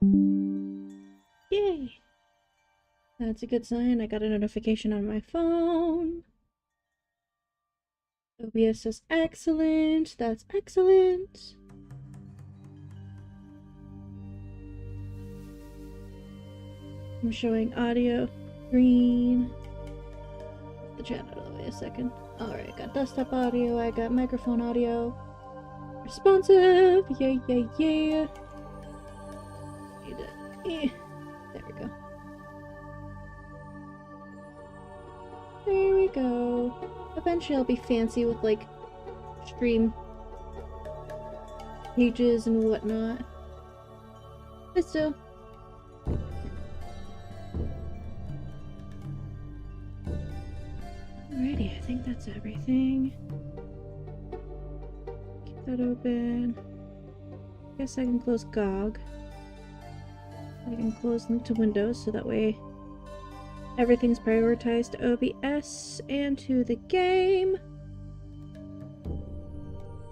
Yay! That's a good sign. I got a notification on my phone. OBS says excellent. That's excellent. I'm showing audio. Green. The chat out of the way a second. Alright, got desktop audio. I got microphone audio. Responsive! Yeah, yeah, yeah. There we go. There we go. Eventually I'll be fancy with, like, stream pages and whatnot. But still. Alrighty, I think that's everything. Keep that open. Guess I can close GOG. I can close link to Windows so that way everything's prioritized to OBS and to the game.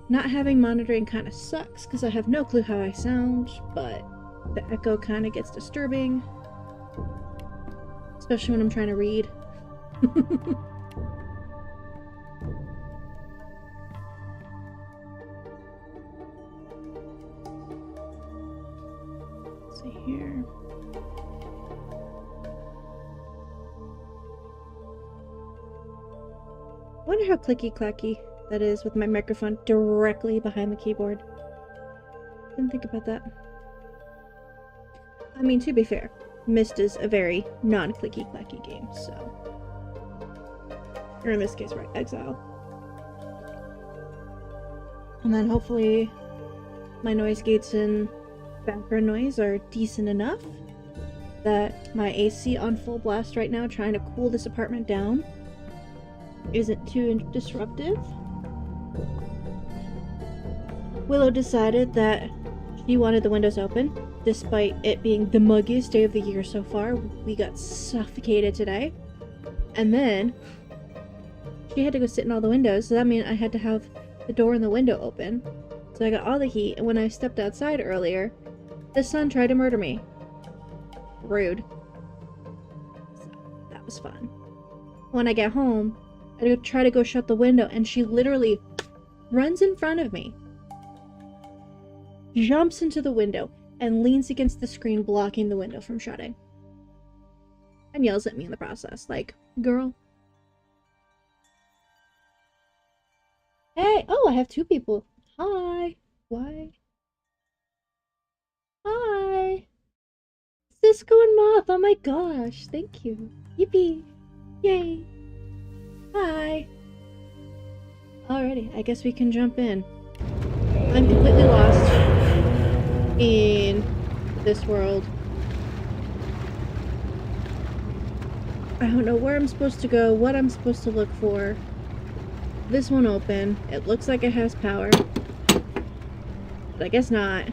Not having monitoring kind of sucks because I have no clue how I sound, but the echo kind of gets disturbing. Especially when I'm trying to read. Let's see here. I wonder how clicky-clacky that is with my microphone directly behind the keyboard. Didn't think about that. I mean, to be fair, Myst is a very non-clicky-clacky game, so... Or in this case, right, Exile. And then hopefully my noise gates and background noise are decent enough that my AC on full blast right now trying to cool this apartment down isn't too disruptive. Willow decided that she wanted the windows open, despite it being the muggiest day of the year so far. We got suffocated today. And then she had to go sit in all the windows, so that meant I had to have the door and the window open. So I got all the heat, and when I stepped outside earlier, the sun tried to murder me. Rude. So that was fun. When I get home, I try to go shut the window, and she literally runs in front of me, jumps into the window, and leans against the screen, blocking the window from shutting. And yells at me in the process, like, girl. Hey! Oh, I have two people. Hi! Why? Hi! Cisco and Moth! Oh my gosh! Thank you! Yippee! Yay! Hi! Alrighty, I guess we can jump in. I'm completely lost in this world. I don't know where I'm supposed to go, what I'm supposed to look for. This won't open. It looks like it has power. But I guess not.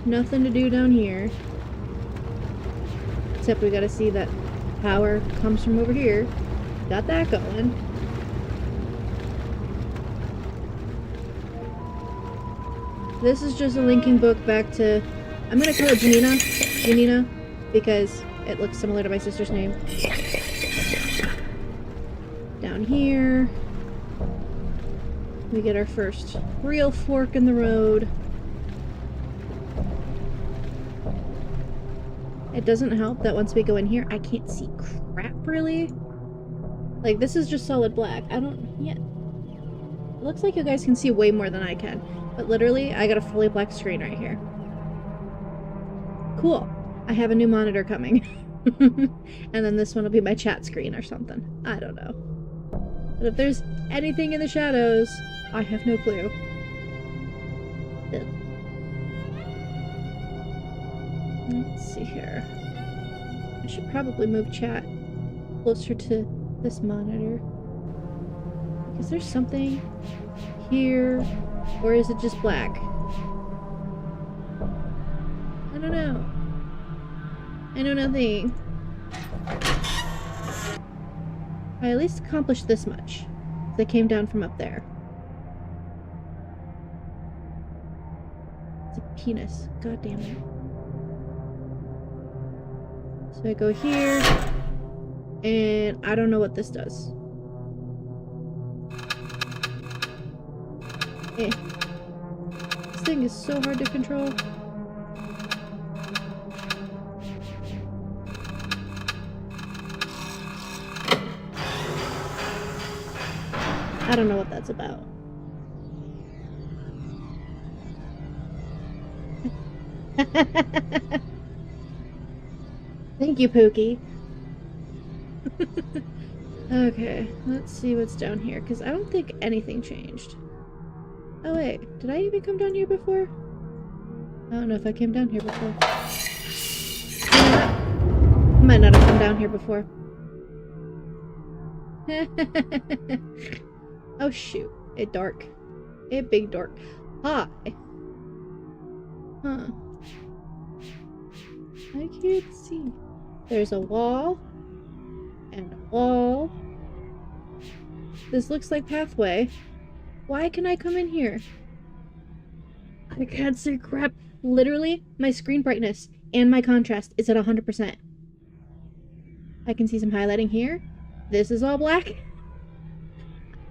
Nothing to do down here. Except we gotta see that power comes from over here. Got that going. This is just a linking book back to... I'm gonna call it Janina. Janina, because it looks similar to my sister's name. Down here, we get our first real fork in the road. It doesn't help that once we go in here, I can't see crap, really. Like, this is just solid black. I don't... Yeah. It looks like you guys can see way more than I can. But literally, I got a fully black screen right here. Cool. I have a new monitor coming. And then this one will be my chat screen or something. I don't know. But if there's anything in the shadows, I have no clue. Ugh. Let's see here. I should probably move chat closer to this monitor. Because there's something here, or is it just black? I don't know. I know nothing. I at least accomplished this much. They came down from up there. Penis. God damn it. So I go here, and I don't know what this does. This thing is so hard to control. I don't know what that's about. Thank you, Pookie. Okay, let's see what's down here, because I don't think anything changed. Oh wait, did I even come down here before? I don't know if I came down here before. I might not have come down here before. Oh shoot, it dark. It big dark. Hi. Huh. I can't see. There's a wall. And a wall. This looks like pathway. Why can I come in here? I can't see crap. Literally, my screen brightness and my contrast is at 100%. I can see some highlighting here. This is all black.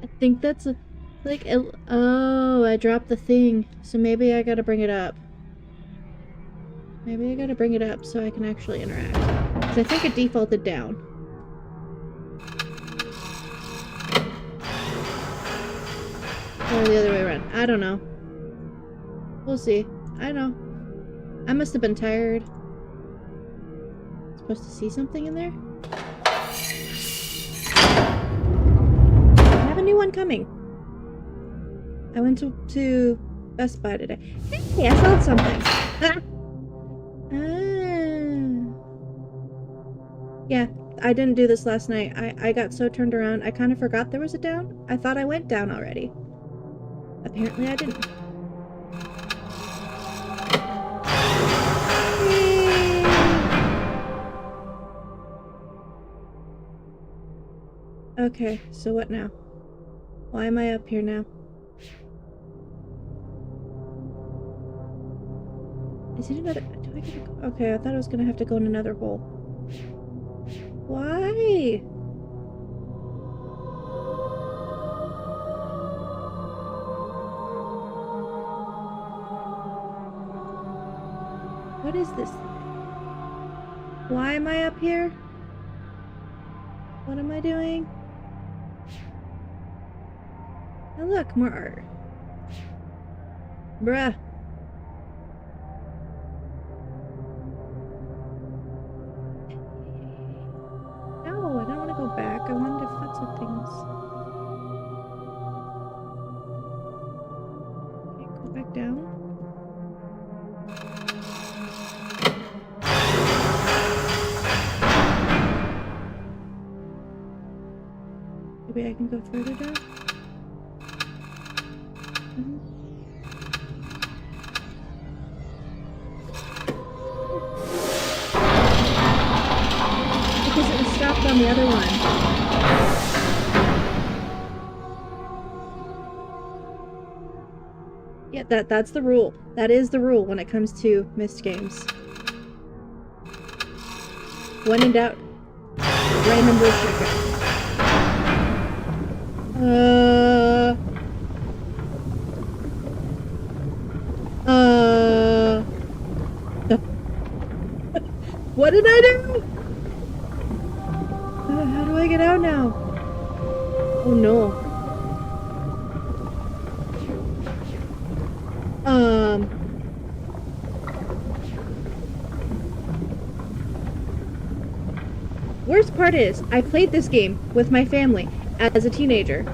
I think that's a, like, oh, I dropped the thing. So maybe I gotta bring it up. Maybe I gotta bring it up so I can actually interact. Because I think it defaulted down. Or the other way around. I don't know. We'll see. I know. I must have been tired. Supposed to see something in there? I have a new one coming. I went to Best Buy today. Hey, I sold something. Yeah, I didn't do this last night. I got so turned around, I kind of forgot there was a down. I thought I went down already. Apparently I didn't. Okay, so what now? Why am I up here now? Is it another... Do I gotta go? Okay, I thought I was gonna have to go in another hole. Why? What is this? Why am I up here? What am I doing? Oh look, more art. Bruh. No, I don't want to go back. I wanted to fuck with things. Okay, go back down. Maybe I can go further down? Because it was stopped on the other one. Yeah, that's the rule. That is the rule when it comes to Myst games. When in doubt, random bullshit. What did I do? How do I get out now? Oh no. Worst part is, I played this game with my family as a teenager.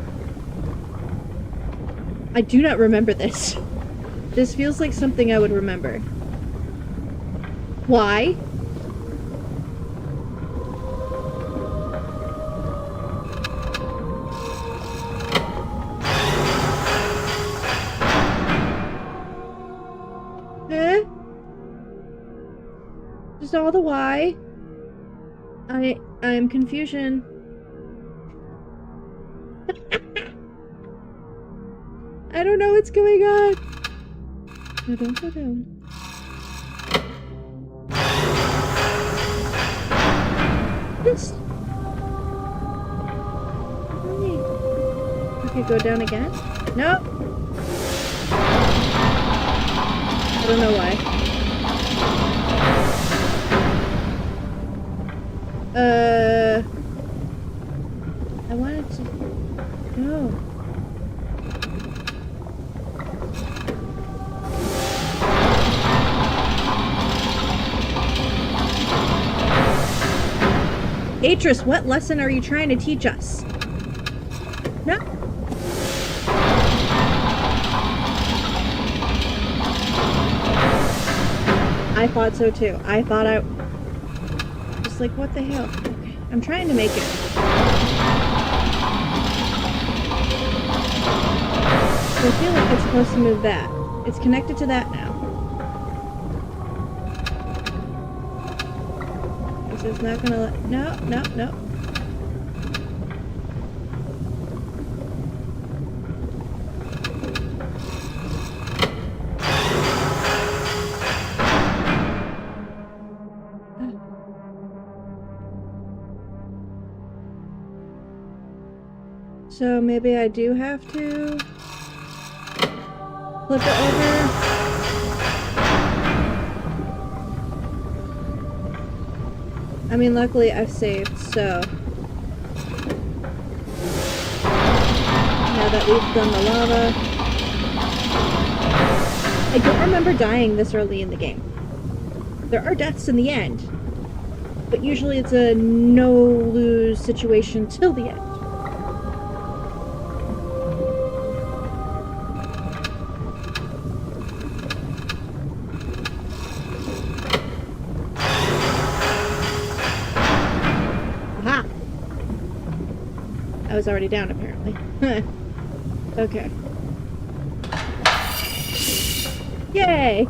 I do not remember this. This feels like something I would remember. Why? Huh? Just all the why? I'm confusion. I don't know what's going on. No, don't go down. This. Okay, go down again. No. I don't know why. I wanted to. No. Atris, what lesson are you trying to teach us? No. I thought so too. I thought I... Just like, what the hell? Okay, I'm trying to make it. So I feel like it's supposed to move that. It's connected to that now. This is not gonna let... No, no, no. So maybe I do have to flip it over. I mean, luckily I've saved, so now that we've done the lava. I don't remember dying this early in the game. There are deaths in the end, but usually it's a no-lose situation till the end. I was already down, apparently. Okay. Yay!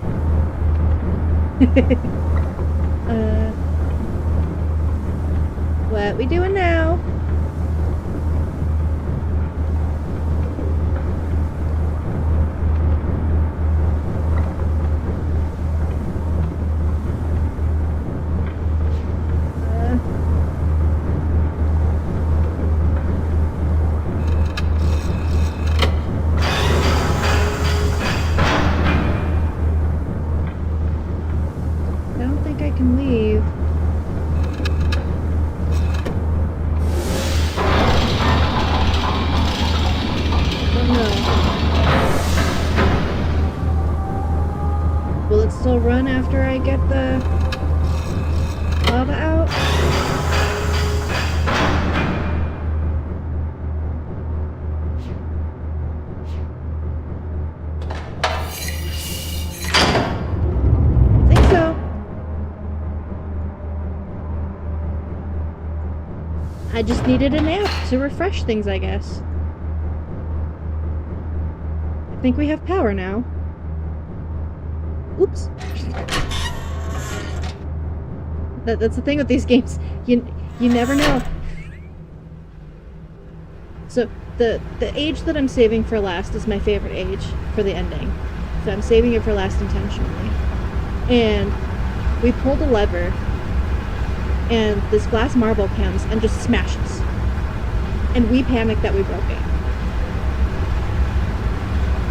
What we doing now? Still run after I get the lava out. I think so. I just needed a nap to refresh things, I guess. I think we have power now. Oops. That's the thing with these games. You never know. So the age that I'm saving for last is my favorite age for the ending. So I'm saving it for last intentionally. And we pulled a lever and this glass marble comes and just smashes. And we panic that we broke it.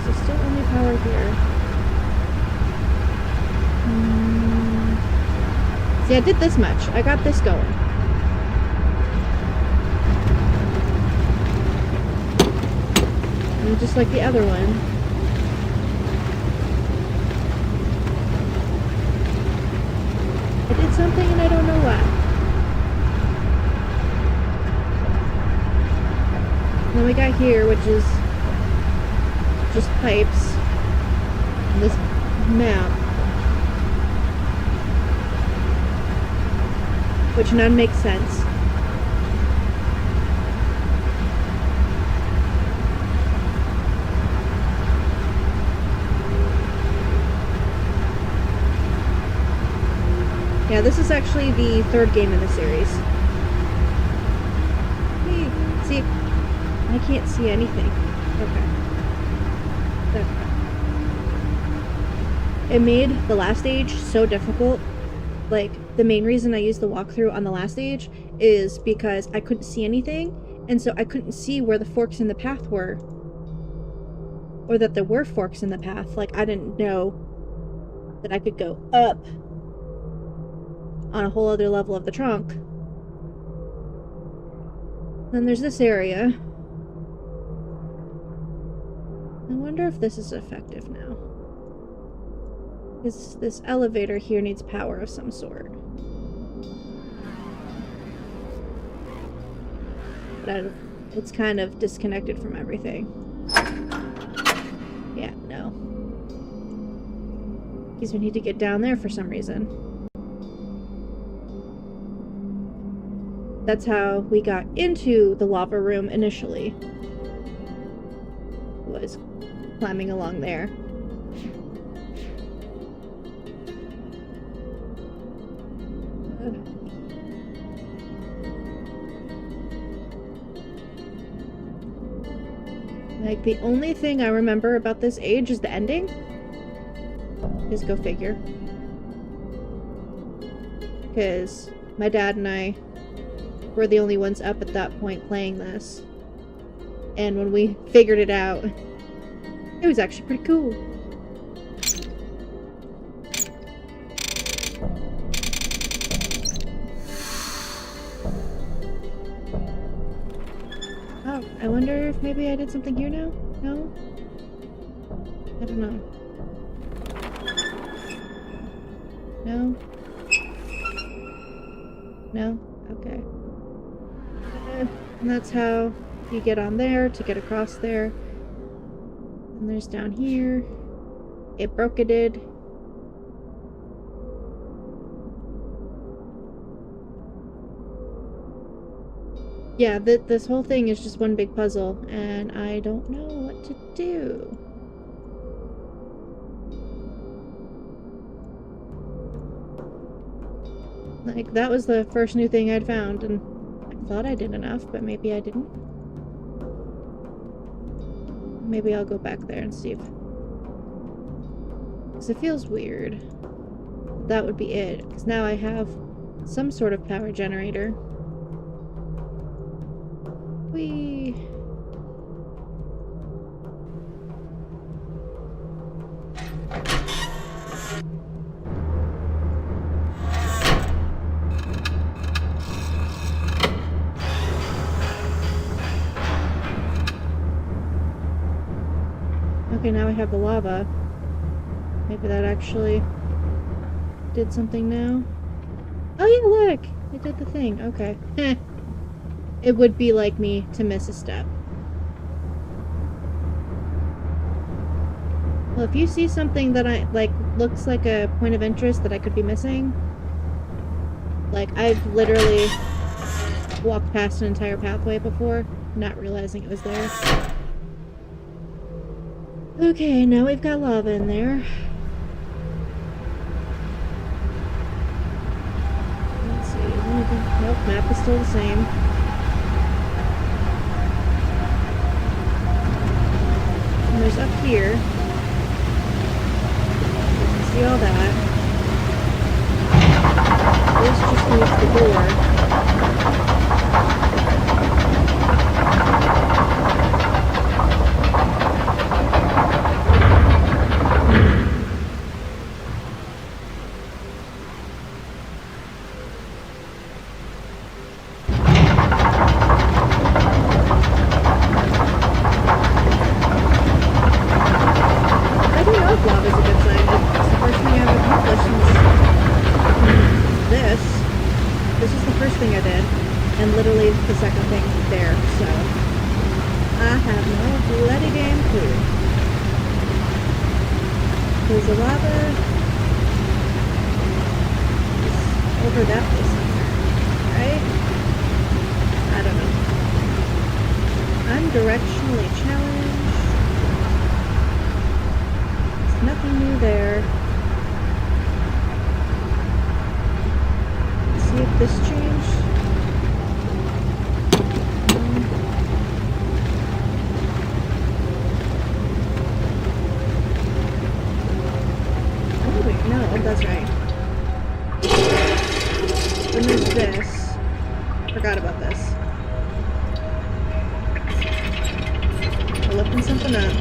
So still only power here. See, I did this much. I got this going. And just like the other one. I did something and I don't know what. And then we got here, which is just pipes. And this map. Which none makes sense. Yeah, this is actually the third game in the series. Hey, see, I can't see anything. Okay. It made the last stage so difficult. Like, the main reason I used the walkthrough on the last stage is because I couldn't see anything, and so I couldn't see where the forks in the path were. Or that there were forks in the path. Like, I didn't know that I could go up on a whole other level of the trunk. Then there's this area. I wonder if this is effective now. This elevator here needs power of some sort. But it's kind of disconnected from everything. Yeah, no. Because we need to get down there for some reason. That's how we got into the lava room initially. Was climbing along there. Like, the only thing I remember about this age is the ending. Just go figure. Because my dad and I were the only ones up at that point playing this. And when we figured it out, it was actually pretty cool. Oh, I wonder if maybe I did something here now? No? I don't know. No? No? Okay. And that's how you get on there to get across there. And there's down here. It broke, it did. Yeah, this whole thing is just one big puzzle, and I don't know what to do. Like, that was the first new thing I'd found, and I thought I did enough, but maybe I didn't. Maybe I'll go back there and see if... Because it feels weird. That would be it, because now I have some sort of power generator. Whee! Okay, now I have the lava. Maybe that actually did something now. Oh yeah, look! It did the thing. Okay. It would be like me to miss a step. Well, if you see something that looks like a point of interest that I could be missing, like, I've literally walked past an entire pathway before, not realizing it was there. Okay, now we've got lava in there. Let's see. Nope, map is still the same. And there's up here. You can see all that. This just needs the door. this. Forgot about this. We're lifting something up.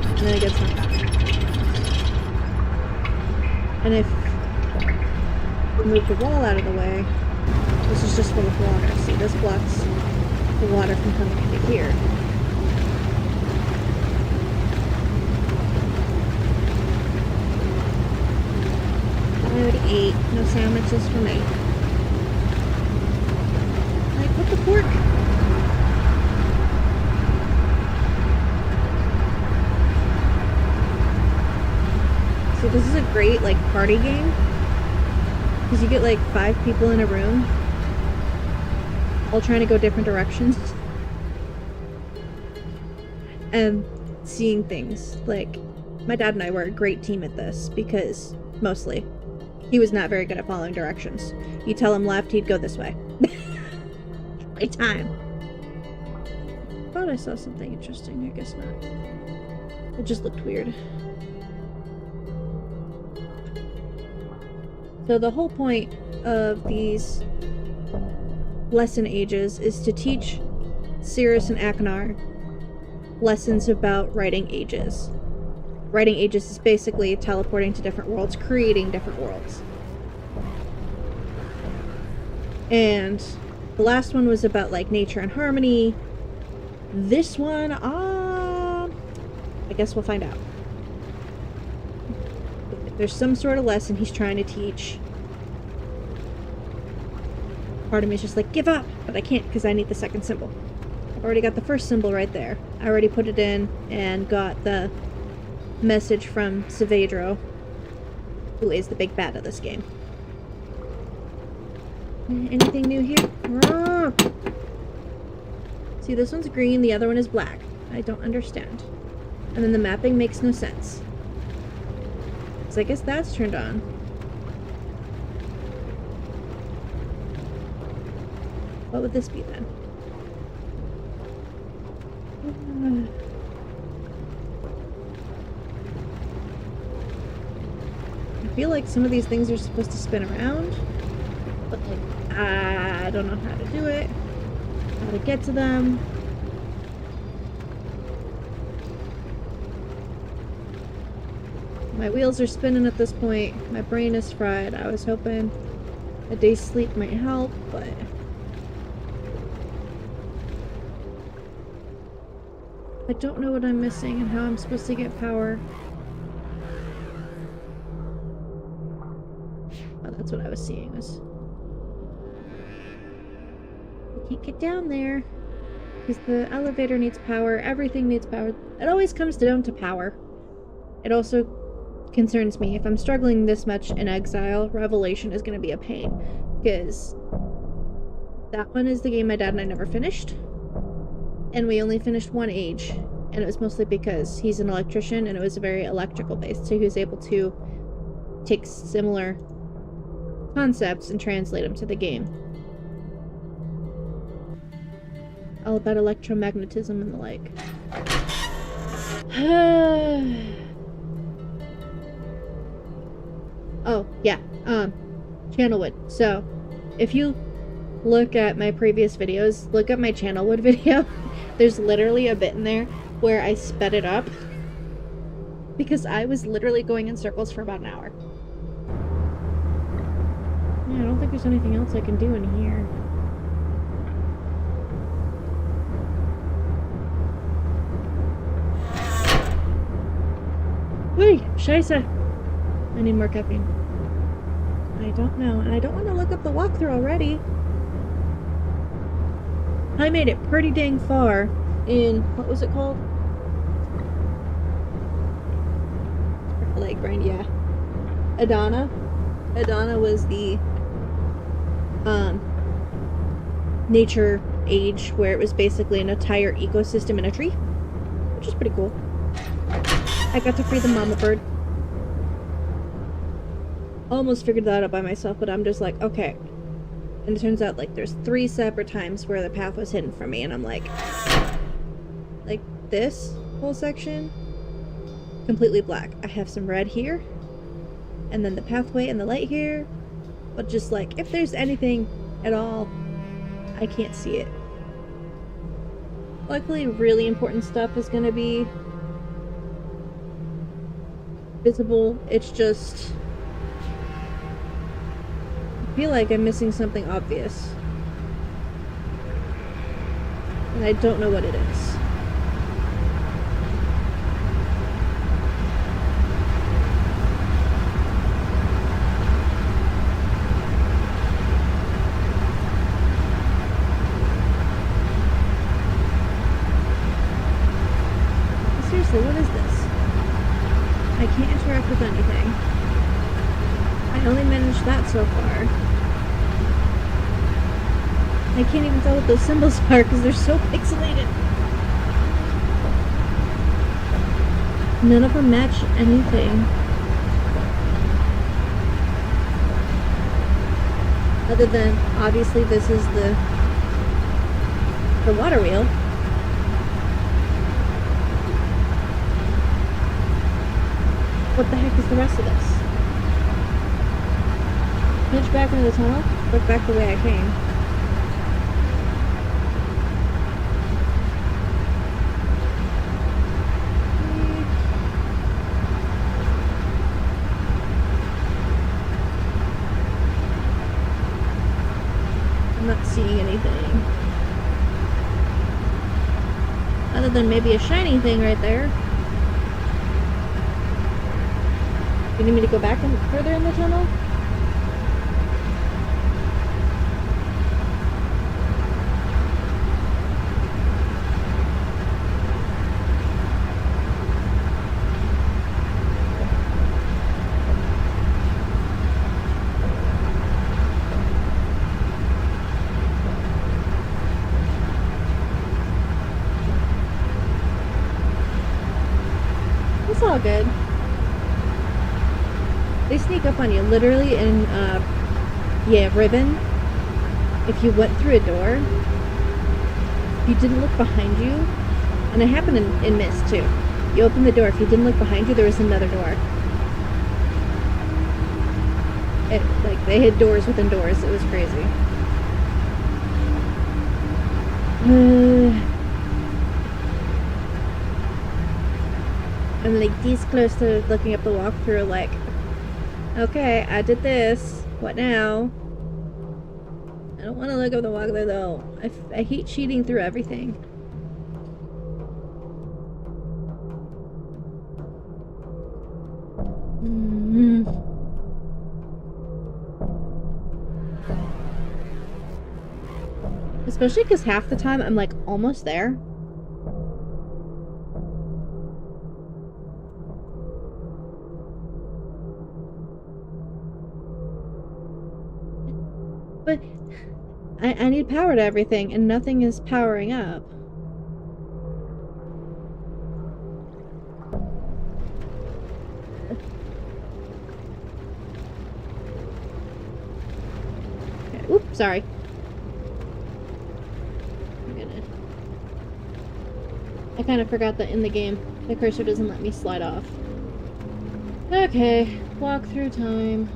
And then it gets knocked out. And if we move the wall out of the way, this is just full of water. See, this blocks the water from coming into here. I already ate. No sandwiches for me. Like, what the fork? So this is a great, like, party game. Because you get, like, 5 people in a room. All trying to go different directions. And seeing things. Like, my dad and I were a great team at this. Because, mostly, he was not very good at following directions. You tell him left, he'd go this way. Every time. Thought I saw something interesting. I guess not. It just looked weird. So the whole point of these lesson ages is to teach Cirrus and Akinar lessons about writing ages. Writing ages is basically teleporting to different worlds, creating different worlds. And the last one was about, like, nature and harmony. This one, I guess we'll find out. There's some sort of lesson he's trying to teach. Part of me is just like, give up! But I can't because I need the second symbol. I've already got the first symbol right there. I already put it in and got the message from Saavedro, who is the big bad of this game. Anything new here? See, this one's green, the other one is black. I don't understand. And then the mapping makes no sense. So I guess that's turned on. What would this be then? I feel like some of these things are supposed to spin around, but like, I don't know how to do it, how to get to them. My wheels are spinning at this point. My brain is fried. I was hoping a day's sleep might help, but I don't know what I'm missing and how I'm supposed to get power. Oh, that's what I was seeing. I can't get down there because the elevator needs power. Everything needs power. It always comes down to power. It also concerns me. If I'm struggling this much in Exile, Revelation is going to be a pain, because that one is the game my dad and I never finished, and we only finished one age, and it was mostly because he's an electrician and it was very electrical based, so he was able to take similar concepts and translate them to the game. All about electromagnetism and the like. Oh, yeah, Channelwood. So, if you look at my previous videos, look at my Channelwood video, there's literally a bit in there where I sped it up, because I was literally going in circles for about an hour. Yeah, I don't think there's anything else I can do in here. Whee! Scheisse! I need more caffeine. I don't know, and I don't want to look up the walkthrough already. I made it pretty dang far in, what was it called? Leg grind, yeah. Adana. Adana was the nature age where it was basically an entire ecosystem in a tree, which is pretty cool. I got to free the mama bird. Almost figured that out by myself, but I'm just like, okay. And it turns out, like, there's 3 separate times where the path was hidden from me, and I'm like this whole section, completely black. I have some red here, and then the pathway and the light here. But just like, if there's anything at all, I can't see it. Luckily, really important stuff is gonna be visible. It's just, I feel like I'm missing something obvious. And I don't know what it is. Seriously, what is this? I can't interact with anything. I only managed that so far. I can't even tell what those symbols are because they're so pixelated. None of them match anything. Other than, obviously, this is the water wheel. What the heck is the rest of this? Pitch back into the tunnel? Look back the way I came. I'm not seeing anything. Other than maybe a shining thing right there. You need me to go back and further in the tunnel? It's all good. They sneak up on you, literally in, Ribbon. If you went through a door, if you didn't look behind you, and it happened in Myst too. You opened the door, if you didn't look behind you, there was another door. They had doors within doors, it was crazy. I'm like this close to looking up the walkthrough, like, okay, I did this. What now? I don't want to look up the walkthrough though. I hate cheating through everything. Especially because half the time I'm like almost there. But I need power to everything, and nothing is powering up. Okay. Oops, sorry. I kind of forgot that in the game, the cursor doesn't let me slide off. Okay, walk through time.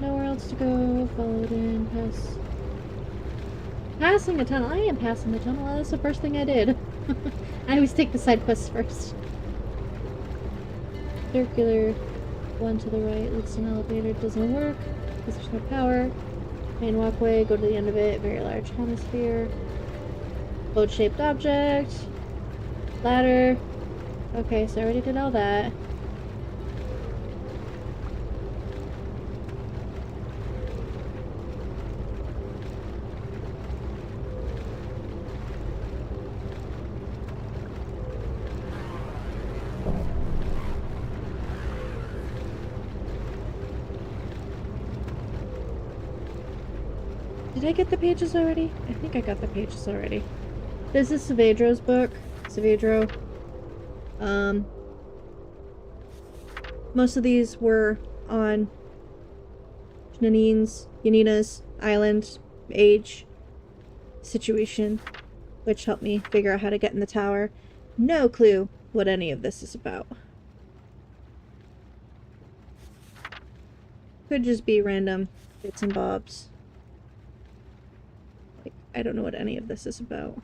Nowhere else to go. Followed in. Pass. Passing a tunnel. I am passing the tunnel. That's the first thing I did. I always take the side quests first. Circular one to the right leads to an elevator. Doesn't work because there's no power. Main walkway. Go to the end of it. Very large hemisphere. Boat-shaped object. Ladder. Okay, so I already did all that. Did I get the pages already? I think I got the pages already. This is Saavedra's book. Saavedra. Most of these were on Janines, Yanina's island age situation, which helped me figure out how to get in the tower. No clue what any of this is about. Could just be random bits and bobs. Like, I don't know what any of this is about.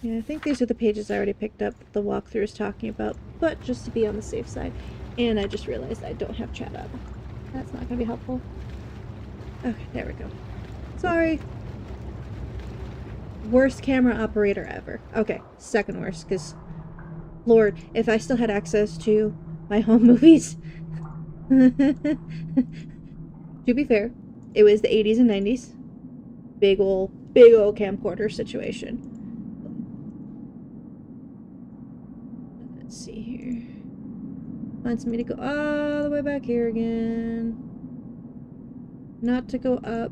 Yeah, I think these are the pages I already picked up that the walkthrough is talking about, but just to be on the safe side. And I just realized I don't have chat up. That's not gonna be helpful. Okay, there we go. Sorry. Worst camera operator ever. Okay, second worst, because Lord, if I still had access to my home movies. To be fair, it was the 80s and 90s. Big ol' camcorder situation. Let's see here. Wants me to go all the way back here again. Not to go up.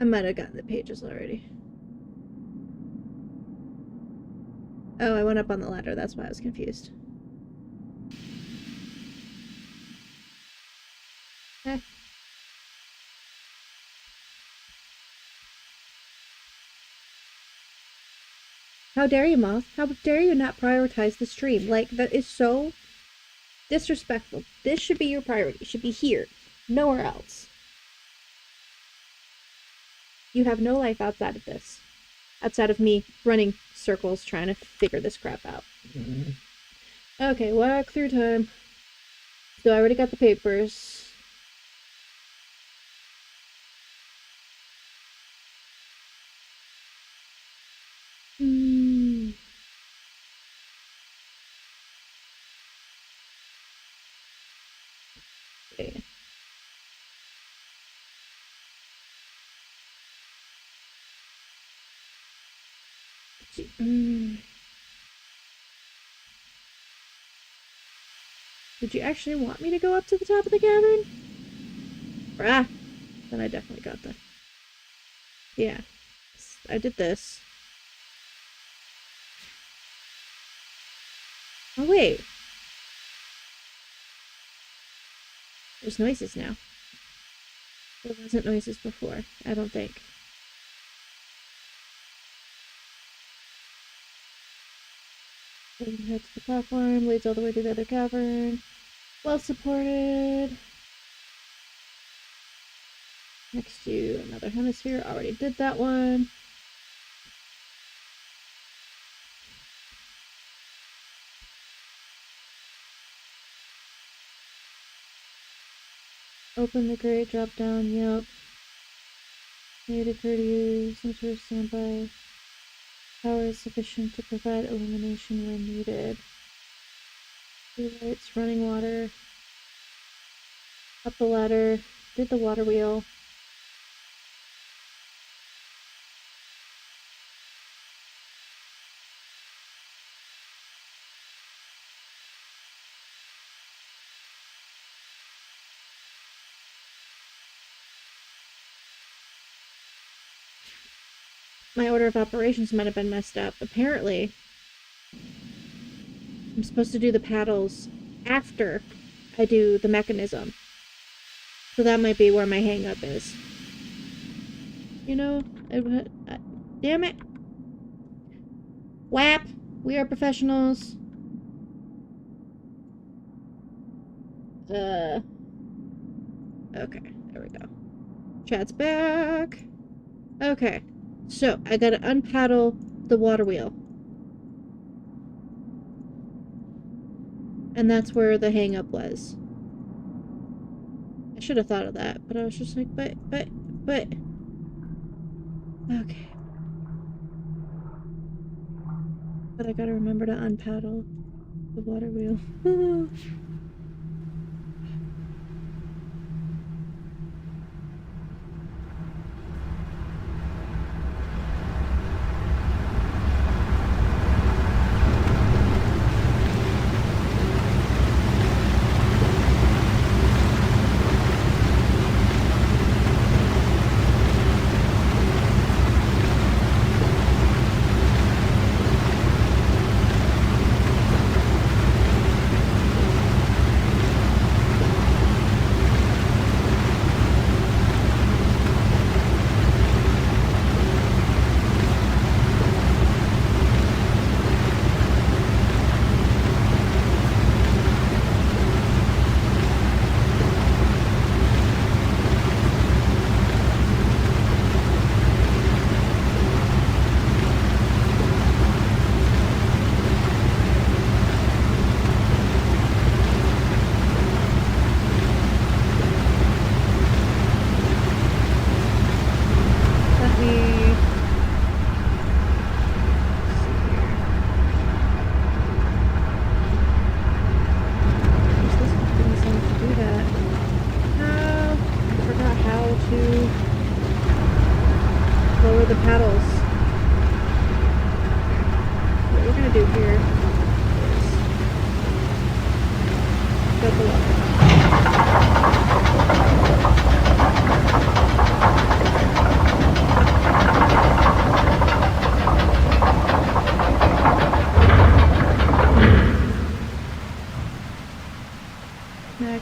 I might have gotten the pages already. Oh, I went up on the ladder. That's why I was confused. Eh. How dare you, Moth? How dare you not prioritize the stream? Like, that is so disrespectful. This should be your priority. It should be here. Nowhere else. You have no life outside of this. Outside of me running circles trying to figure this crap out. Okay, walk through time. So I already got the papers. Okay. Did you actually want me to go up to the top of the cavern? Ah, then I definitely got that. Yeah, I did this. Oh wait, there's noises now. There wasn't noises before, I don't think. Head to the platform, leads all the way to the other cavern. Well supported. Next to another hemisphere, already did that one. Open the grate, drop down, yep. Need occur to you, some sort of standby. Power is sufficient to provide illumination when needed. Two lights, running water. Up the ladder, did the water wheel. My order of operations might have been messed up. Apparently, I'm supposed to do the paddles after I do the mechanism. So that might be where my hang-up is. You know, damn it. WAP, we are professionals. Okay, there we go. Chat's back. Okay, so I gotta unpaddle the water wheel. And that's where the hang-up was. I should have thought of that, but I was just like, but. Okay. But I gotta remember to unpaddle the water wheel.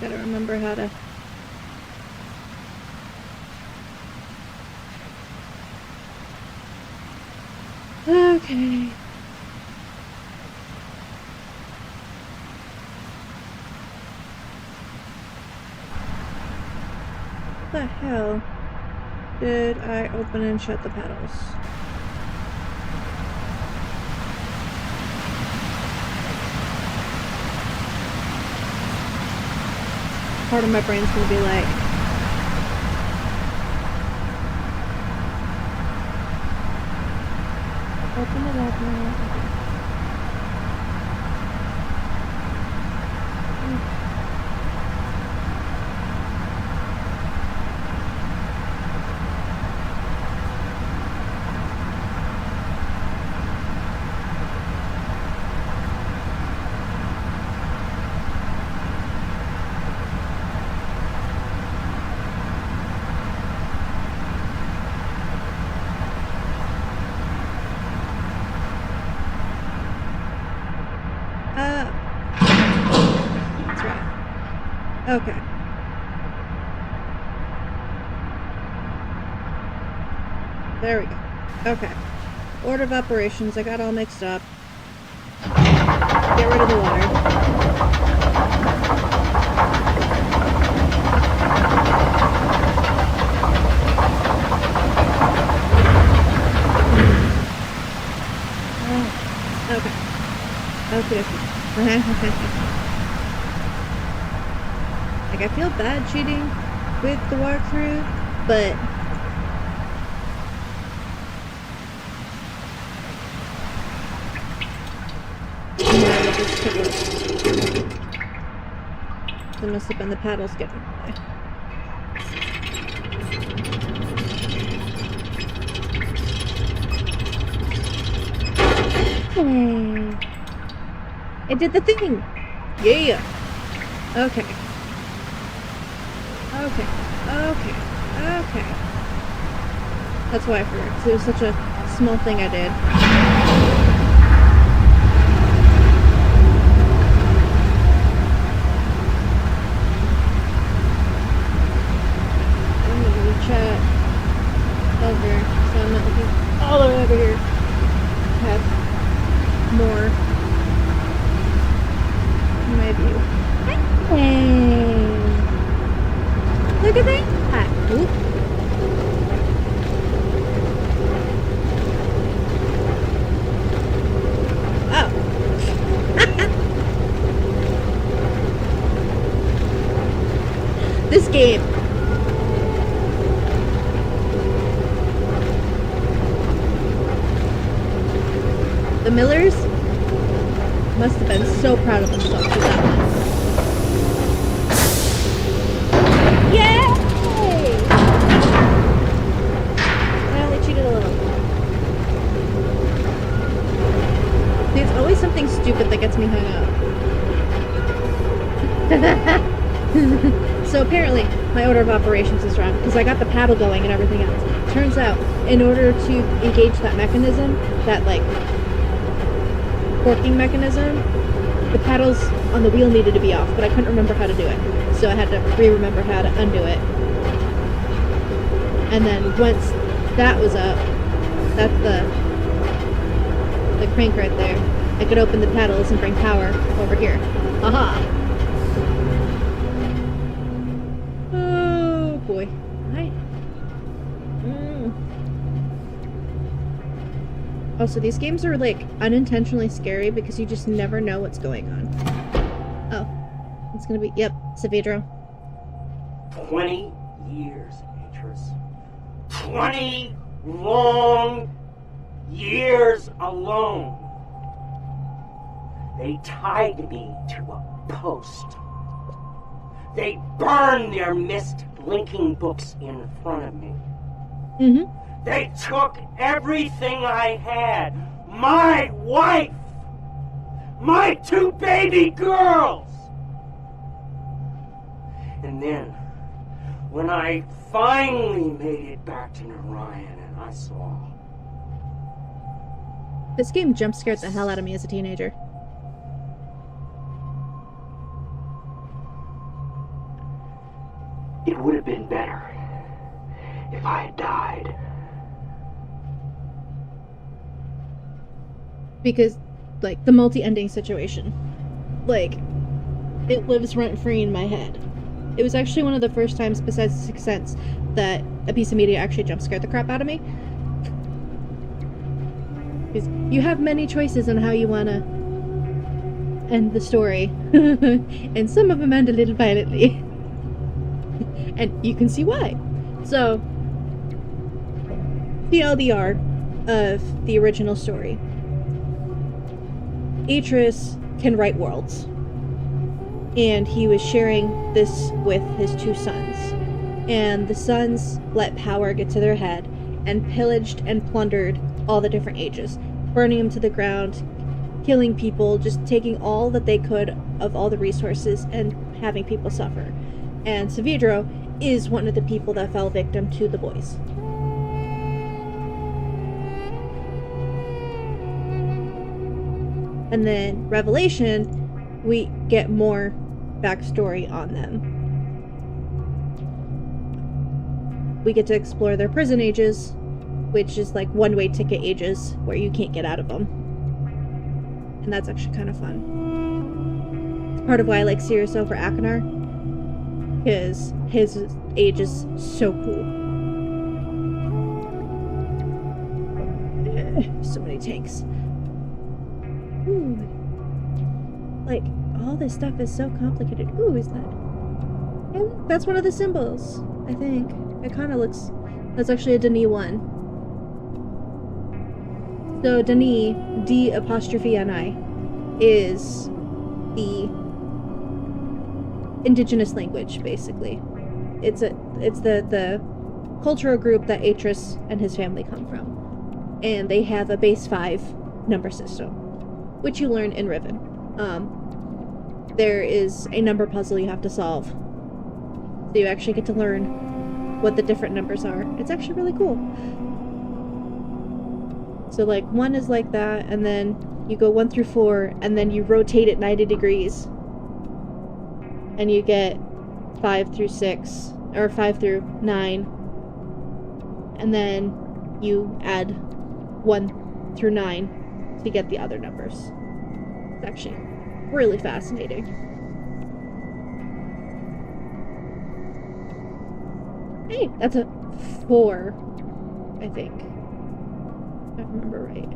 gotta remember how to... Okay. What the hell did I open and shut the pedals? Part of my brain's gonna be like, open it up now. That's right. Okay. There we go. Okay. Order of operations, I got all mixed up. Get rid of the water. Okay. Like, I feel bad cheating with the walkthrough, but that must have been the paddles getting in the way. Hey. It did the thing! Yeah! Okay. Okay. Okay. Okay. That's why I forgot, because it was such a small thing I did. I'm gonna do chat over, so I'm not looking all the way over here. Have more my view. Hey! Look at that! Oop. Oh! This game. The Millers must have been so proud of themselves for that one. Yay! I only cheated a little. There's always something stupid that gets me hung up. So apparently, my order of operations is wrong, because I got the paddle going and everything else. Turns out, in order to engage that mechanism, that, like, forking mechanism, the paddles on the wheel needed to be off, but I couldn't remember how to do it. So I had to re-remember how to undo it. And then once that was up, that's the crank right there, I could open the paddles and bring power over here. Aha! Oh boy. Hi. Also, these games are, like, unintentionally scary because you just never know what's going on. Oh. It's gonna be... Yep. Savidro. 20 years, Beatrice. 20 long years alone. They tied me to a post. They burned their Myst linking books in front of me. Mm-hmm. They took everything I had. My wife. My 2 baby girls. And then, when I finally made it back to Narayan and I saw... This game jump scared the hell out of me as a teenager. It would have been better if I had died. Because, like, the multi-ending situation. Like, it lives rent-free in my head. It was actually one of the first times, besides The Sixth Sense, that a piece of media actually jump-scared the crap out of me. Because you have many choices on how you want to end the story. And some of them end a little violently. And you can see why. So, the LDR of the original story. Atreus can write worlds. And he was sharing this with his two sons. And the sons let power get to their head and pillaged and plundered all the different ages, burning them to the ground, killing people, just taking all that they could of all the resources and having people suffer. And Saavedro is one of the people that fell victim to the boys. And then Revelation, we get more backstory on them. We get to explore their prison ages, which is like one-way ticket ages where you can't get out of them. And that's actually kind of fun. It's part of why I like Sirius over Akinar, because his age is so cool. So many tanks. Ooh. Like, all this stuff is so complicated. Ooh, is that? Oh, that's one of the symbols, I think. It kind of looks... That's actually a Denis one. So Denis, D''Ni, is the indigenous language, basically. It's the cultural group that Atreus and his family come from. And they have a base 5 number system, which you learn in Riven. There is a number puzzle you have to solve. So you actually get to learn what the different numbers are. It's actually really cool. So like 1 is like that, and then you go 1 through 4, and then you rotate it 90 degrees. And you get 5 through 6, or 5 through 9. And then you add 1 through 9 to get the other numbers. It's actually really fascinating. Hey, that's a 4, I think. If I remember right.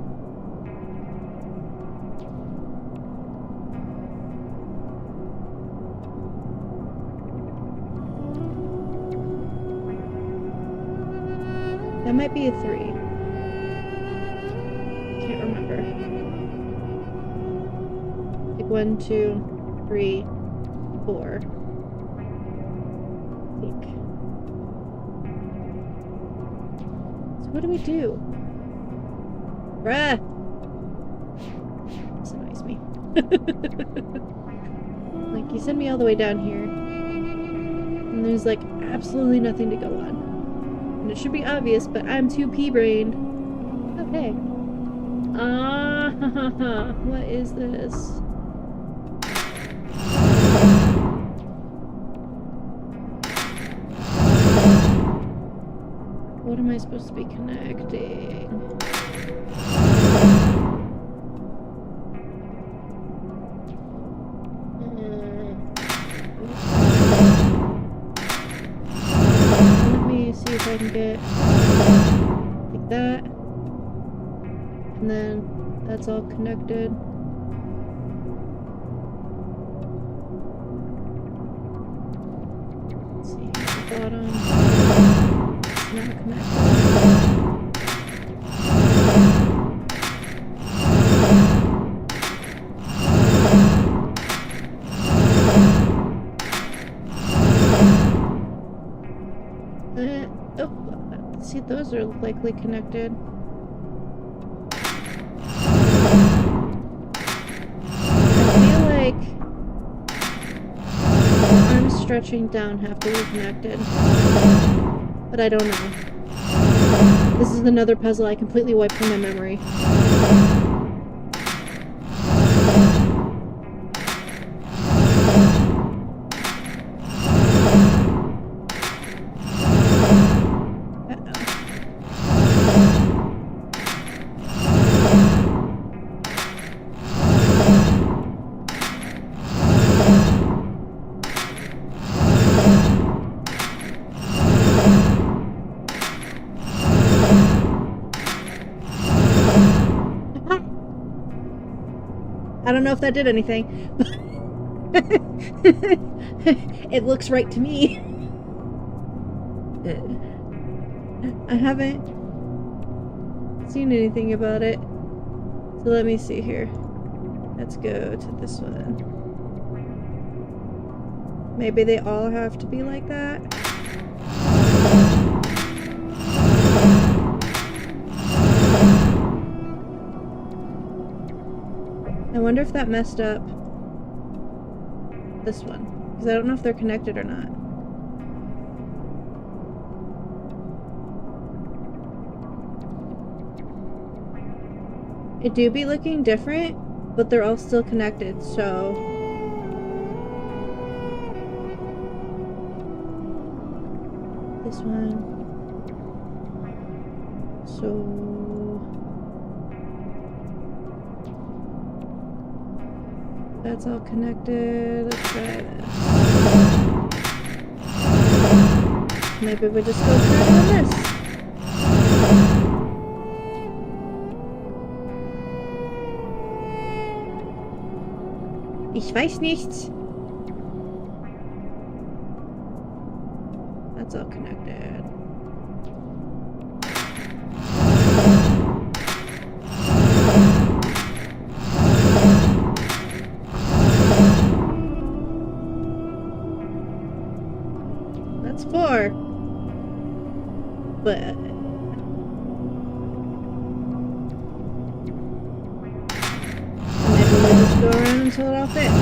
That might be a 3. Can't remember. Like 1, 2, 3, 4. I think. So what do we do? Bruh! This annoys me. Like, you send me all the way down here, and there's like absolutely nothing to go on. And it should be obvious, but I'm too pea-brained. Okay. What is this? What am I supposed to be connecting? Let me see if I can get like that. And then that's all connected. Let's see, at the bottom. It's not connected. Oh, see, those are likely connected. Arms stretching down have to be connected. But I don't know. This is another puzzle I completely wiped from my memory. I don't know if that did anything. It looks right to me. I haven't seen anything about it. So let me see here. Let's go to this one. Maybe they all have to be like that. I wonder if that messed up this one. Because I don't know if they're connected or not. It do be looking different, but they're all still connected, so... This one. So... That's all connected. Let's try this. Maybe we just go try on this. Ich weiß nicht. That's all connected. That's 4. But maybe we'll just go around until it all fits.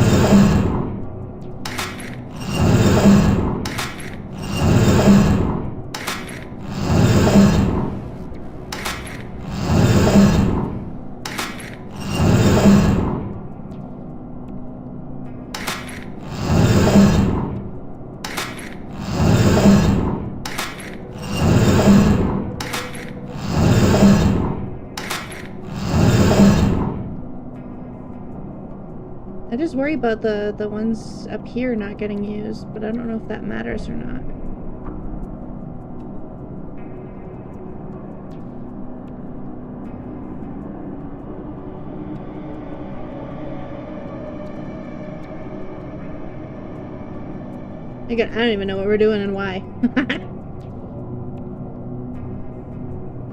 I just worry about the ones up here not getting used, but I don't know if that matters or not. Again, I don't even know what we're doing and why.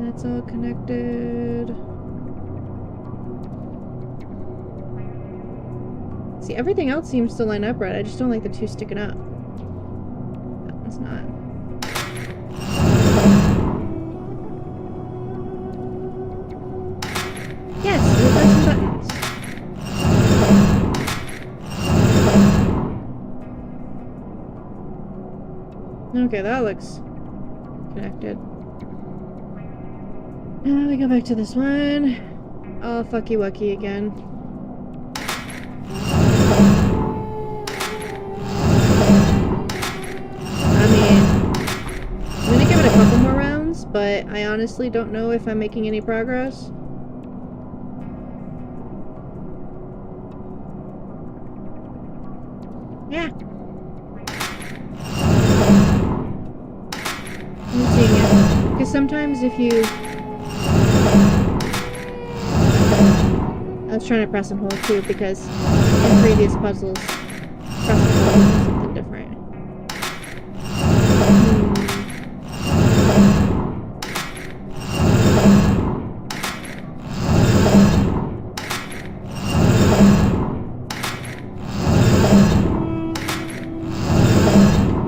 That's all connected. See, everything else seems to line up right. I just don't like the 2 sticking up. That one's not. Yes, we've got some buttons. Okay, that looks connected. Now we go back to this one. Oh, fucky wucky again. But I honestly don't know if I'm making any progress. Yeah. I'm seeing it. Because sometimes if you... I was trying to press and hold too, because in previous puzzles, press and hold is something different.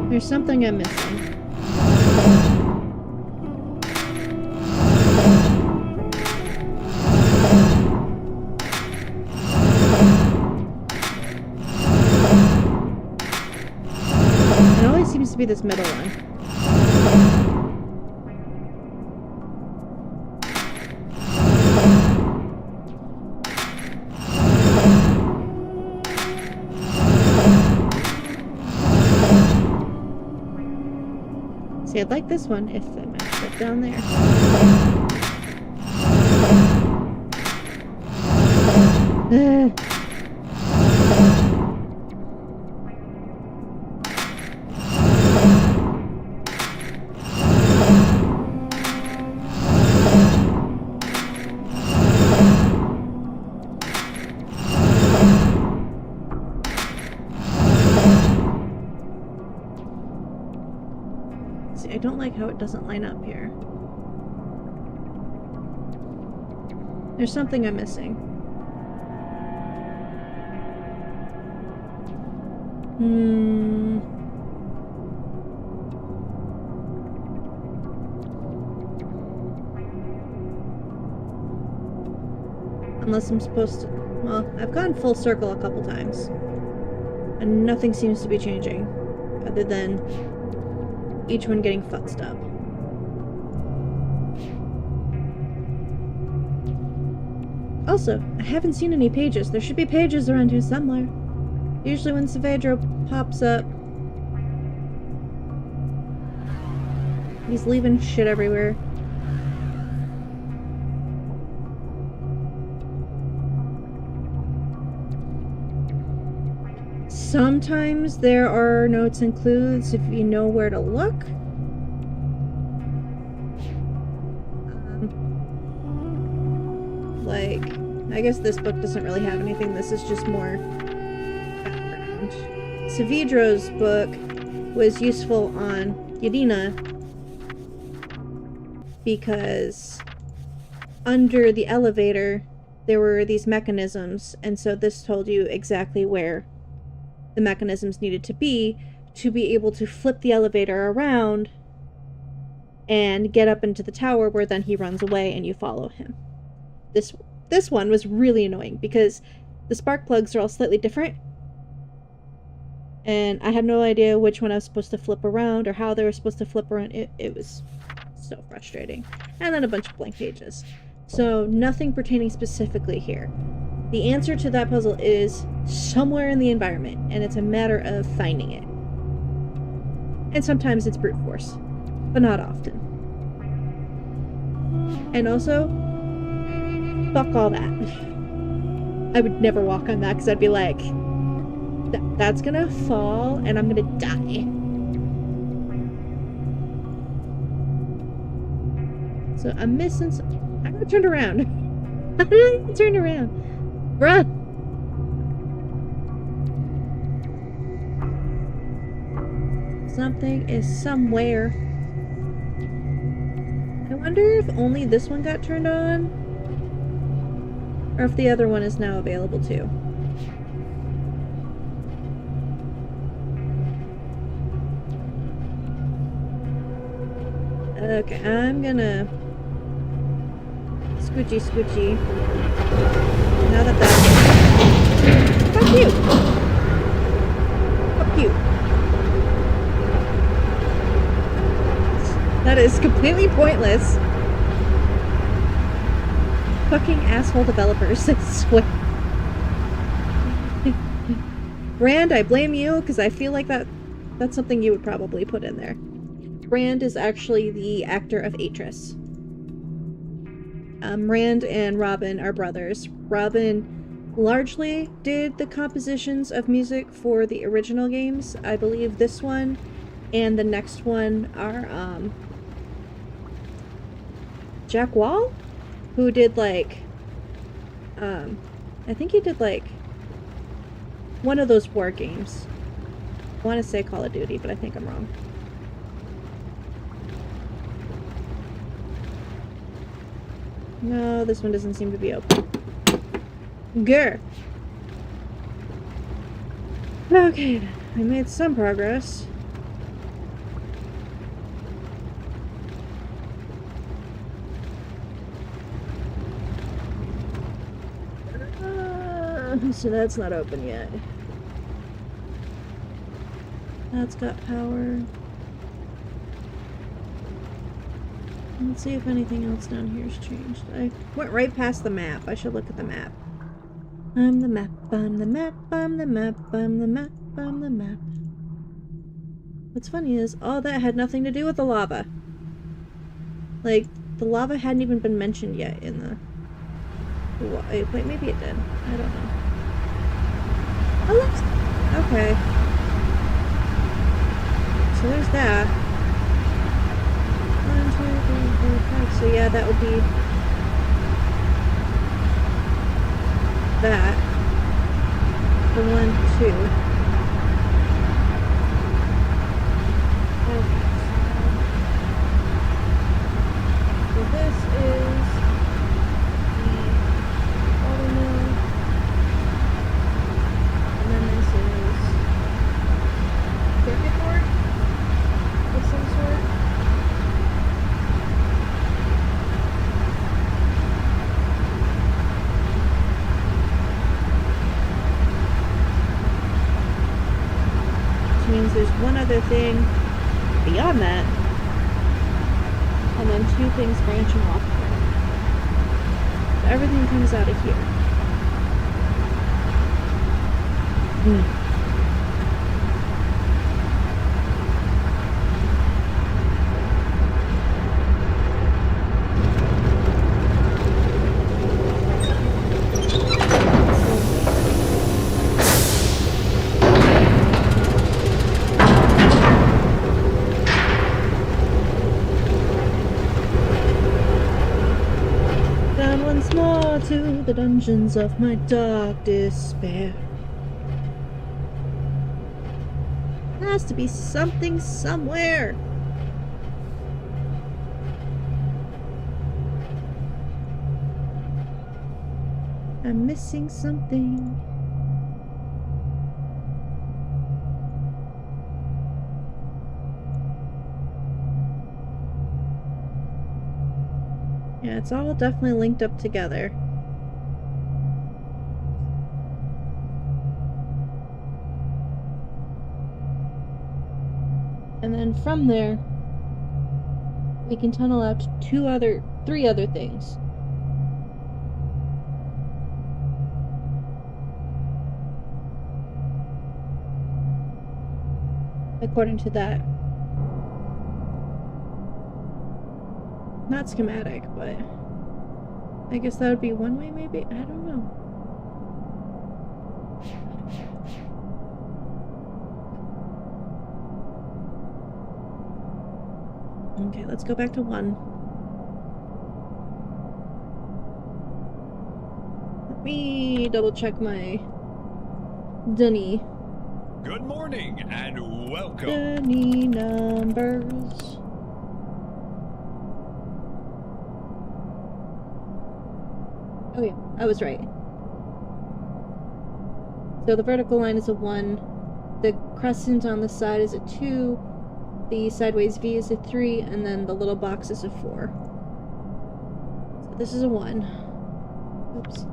There's something I'm missing. It always seems to be this middle one. See, I'd like this one if I matched up down there. don't like how it doesn't line up here. There's something I'm missing. Unless I'm supposed to... Well, I've gone full circle a couple times. And nothing seems to be changing. Other than each one getting futzed up. Also, I haven't seen any pages. There should be pages around here somewhere. Usually when Saavedra pops up, he's leaving shit everywhere. Sometimes there are notes and clues if you know where to look. Like, I guess this book doesn't really have anything. This is just more background. Saavedra's book was useful on Yadina because under the elevator there were these mechanisms, and so this told you exactly where the mechanisms needed to be able to flip the elevator around and get up into the tower, where then he runs away and you follow him. This one was really annoying because the spark plugs are all slightly different, and I had no idea which one I was supposed to flip around or how they were supposed to flip around. It was so frustrating. And then a bunch of blank pages. So nothing pertaining specifically here. The answer to that puzzle is somewhere in the environment, and it's a matter of finding it. And sometimes it's brute force, but not often. And also, fuck all that. I would never walk on that because I'd be like, that's gonna fall and I'm gonna die. So I'm missing some. I got turned around. How did I turn around? Bruh! Something is somewhere. I wonder if only this one got turned on, or if the other one is now available too. Okay, I'm gonna scoochy. Now that that's... Fuck you! Fuck you. That is completely pointless. Fucking asshole developers, I swear. Brand, I blame you, because I feel like that's something you would probably put in there. Rand is actually the actor of Atris. Rand and Robin are brothers. Robin largely did the compositions of music for the original games. I believe this one and the next one are Jack Wall, who did like I think he did like one of those war games. I want to say Call of Duty, but I think I'm wrong. No, this one doesn't seem to be open. Grr. Okay, I made some progress. So that's not open yet. That's got power. Let's see if anything else down here has changed. I went right past the map. I should look at the map. I'm the map, I'm the map, I'm the map, I'm the map, I'm the map. What's funny is, all that had nothing to do with the lava. Like, the lava hadn't even been mentioned yet in the... Wait, maybe it did. I don't know. Oh, look! Okay. So there's that. 1, 2, 3, 4, 5. So yeah, that would be that. The 1, 2. means there's one other thing beyond that, and then 2 things branching off of it. So everything comes out of here. Down once more to the dungeons of my dark despair. There has to be something somewhere. I'm missing something. Yeah, it's all definitely linked up together. And then from there, we can tunnel out to 3 other things. According to that. Not schematic, but I guess that would be one way, maybe? I don't know. Okay, let's go back to 1. Let me double check my dunny. Good morning and welcome. Dunny numbers. Oh yeah, I was right. So the vertical line is a 1, the crescent on the side is a 2, the sideways V is a 3, and then the little box is a 4. So this is a 1. Oops.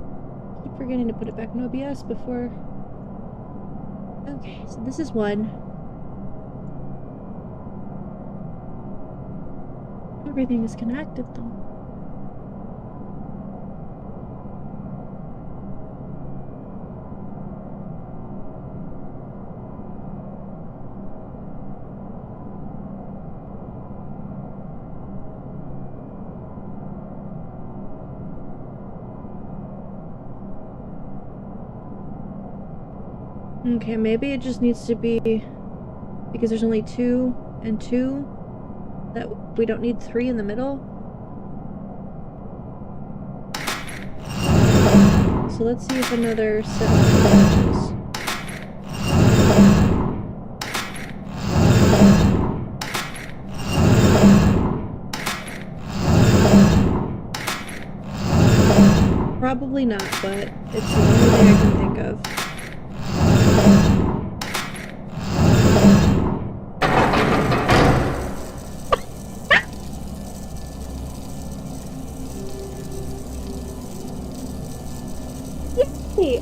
Keep forgetting to put it back in OBS before... Okay, so this is 1. Everything is connected though. Okay, maybe it just needs to be, because there's only 2 and 2, that we don't need 3 in the middle. So let's see if another set matches. Probably not, but it's the only thing I can think of.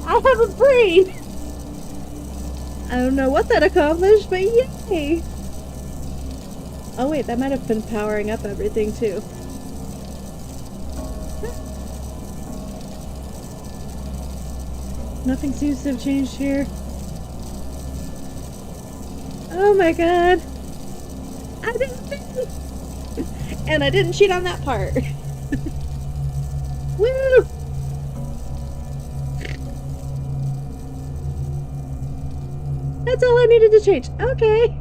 I have a brain! I don't know what that accomplished, but yay! Oh wait, that might have been powering up everything too. Nothing seems to have changed here. Oh my god! I didn't cheat! And I didn't cheat on that part. Woo! That's all I needed to change. Okay.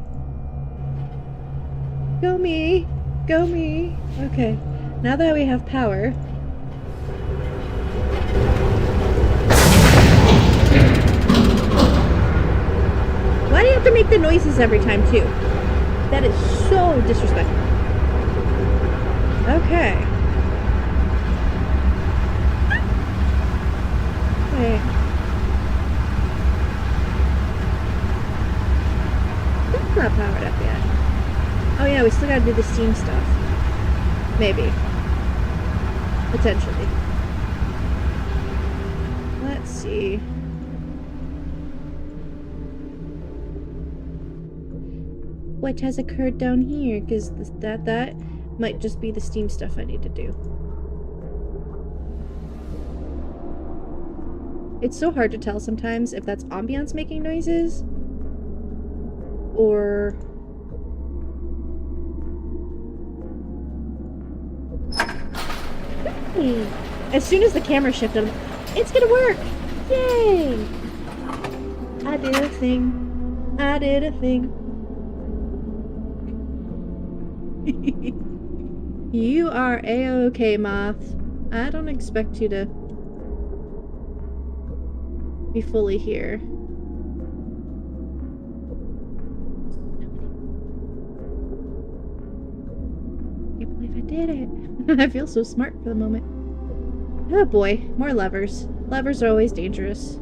Go me. Go me. Okay. Now that we have power. Why do you have to make the noises every time, too? That is so disrespectful. Okay. Wait. That's not powered up yet. Oh yeah, we still gotta do the steam stuff. Maybe. Potentially. Let's see. what has occurred down here, because that might just be the steam stuff I need to do. It's so hard to tell sometimes if that's ambiance making noises or hey. As soon as the camera shifted, it's gonna work! Yay! I did a thing. I did a thing. You are a-okay, Moth. I don't expect you to be fully here. Can't believe I did it. I feel so smart for the moment. Oh boy, more levers. Levers are always dangerous.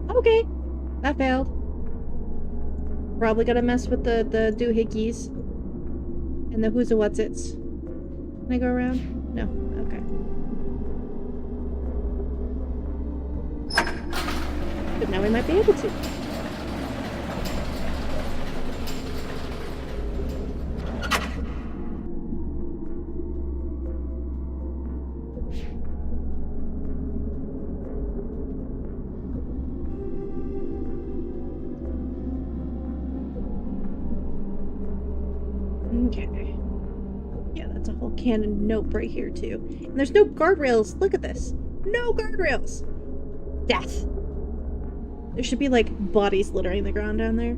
Okay, that failed. Probably gonna mess with the doohickeys and the who's-a-what's-its. Can I go around? No. Okay. But now we might be able to. Okay. Yeah, that's a whole cannon note right here, too. And there's no guardrails. Look at this. No guardrails. Death. There should be, like, bodies littering the ground down there.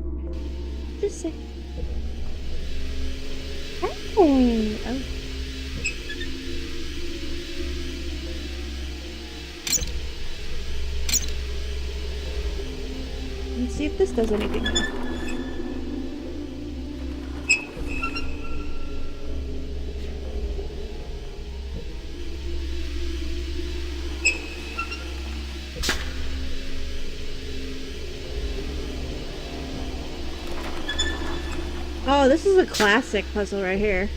Just say. Hey. Oh. Let's see if this does anything now. Oh, this is a classic puzzle right here.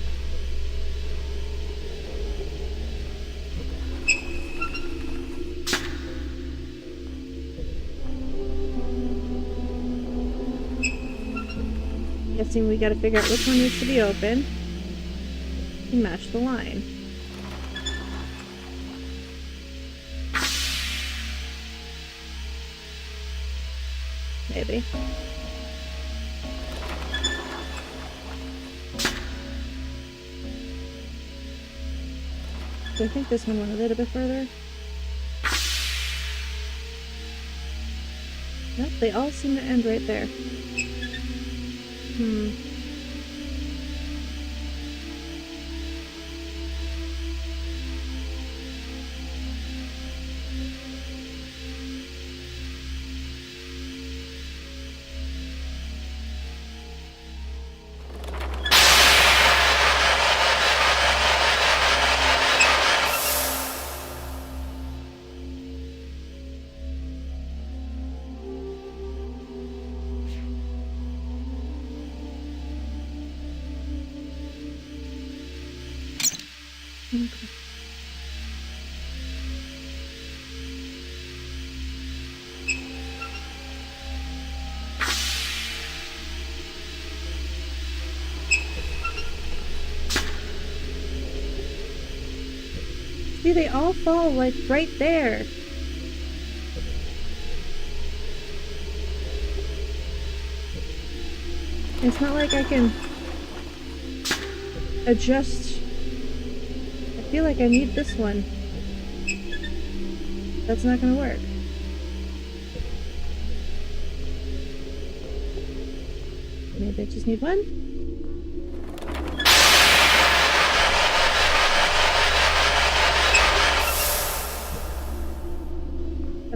Guessing we gotta figure out which one needs to be open and match the line. Maybe. So I think this one went a little bit further. Nope, they all seem to end right there. Okay. See, they all fall like right there. It's not like I can adjust. I feel like I need this one. That's not gonna work. Maybe I just need one?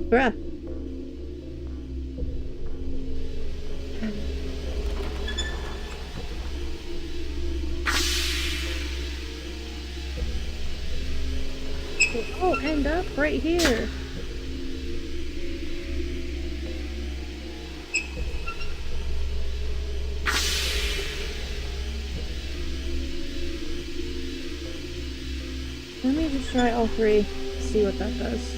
Bruh. We'll all end up right here. Let me just try all three, see what that does.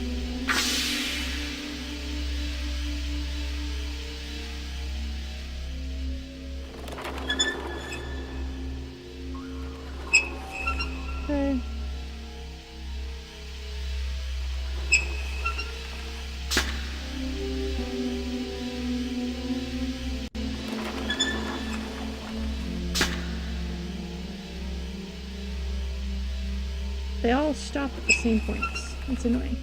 Okay. They all stop at the same points. It's annoying.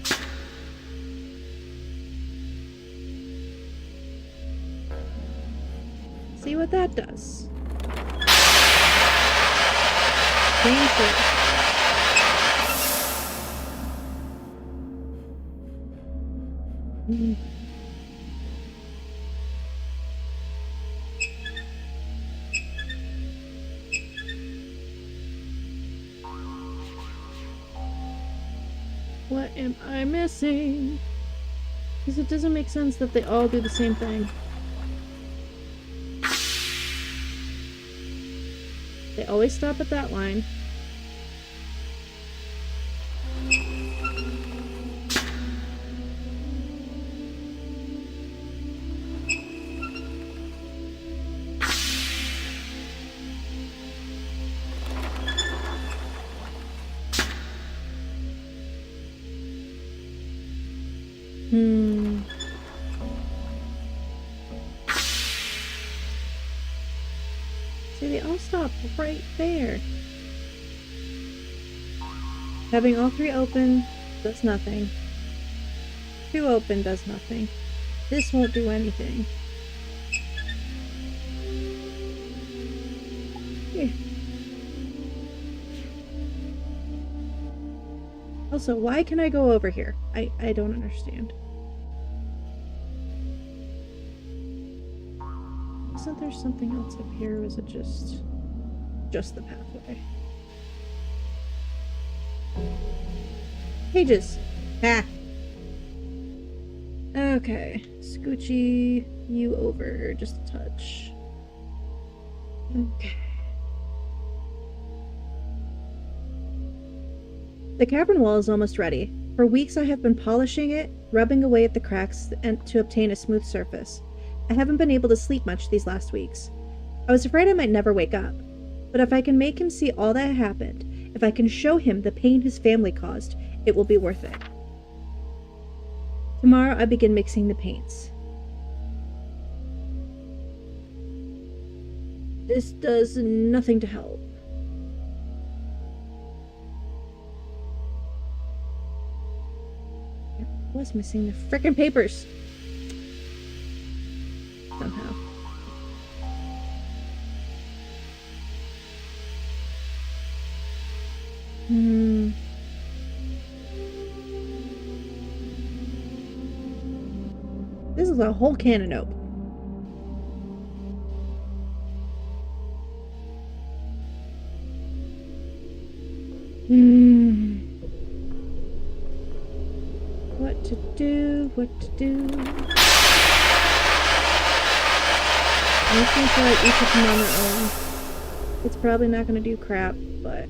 See what that does. Game set. What am I missing? Because it doesn't make sense that they all do the same thing. They always stop at that line. See, they all stop right there. Having all three open does nothing. Two open does nothing. This won't do anything. Here. Also, why can I go over here? I don't understand. Isn't there something else up here, or is it just the pathway? Pages! Ha! Okay. Scoochie you over just a touch. Okay. The cavern wall is almost ready. For weeks I have been polishing it, rubbing away at the cracks and to obtain a smooth surface. I haven't been able to sleep much these last weeks. I was afraid I might never wake up. But if I can make him see all that happened, if I can show him the pain his family caused, it will be worth it. Tomorrow I begin mixing the paints. This does nothing to help. I was missing the frickin' papers. Somehow. This is a whole cantaloupe. What to do? What to do? I'm just gonna try each of them on their own. It's probably not gonna do crap, but...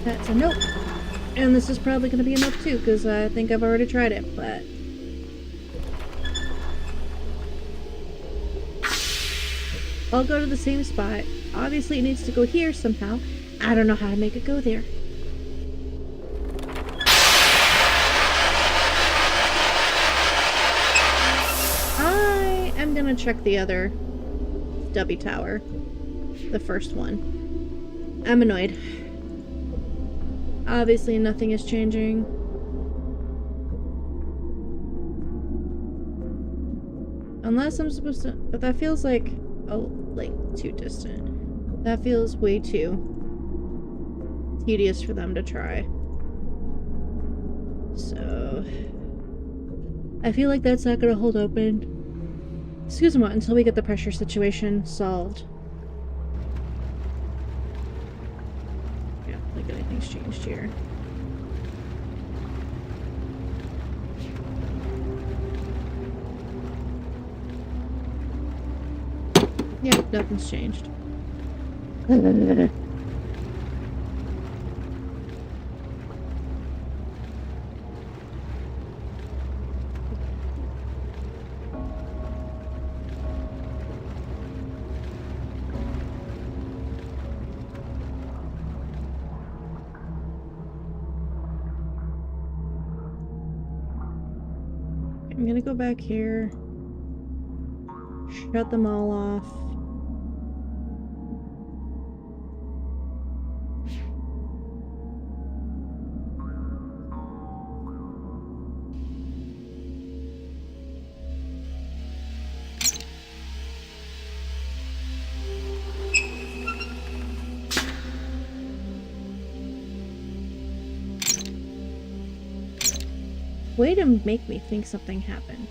That's a nope. And this is probably going to be a nope too, because I think I've already tried it, but... I'll go to the same spot. Obviously it needs to go here somehow. I don't know how to make it go there. I'm gonna check the other stubby tower. The first one. I'm annoyed. Obviously nothing is changing. Unless I'm supposed to... But that feels like... Oh, like, too distant. That feels way too tedious for them to try. So I feel like that's not gonna hold open. Excuse me, until we get the pressure situation solved. Yeah, I don't think anything's changed here. Yeah, nothing's changed. I'm gonna go back here, shut them all off. Way to make me think something happened.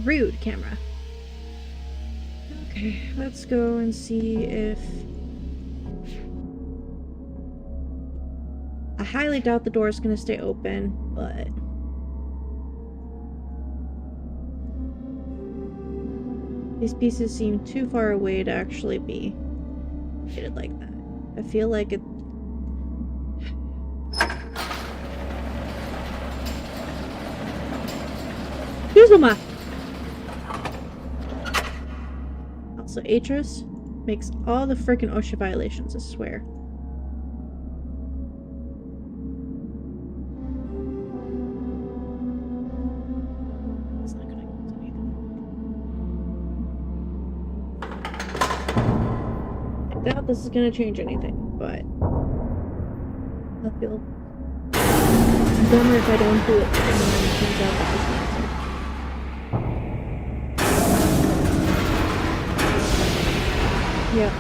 Rude, camera. Okay, let's go and see if... I highly doubt the door is going to stay open, but... These pieces seem too far away to actually be hit like that. I feel like it... Kuzuma! Also, Atros makes all the freaking OSHA violations, I swear. It's not gonna do anything. I doubt this is gonna change anything, but I'll feel dumber if I don't do it and then it turns out that this answer. Yeah.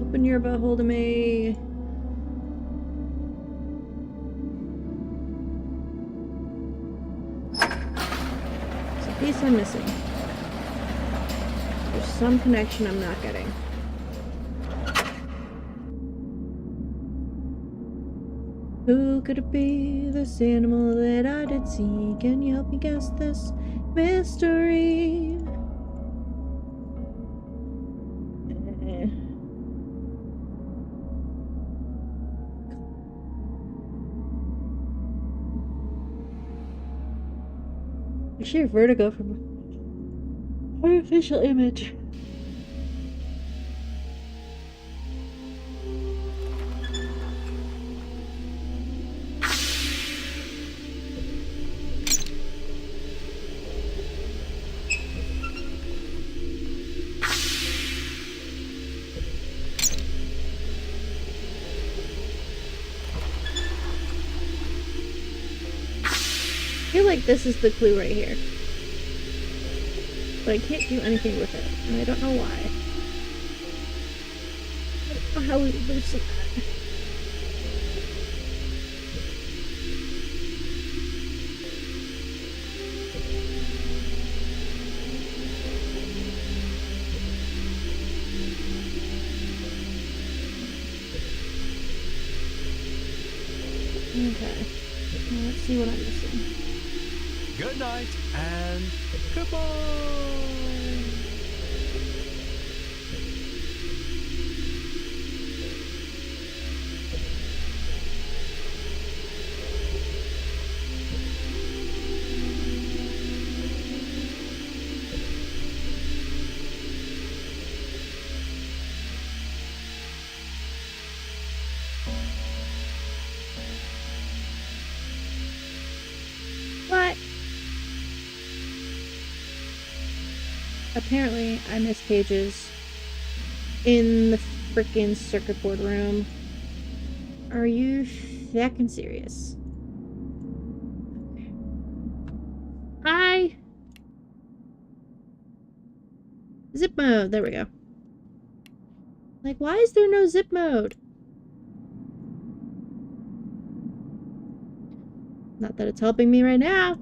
Open your butthole to me. There's a piece I'm missing. There's some connection I'm not getting. Who could it be? This animal that I did see. Can you help me guess this mystery? Sheer vertigo from artificial image. I feel like this is the clue right here. But I can't do anything with it, and I don't know why. I don't know how we would loosen that. Okay. Now let's see what I'm missing. Good night and goodbye. What? Apparently, I missed pages in the frickin' circuit board room. Are you fucking serious? Hi! Zip mode, there we go. Like, why is there no zip mode? Not that it's helping me right now.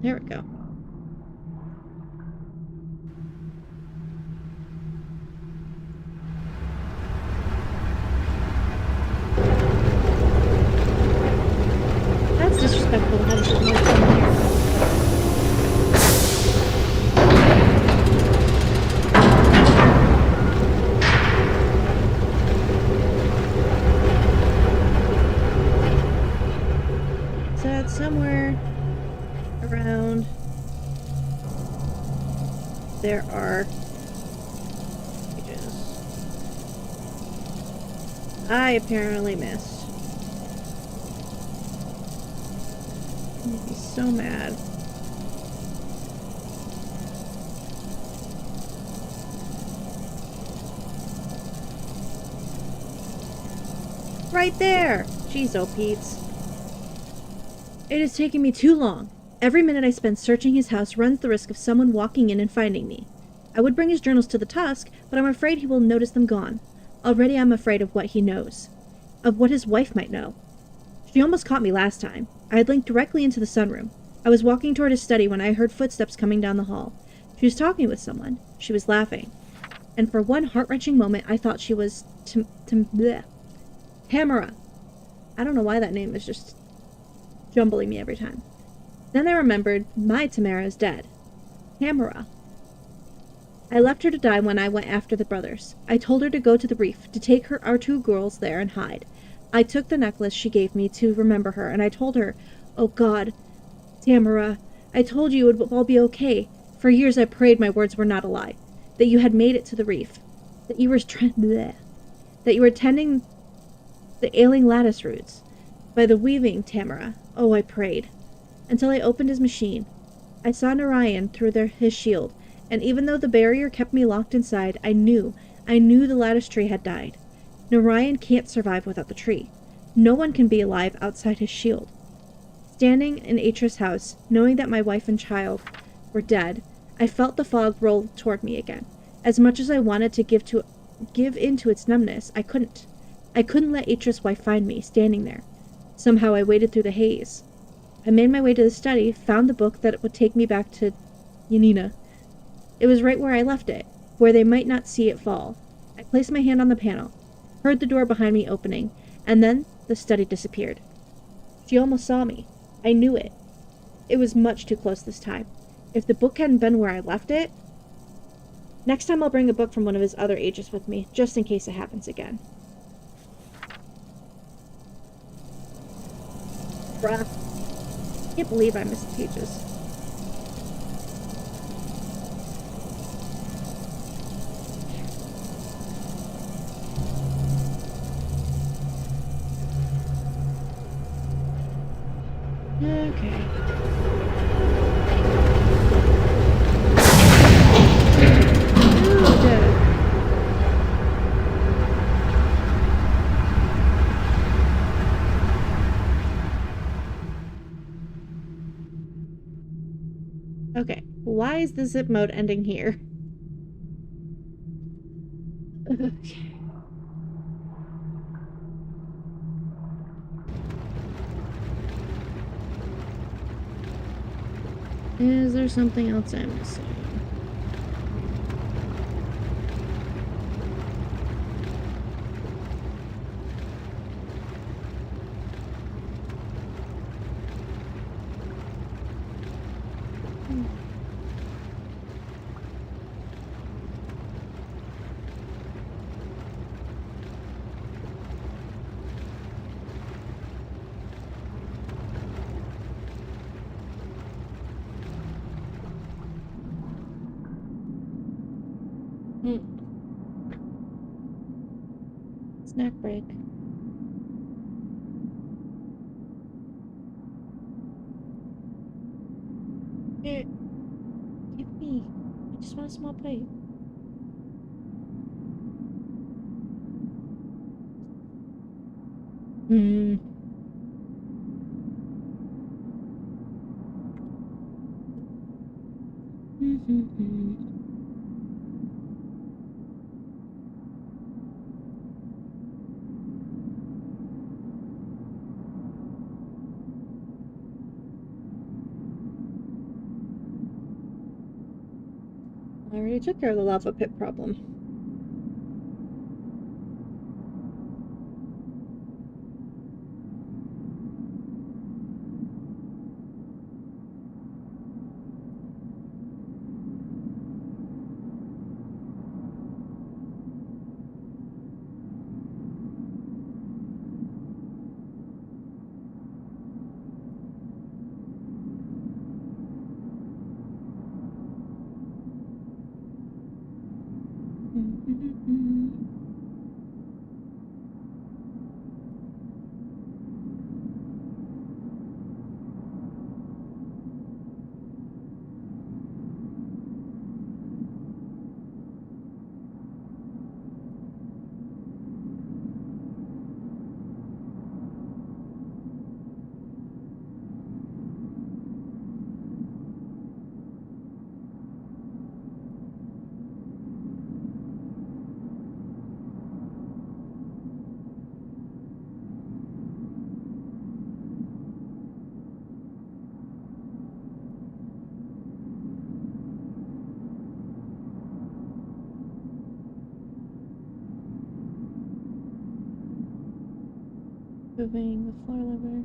There we go. That's disrespectful to have zip mode down here. So it's somewhere around. There are pages. I apparently missed. I'm gonna be so mad. Right there! Jeez, oh Pete's. It is taking me too long. Every minute I spend searching his house runs the risk of someone walking in and finding me. I would bring his journals to the Tusk, but I'm afraid he will notice them gone. Already I'm afraid of what he knows. Of what his wife might know. She almost caught me last time. I had linked directly into the sunroom. I was walking toward his study when I heard footsteps coming down the hall. She was talking with someone. She was laughing. And for one heart-wrenching moment I thought she was Tamara. I don't know why that name is just jumbling me every time. Then I remembered my Tamara is dead. Tamara. I left her to die when I went after the brothers. I told her to go to the reef, to take our 2 girls there and hide. I took the necklace she gave me to remember her, and I told her, oh God, Tamara, I told you it would all be okay. For years I prayed my words were not a lie. That you had made it to the reef. That you were tending the ailing lattice roots. By the weaving, Tamara. Oh, I prayed. Until I opened his machine. I saw Narayan through his shield, and even though the barrier kept me locked inside, I knew the lattice tree had died. Narayan can't survive without the tree. No one can be alive outside his shield. Standing in Atra's house, knowing that my wife and child were dead, I felt the fog roll toward me again. As much as I wanted to give in to its numbness, I couldn't. I couldn't let Atra's wife find me, standing there. Somehow I waded through the haze. I made my way to the study, found the book that would take me back to Yanina. It was right where I left it, where they might not see it fall. I placed my hand on the panel, heard the door behind me opening, and then the study disappeared. She almost saw me. I knew it. It was much too close this time. If the book hadn't been where I left it... Next time I'll bring a book from one of his other ages with me, just in case it happens again. Bruh. I can't believe I missed pages. Okay. Okay, why is the zip mode ending here? Okay. Is there something else I'm missing? Snack break. Here. Give me. I just want a small plate. I already took care of the lava pit problem. Moving the floor lever.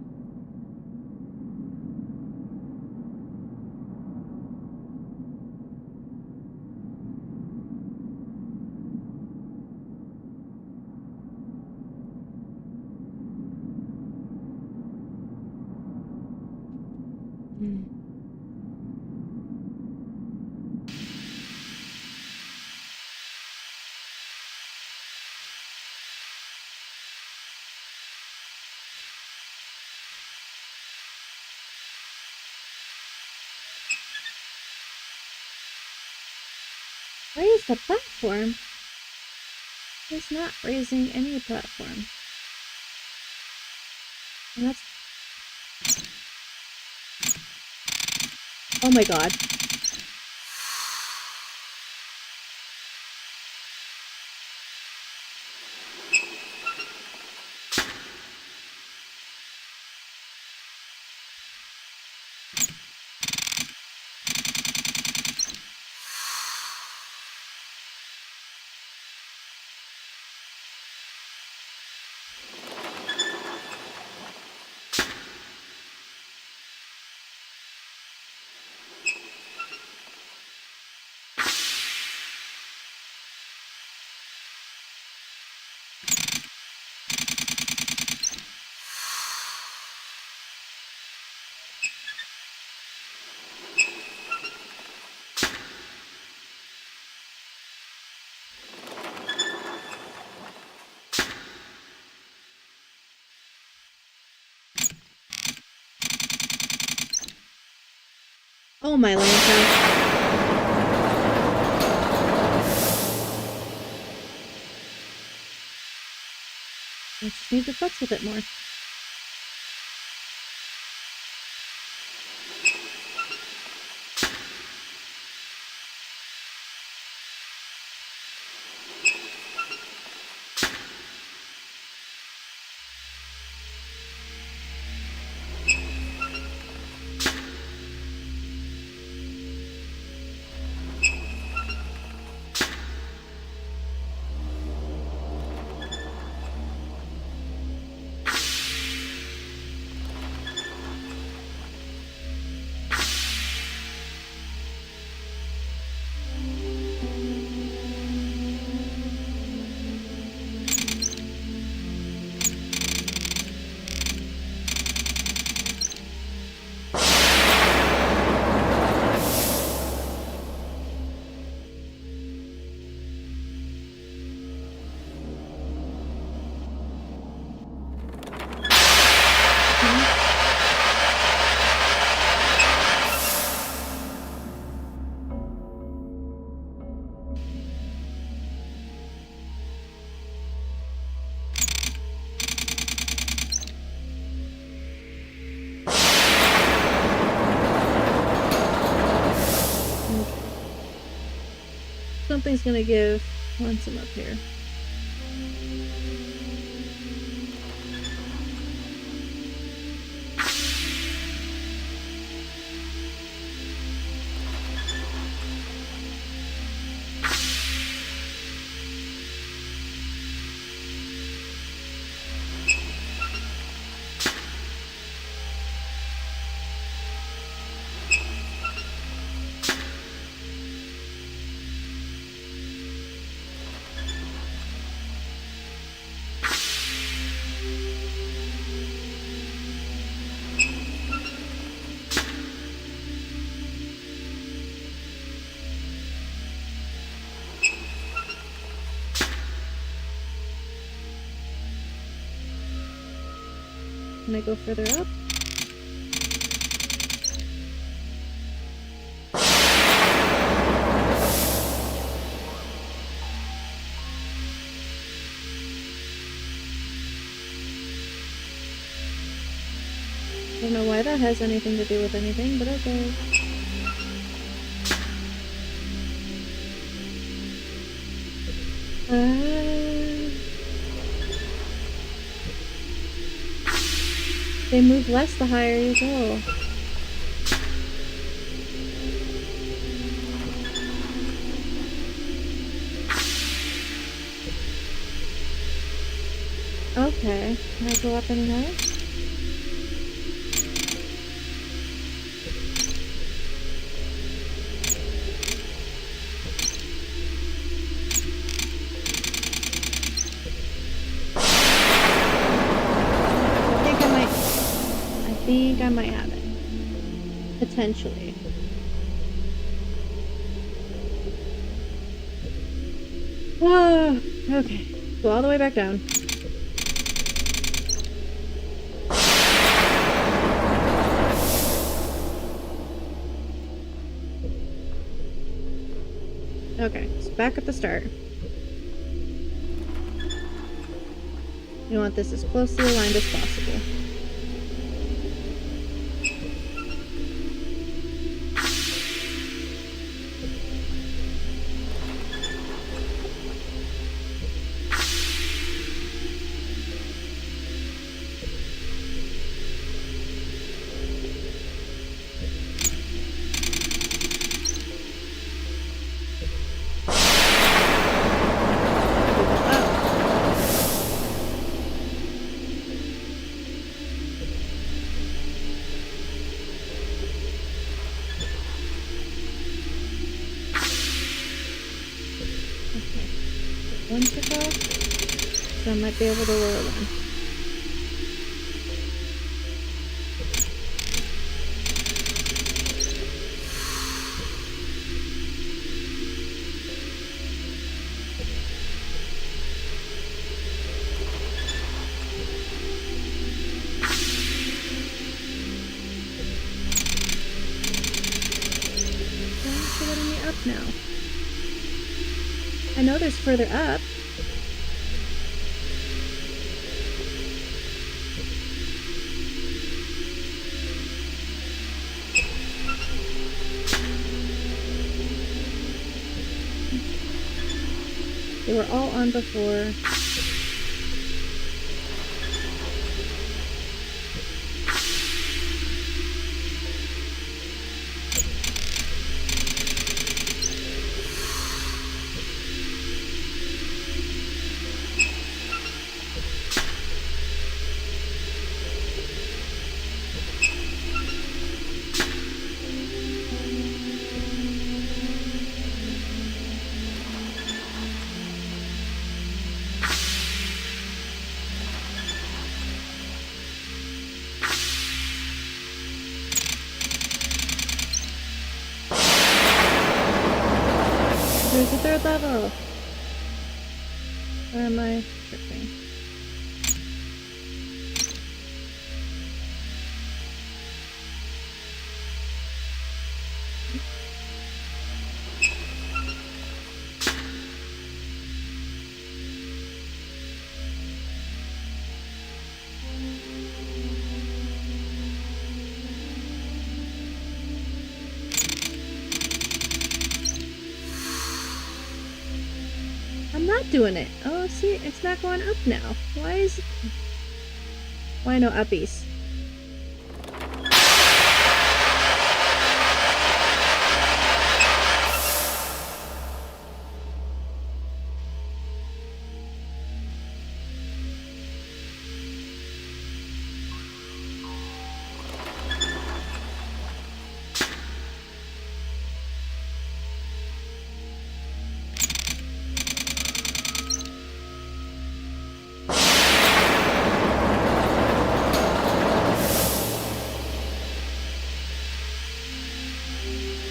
Raise the platform? It's not raising any platform. And that's... Oh my god. Oh my lantern. I just need to futz with it more. Something's gonna give once I'm up here. Can I go further up? I don't know why that has anything to do with anything, but okay. They move less the higher you go. Okay, can I go up any higher? I think I might have it. Potentially. Whoa! Okay. Go all the way back down. Okay, so back at the start. You want this as closely aligned as possible. One took off, so I might be able to lower one. Why aren't you letting me up now? I know there's further up. They were all on before. There's the third level! Or am I tripping? I'm not doing it. Oh, see, it's not going up now. Why is it? Why no uppies?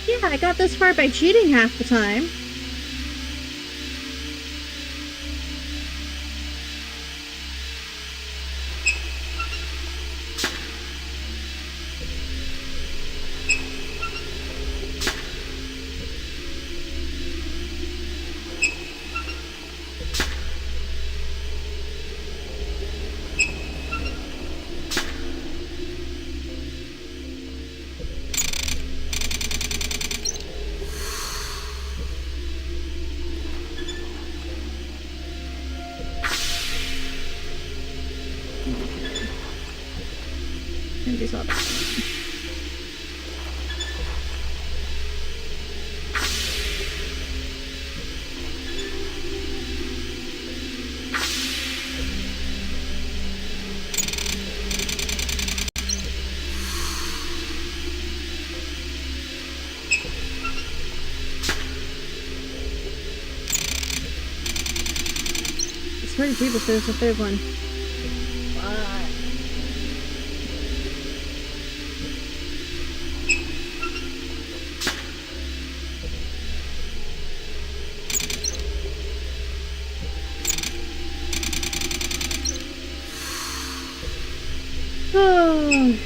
Yeah, I got this far by cheating half the time. Maybe saw that. It's pretty Jeebus, there's a third one. Oh,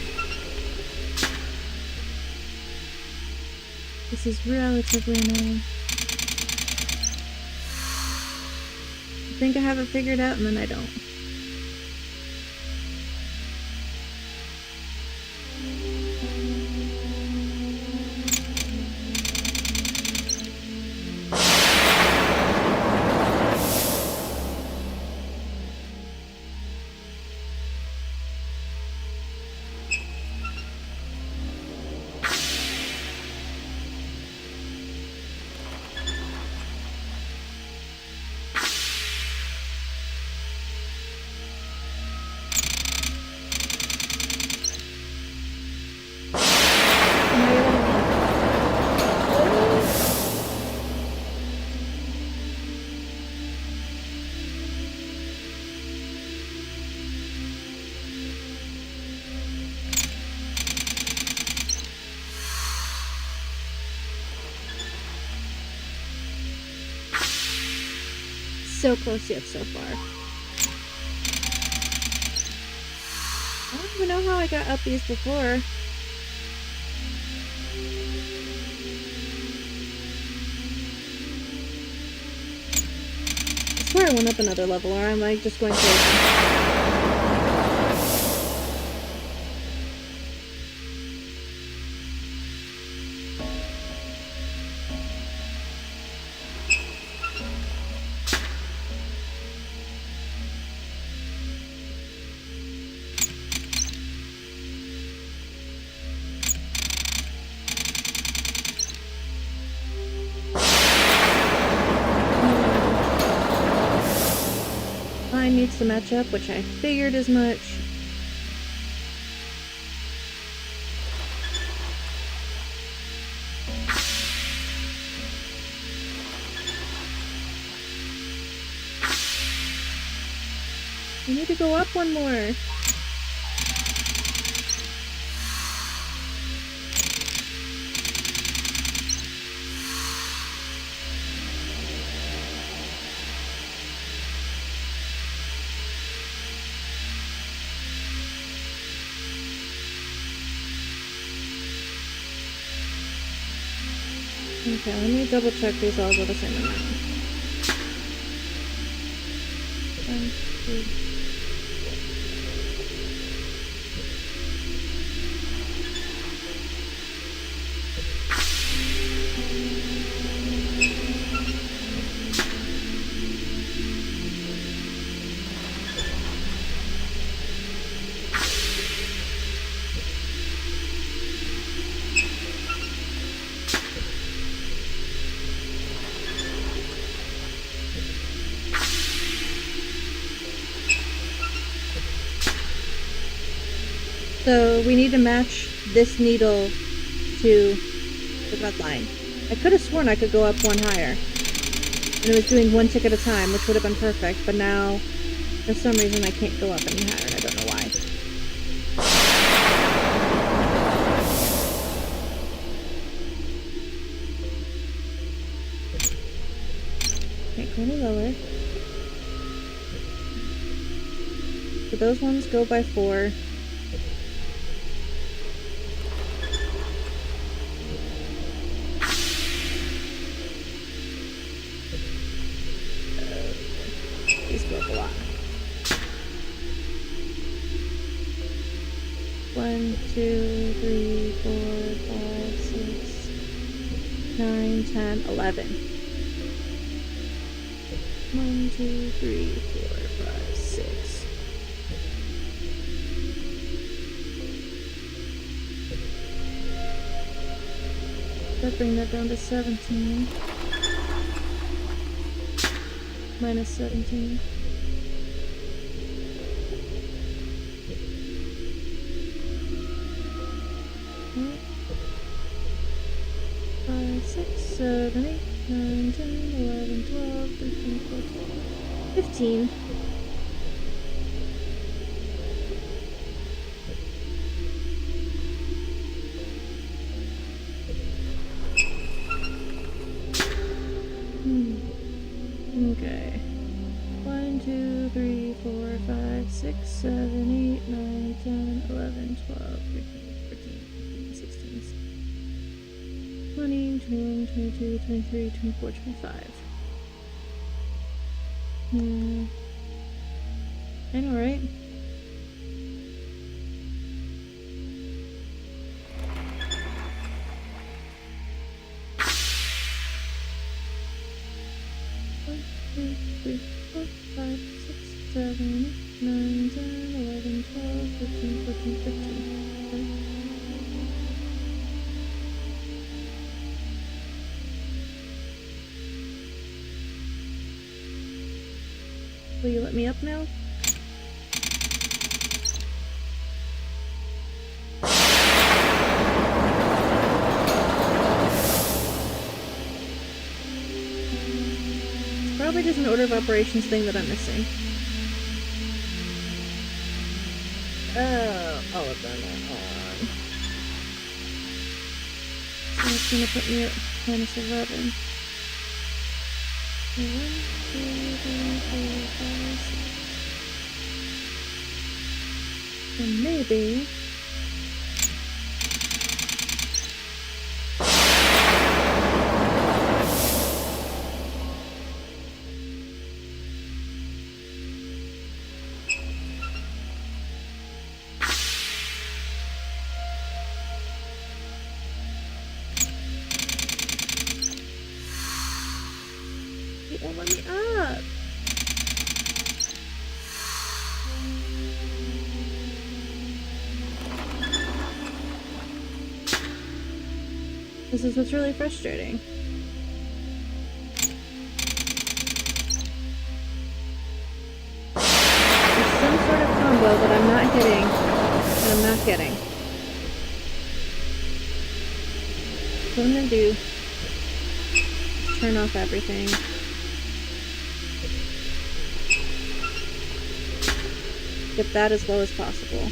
this is relatively annoying. I think I have it figured out, and then I don't. So close yet so far. I don't even know how I got up these before. I swear I went up another level, or am I just going crazy? Mine needs to match up, which I figured as much. I need to go up one more. Okay, let me double check these all go the same amount. 1, 2. So we need to match this needle to the red line. I could have sworn I could go up one higher. And it was doing one tick at a time, which would have been perfect, but now for some reason I can't go up any higher and I don't know why. Can't go any lower. So those ones go by 4. These go up a lot. 1, 2, 3, 4, 5, 6, 9, 10, 11. 1, 2, 3, 4, 5, 6. that bring that down to 17. Minus 17. Right. 5, 6, 7, 8, 9, 10, 11, 12, 13, 14, 15. Okay. 1, 2, 3, 4, 5, 6, 7, 8, 9, 10, 11, 12, 13, 14, 15, 16, 20, 21, 22, 23, 24, 25. I know, right? One, two, three, 4, 5, 6, 7, 8, 9, 10, 11, 12, 13, 14, 15. Okay. Will you let me up now? It's probably just an order of operations thing that I'm missing. Oh, all of them are on. So it's gonna put me at minus 11. 1, 2, 3, 4, 5, 6. And maybe it won't let me up. This is what's really frustrating. There's some sort of combo that I'm not hitting, and I'm not getting. So what I'm gonna do is turn off everything. Get that as low as possible.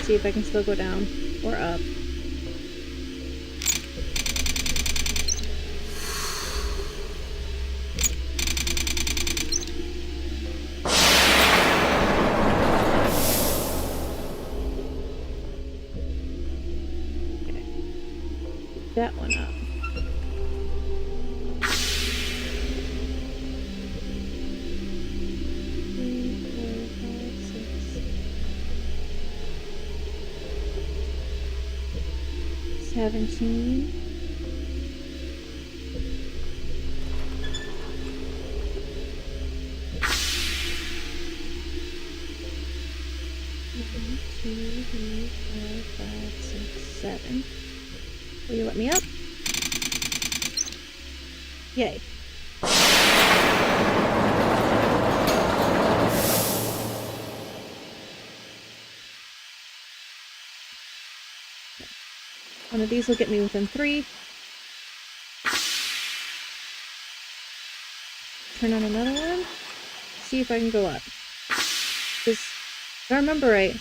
See if I can still go down or up. Okay. That one up. 17. One, 2, 3, 4, 5, 6, 7. Will you let me up? Yay. One of these will get me within 3. Turn on another one. See if I can go up. Because if I remember right,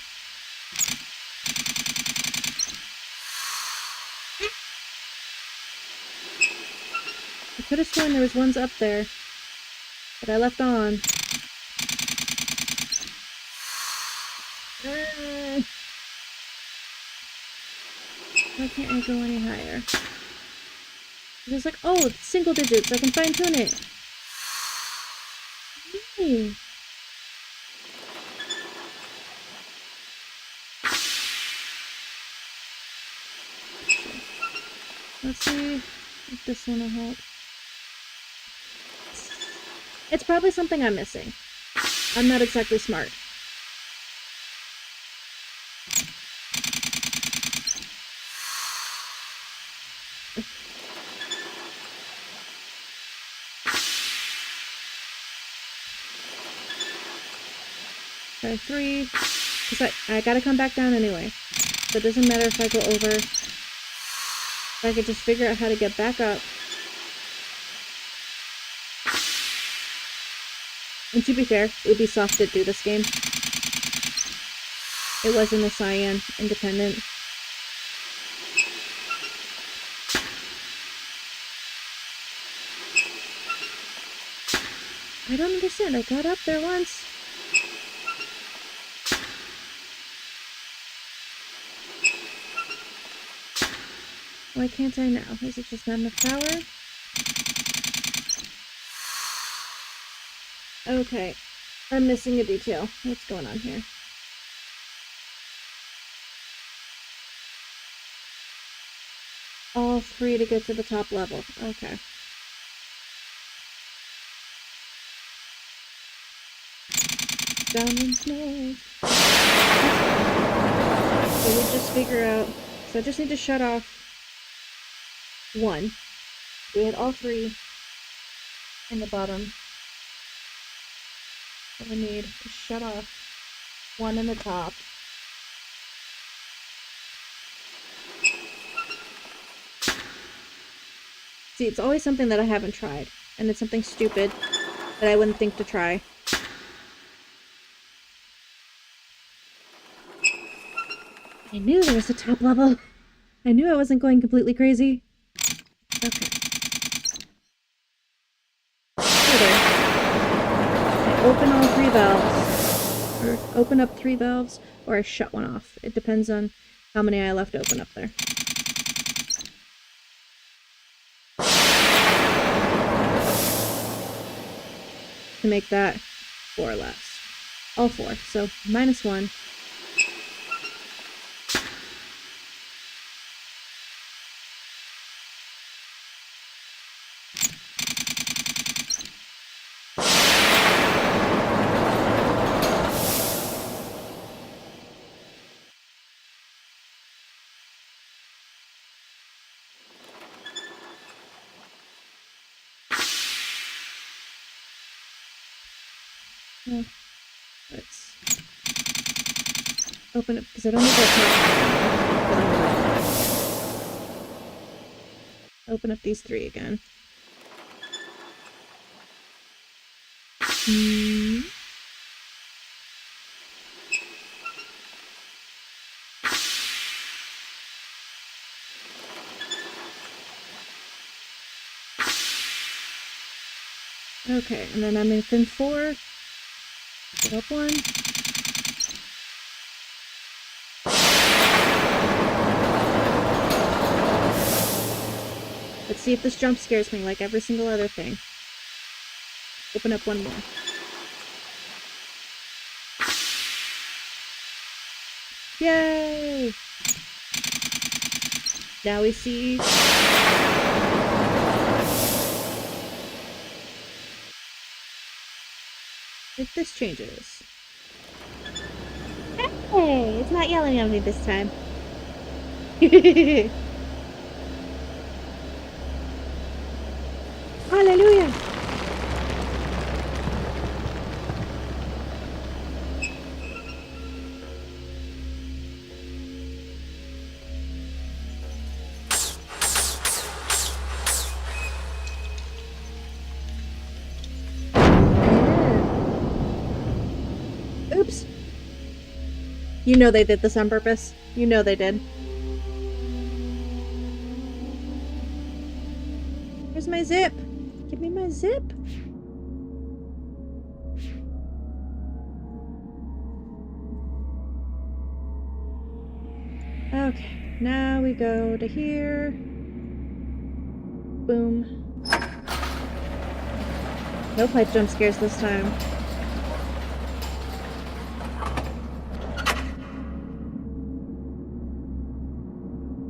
I could have sworn there was ones up there that I left on. Why can't I go any higher? It's like, oh, it's single digits. I can fine tune it. Hey. Let's see if this one will help. It's probably something I'm missing. I'm not exactly smart. Try 3. Because I gotta come back down anyway. So it doesn't matter if I go over. If I could just figure out how to get back up. And to be fair, Ubisoft did do this game. It was in the Cyan Independent. I don't understand. I got up there once. Why can't I now? Is it just not enough power? Okay. I'm missing a detail. What's going on here? All 3 to get to the top level. Okay. Downwind snows. So we just figure out. So I just need to shut off 1. We had all 3 in the bottom. So we need to shut off 1 in the top. See, it's always something that I haven't tried, and it's something stupid that I wouldn't think to try. I knew there was a top level. I knew I wasn't going completely crazy. Okay. So there. I open all 3 valves. Or open up 3 valves, or I shut 1 off. It depends on how many I left open up there. To make that 4 less. All 4. So -1. Well, let's open it because I don't need that top. Open up these 3 again. Okay, and then I'm in 4. Get up 1. Let's see if this jump scares me like every single other thing. Open up 1 more. Yay! Now we see... if this changes. Hey! It's not yelling at me this time. Hallelujah! Oops. You know they did this on purpose. You know they did. Where's my zip? Give me my zip. Okay, now we go to here. Boom. No pipe jump scares this time.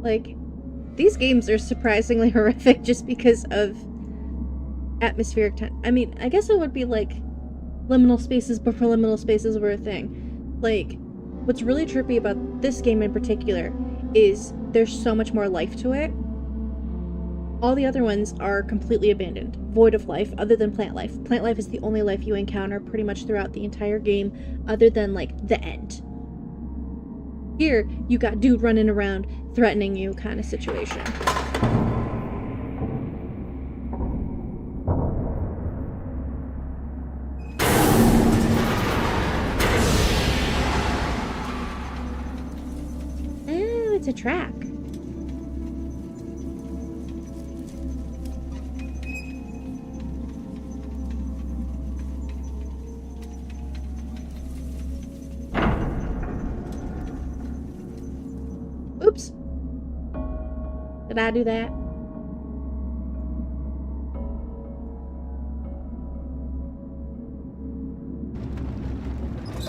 Like, these games are surprisingly horrific just because of atmospheric time. I mean, I guess it would be like liminal spaces before liminal spaces were a thing. Like, what's really trippy about this game in particular is there's so much more life to it. All the other ones are completely abandoned, void of life, other than plant life. Plant life is the only life you encounter pretty much throughout the entire game, other than, like, the end. Here, you got dude running around, threatening you kind of situation. Oh, it's a track. Oops. Did I do that?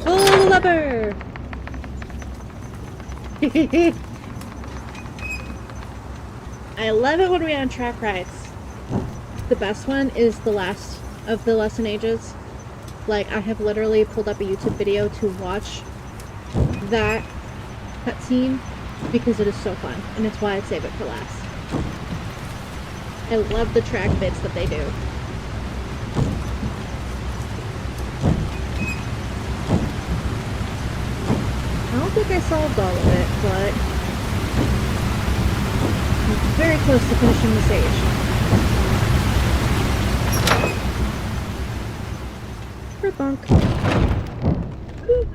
Pull the lever! I love it when we're on track rides. The best one is the last of the Lesson Ages. Like, I have literally pulled up a YouTube video to watch that cutscene because it is so fun, and it's why I save it for last. I love the track bits that they do. I don't think I solved all of it, but I'm very close to finishing the stage. Bunk. Woo.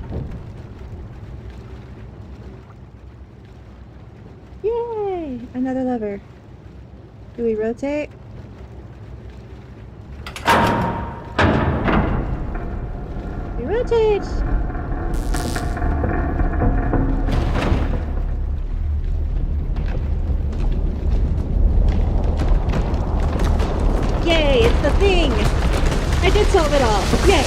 Yay! Another lever. Do we rotate? We rotate! Yay! It's the thing! I did solve it all! Yay!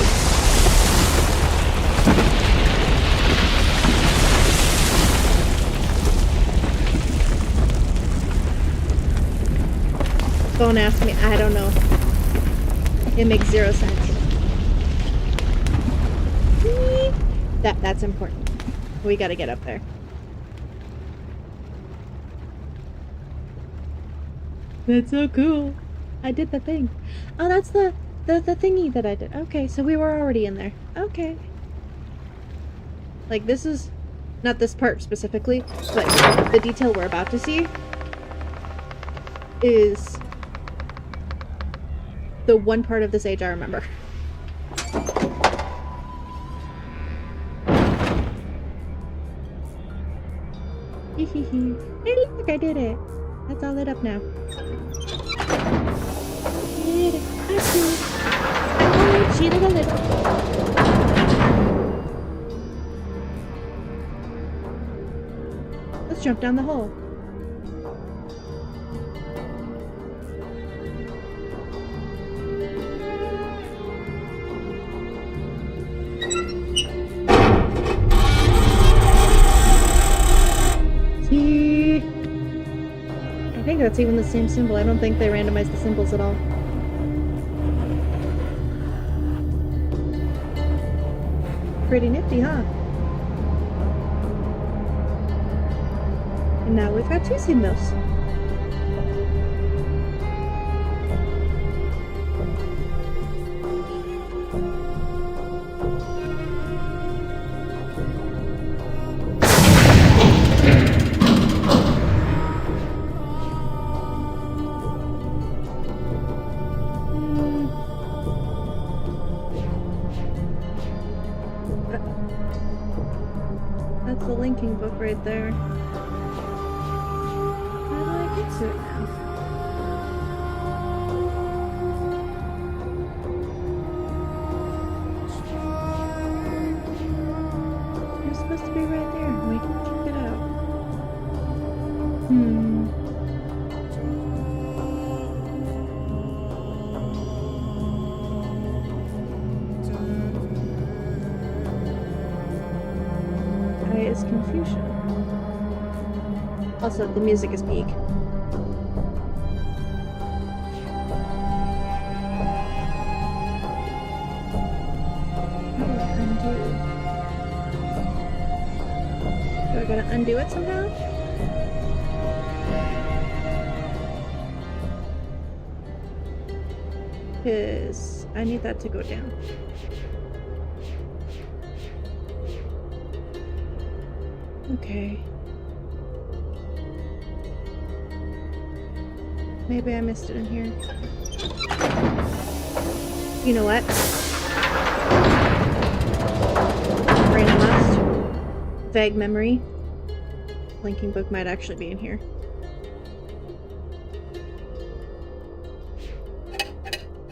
Don't ask me. I don't know. It makes zero sense. That's important. We gotta get up there. That's so cool. I did the thing. Oh, that's the thingy that I did. Okay, so we were already in there. Okay. Like, this is not this part specifically, but the detail we're about to see is the one part of this age I remember. Hey, look, I did it. That's all lit up now. Did it. I did it. I cheated a little. Let's jump down the hole. I think that's even the same symbol. I don't think they randomized the symbols at all. Pretty nifty, huh? And now we've got two symbols. That's the linking book right there. How do I get to it now? You're supposed to be right there. We can check it out. Is confusion. Also, the music is peak. How do I undo? Do I gotta undo it somehow? Because I need that to go down. Okay. Maybe I missed it in here. You know what? Random last. Vague memory. Linking book might actually be in here.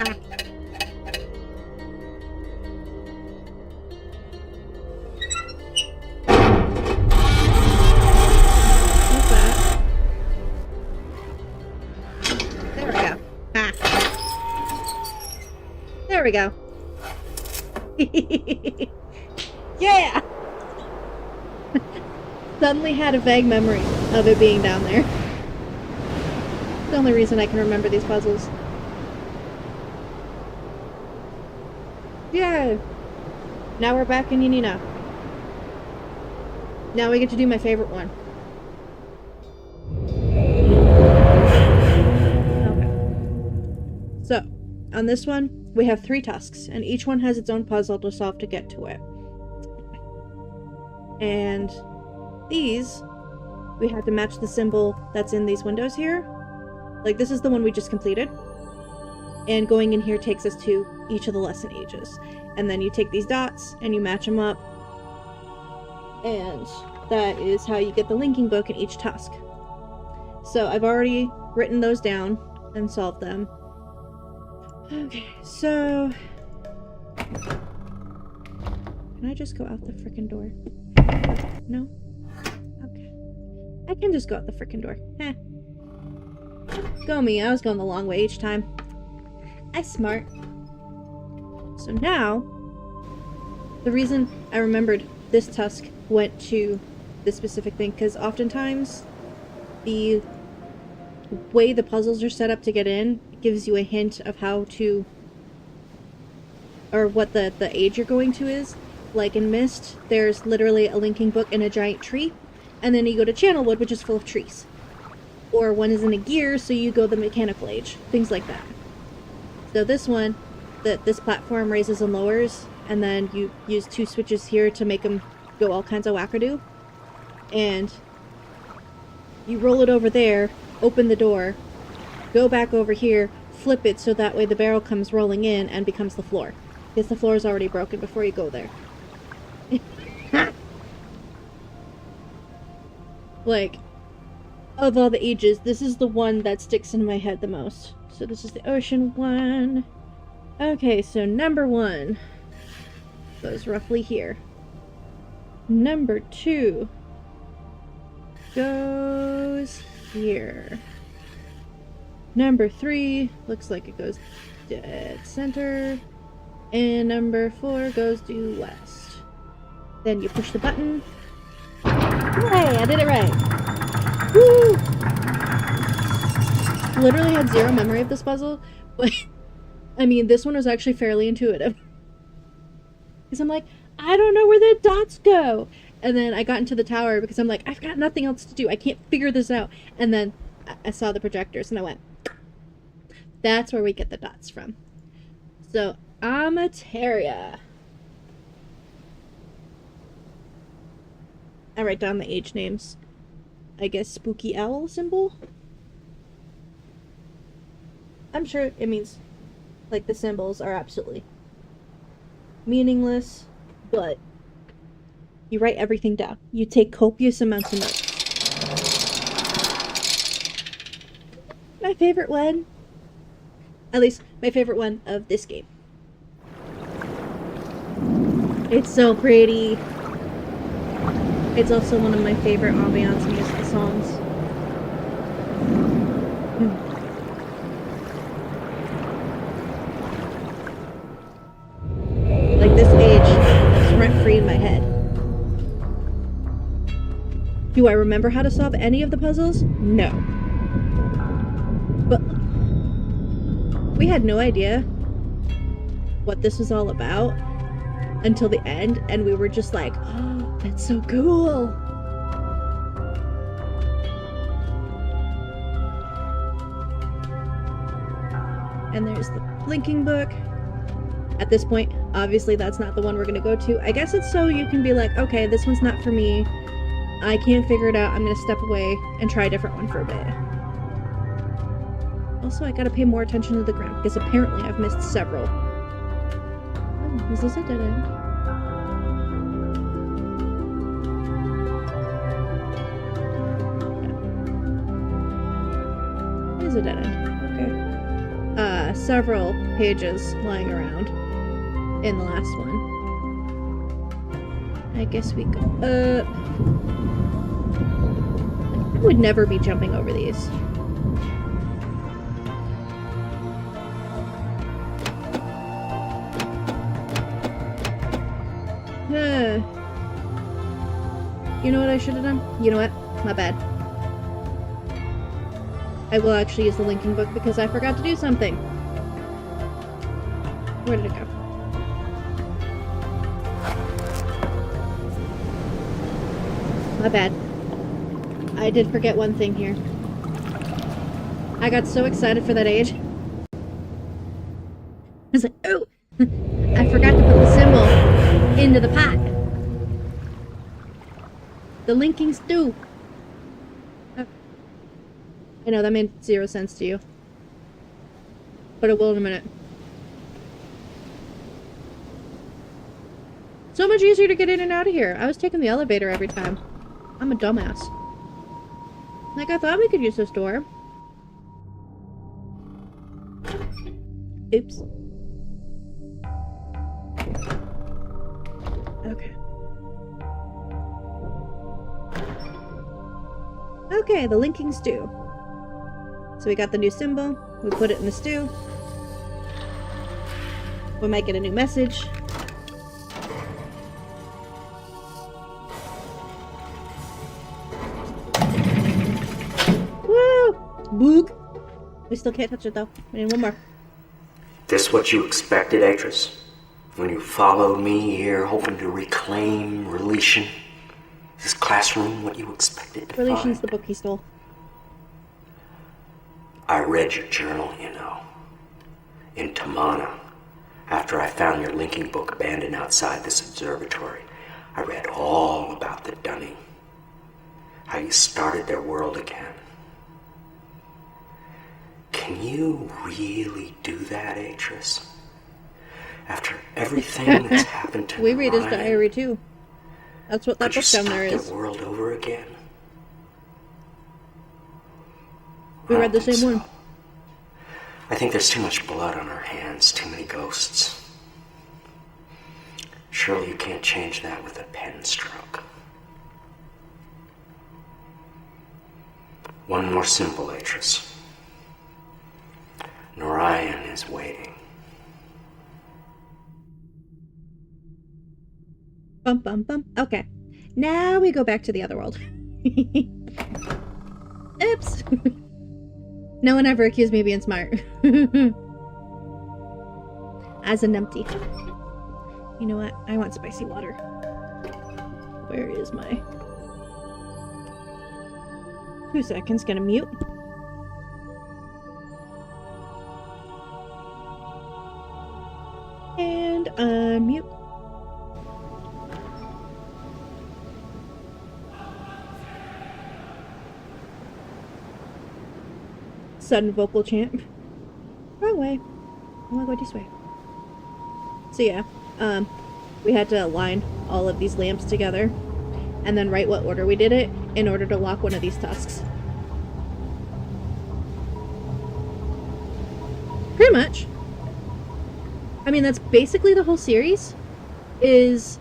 Ah. What's that? There we go. Ah. There we go. Yeah! Suddenly had a vague memory of it being down there. The only reason I can remember these puzzles. Yeah! Now we're back in Yanina. Now we get to do my favorite one. Okay. So, on this one, we have 3 tusks, and each one has its own puzzle to solve to get to it. And these, we had to match the symbol that's in these windows here. Like, this is the one we just completed. And going in here takes us to each of the lesson ages. And then you take these dots and you match them up. And that is how you get the linking book in each tusk. So I've already written those down and solved them. Okay, so... Can I just go out the frickin' door? No? Okay. I can just go out the frickin' door. Heh. Go me, I was going the long way each time. I'm smart. So now, the reason I remembered this tusk went to this specific thing, because oftentimes the way the puzzles are set up to get in gives you a hint of how to, or what the age you're going to is. Like in Myst, there's literally a linking book in a giant tree, and then you go to Channelwood, which is full of trees. Or one is in a gear, so you go the mechanical age. Things like that. So this one, this platform raises and lowers, and then you use 2 switches here to make them go all kinds of wackadoo. And you roll it over there, open the door, go back over here, flip it so that way the barrel comes rolling in and becomes the floor. Because the floor is already broken before you go there. Like, of all the ages, this is the one that sticks in my head the most. So this is the ocean one. Okay, so number 1 goes roughly here. Number 2 goes here. Number 3 looks like it goes dead center. And number 4 goes due west. Then you push the button. Hooray! I did it right! Woo! Literally had 0 memory of this puzzle, but I mean, this one was actually fairly intuitive. Because I'm like, I don't know where the dots go! And then I got into the tower because I'm like, I've got nothing else to do. I can't figure this out. And then I saw the projectors and I went, that's where we get the dots from. So, Amateria. I write down the age names. I guess spooky owl symbol? I'm sure it means, like, the symbols are absolutely meaningless, but you write everything down. You take copious amounts of notes. My favorite one. At least, my favorite one of this game. It's so pretty. It's also one of my favorite ambiance music songs. Like, this age is rent-free in my head. Do I remember how to solve any of the puzzles? No. But we had no idea what this was all about until the end, and we were just like, oh, that's so cool. And there's the linking book. At this point, obviously that's not the one we're gonna go to. I guess it's so you can be like, okay, this one's not for me. I can't figure it out. I'm gonna step away and try a different one for a bit. Also, I gotta pay more attention to the ground because apparently I've missed several. Oh, is this a dead end? It is a dead end. Okay. Several pages lying around in the last one. I guess we go up. I would never be jumping over these. You know what I should have done? You know what? My bad. I will actually use the linking book because I forgot to do something. Where did it go? My bad. I did forget one thing here. I got so excited for that age. I was like, oh! I forgot to put the symbol into the pot. The linking stew. Oh. I know, that made 0 sense to you. But it will in a minute. So much easier to get in and out of here. I was taking the elevator every time. I'm a dumbass. Like, I thought we could use this door. Oops. Okay. Okay, the linking stew. So we got the new symbol. We put it in the stew. We might get a new message. Woo! Boog! We still can't touch it though. We need one more. This what you expected, actress? When you followed me here hoping to reclaim Relation? Is this classroom what you expected to Relation's find? the book he stole. I read your journal, you know. In Tamana. After I found your linking book abandoned outside this observatory, I read all about the Dunning. How you started their world again. Can you really do that, Atris? After everything that's happened to We read his Ryan, diary too. That's what that could you book down there start is. their world over again? We I read the don't think same so. one. I think there's too much blood on our hands, too many ghosts. Surely you can't change that with a pen stroke. One more symbol, Atris. Narayan is waiting. Bum bum bum. Okay. Now we go back to the other world. Oops. No one ever accused me of being smart. As a numpty. You know what? I want spicy water. Where is my... 2 seconds, gonna mute. And unmute. Sudden vocal chant. Wrong way. I wanna go this way. So yeah, we had to align all of these lamps together and then write what order we did it in order to lock one of these tusks. Pretty much. I mean, that's basically the whole series, is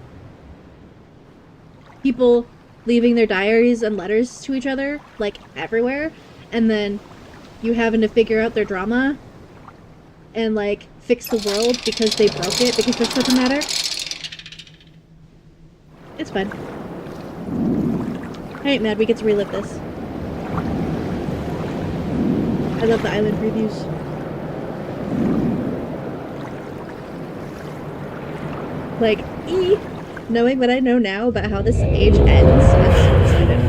people leaving their diaries and letters to each other, like, everywhere, and then you having to figure out their drama and, like, fix the world because they broke it because they're such a matter. It's fun. I ain't mad, we get to relive this. I love the island previews. Like, knowing what I know now about how this age ends, I'm so excited.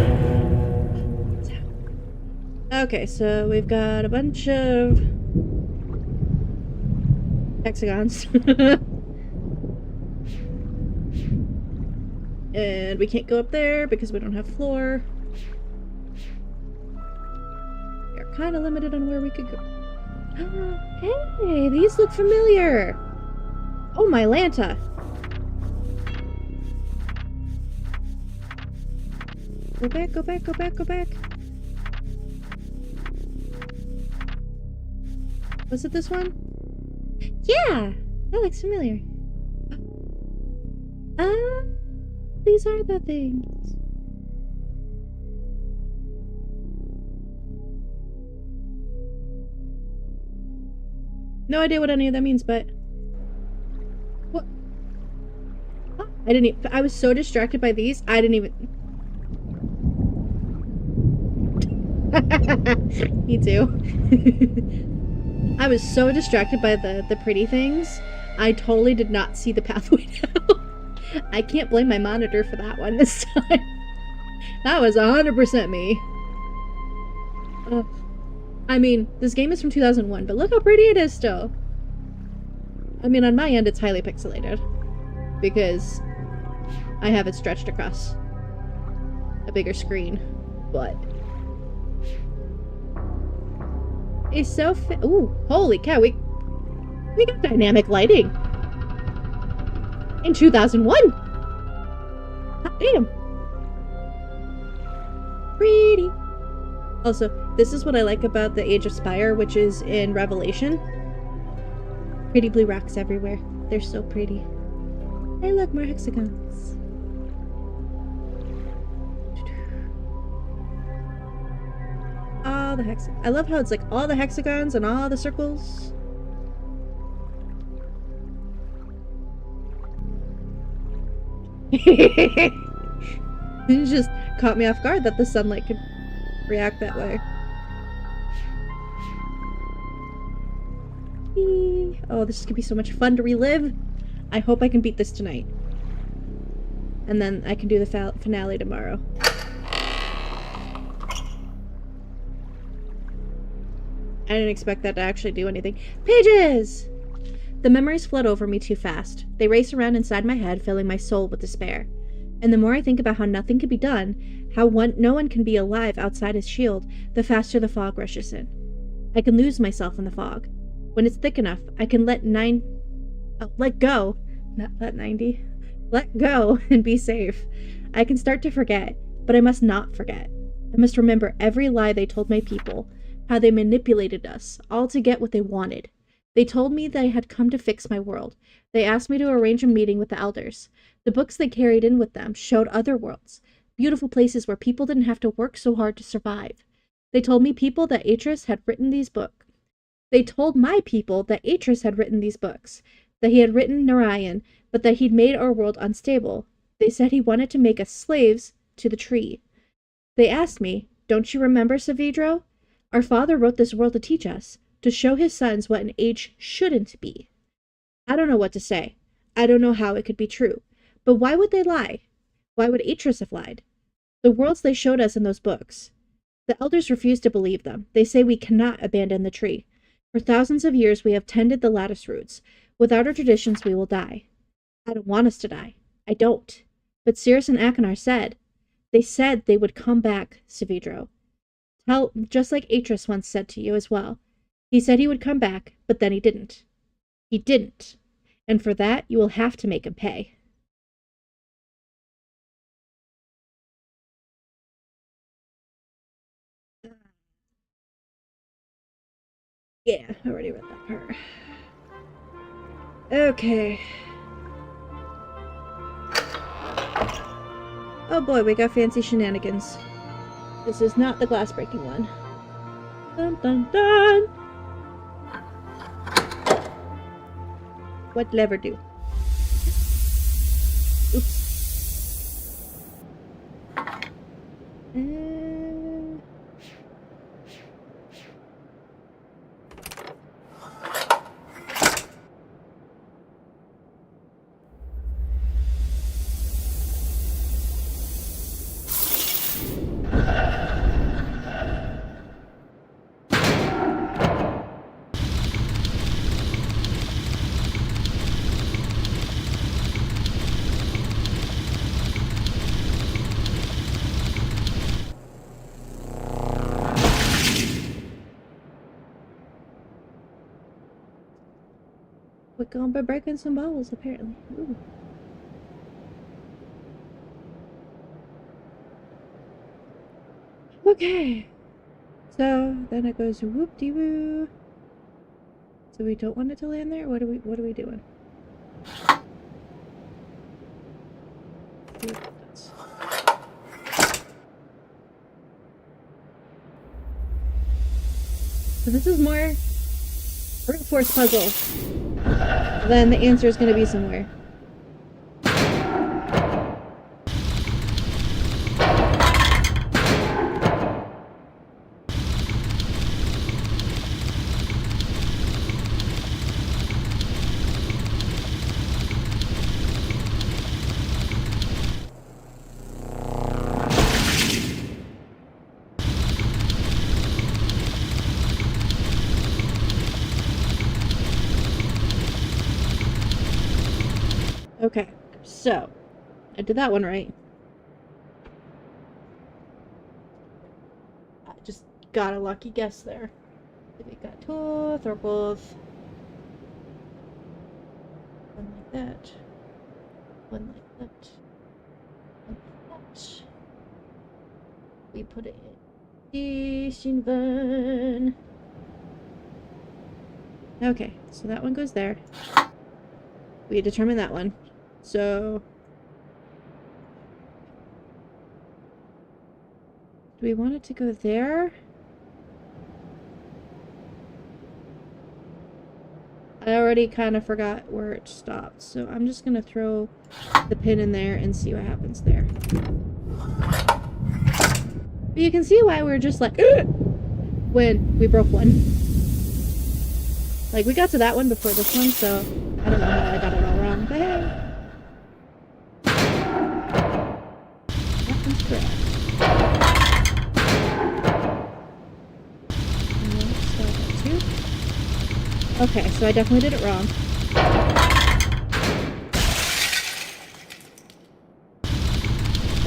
Okay, so we've got a bunch of hexagons. And we can't go up there because we don't have floor. We are kind of limited on where we could go. Hey, these look familiar. Oh, my Lanta. Go back, go back, go back, go back. Was it this one? Yeah, that looks familiar. These are the things. No idea what any of that means, but... What? I didn't even... I was so distracted by these, I didn't even... Me too. I was so distracted by the pretty things, I totally did not see the pathway down. I can't blame my monitor for that one this time. That was 100% me. I mean, this game is from 2001, but look how pretty it is still. I mean, on my end, it's highly pixelated. Because I have it stretched across a bigger screen. But... it's so ooh, holy cow, we got dynamic lighting. In 2001! Hot damn! Pretty! Also, this is what I like about the Age of Spire, which is in Revelation. Pretty blue rocks everywhere. They're so pretty. Hey look, more hexagons. All the hexagons. I love how it's like all the hexagons and all the circles. It just caught me off guard that the sunlight could react that way. Oh, this is gonna be so much fun to relive. I hope I can beat this tonight. And then I can do the finale tomorrow. I didn't expect that to actually do anything. Pages! The memories flood over me too fast. They race around inside my head, filling my soul with despair. And the more I think about how nothing can be done, how no one can be alive outside his shield, the faster the fog rushes in. I can lose myself in the fog. When it's thick enough, I can let go, not let 90, let go and be safe. I can start to forget, but I must not forget. I must remember every lie they told my people, how they manipulated us, all to get what they wanted. They told me they had come to fix my world. They asked me to arrange a meeting with the elders. The books they carried in with them showed other worlds, beautiful places where people didn't have to work so hard to survive. They told me people that Atreus had written these books. They told my people that Atreus had written these books, that he had written Narayan, but that he'd made our world unstable. They said he wanted to make us slaves to the tree. They asked me, "Don't you remember, Savidro? Our father wrote this world to teach us, to show his sons what an age shouldn't be." I don't know what to say. I don't know how it could be true. But why would they lie? Why would Atreus have lied? The worlds they showed us in those books. The elders refuse to believe them. They say we cannot abandon the tree. For thousands of years we have tended the lattice roots. Without our traditions we will die. I don't want us to die. I don't. But Cirrus and Achenar said. They said they would come back, Savidro. Just like Atreus once said to you as well. He said he would come back, but then he didn't. He didn't. And for that, you will have to make him pay. Yeah, I already read that part. Okay. Oh boy, we got fancy shenanigans. This is not the glass breaking one. Dun dun dun! What lever do? Oops. gonna be breaking some bowls, apparently. Ooh. Okay. So then it goes whoop-de-woo. So we don't want it to land there? What are we doing? So this is more brute force puzzle. Then the answer is going to be somewhere. Okay, so I did that one right. I just got a lucky guess there. We got tooth or both. One like that. One like that. One like that. We put it in one. Okay, so that one goes there. We determined that one. So do we want it to go there? I already kind of forgot where it stopped, so I'm just gonna throw the pin in there and see what happens there. But you can see why we're just like when we broke one. Like, we got to that one before this one, so I don't know how I got it all wrong, but hey. That one's correct. Okay, so I definitely did it wrong.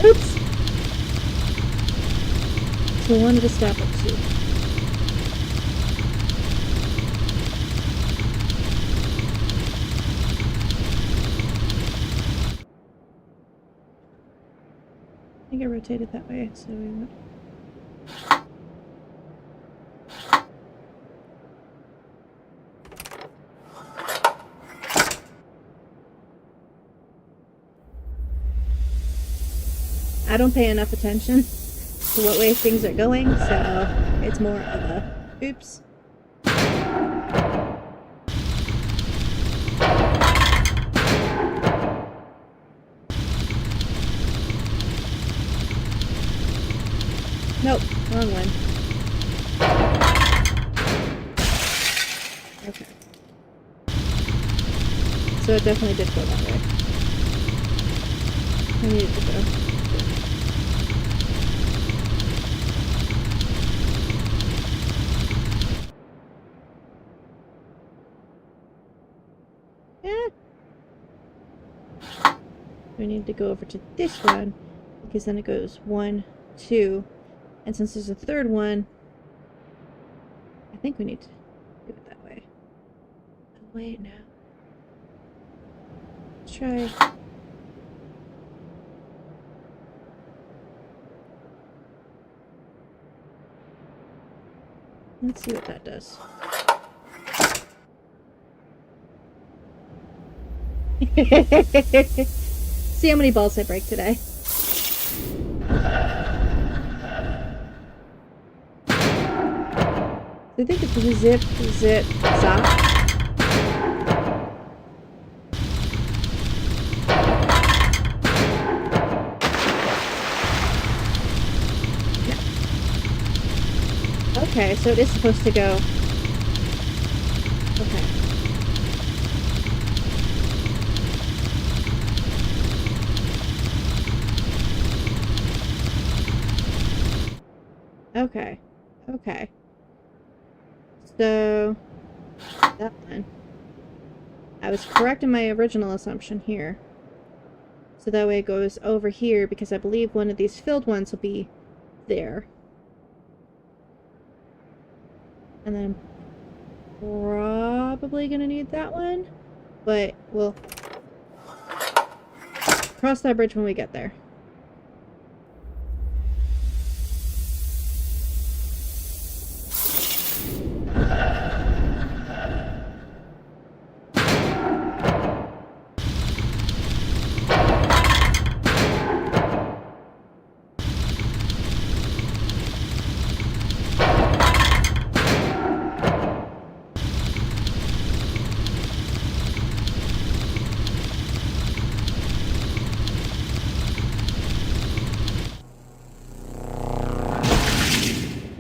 Oops! So I wanted to stop at 2. I think I rotated that way, so we went. I don't pay enough attention to what way things are going, so it's more of a oops. Nope, wrong one. Okay. So it definitely did go that way. I needed to go. We need to go over to this one because then it goes 1, 2, and since there's a third one, I think we need to do it that way. Oh, wait, no. Let's try. Let's see what that does. See how many balls I break today. I think it's a zip, zip, zop. Yeah. Okay, so it is supposed to go. Okay. Okay. Okay. So, that one. I was correct in my original assumption here. So that way it goes over here, because I believe one of these filled ones will be there. And then I'm probably gonna need that one. But we'll cross that bridge when we get there.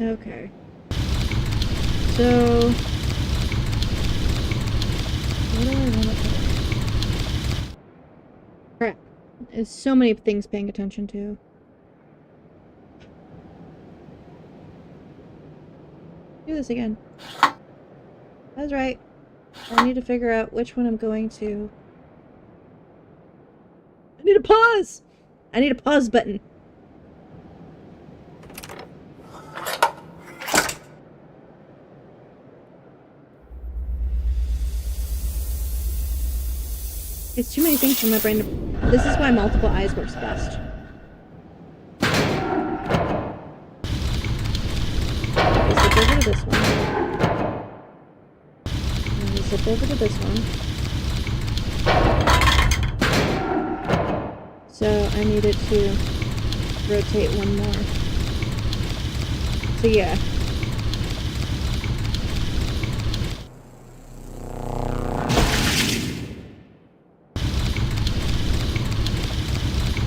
Okay. So, what do I want to put? Crap. There's so many things paying attention to. Do this again. That's right. I need to figure out which one I'm going to. I need a pause! I need a pause button. It's too many things for my brain to... This is why multiple eyes works best. Okay, zip over to this one. And we zip over to this one. So I needed to rotate one more. So yeah.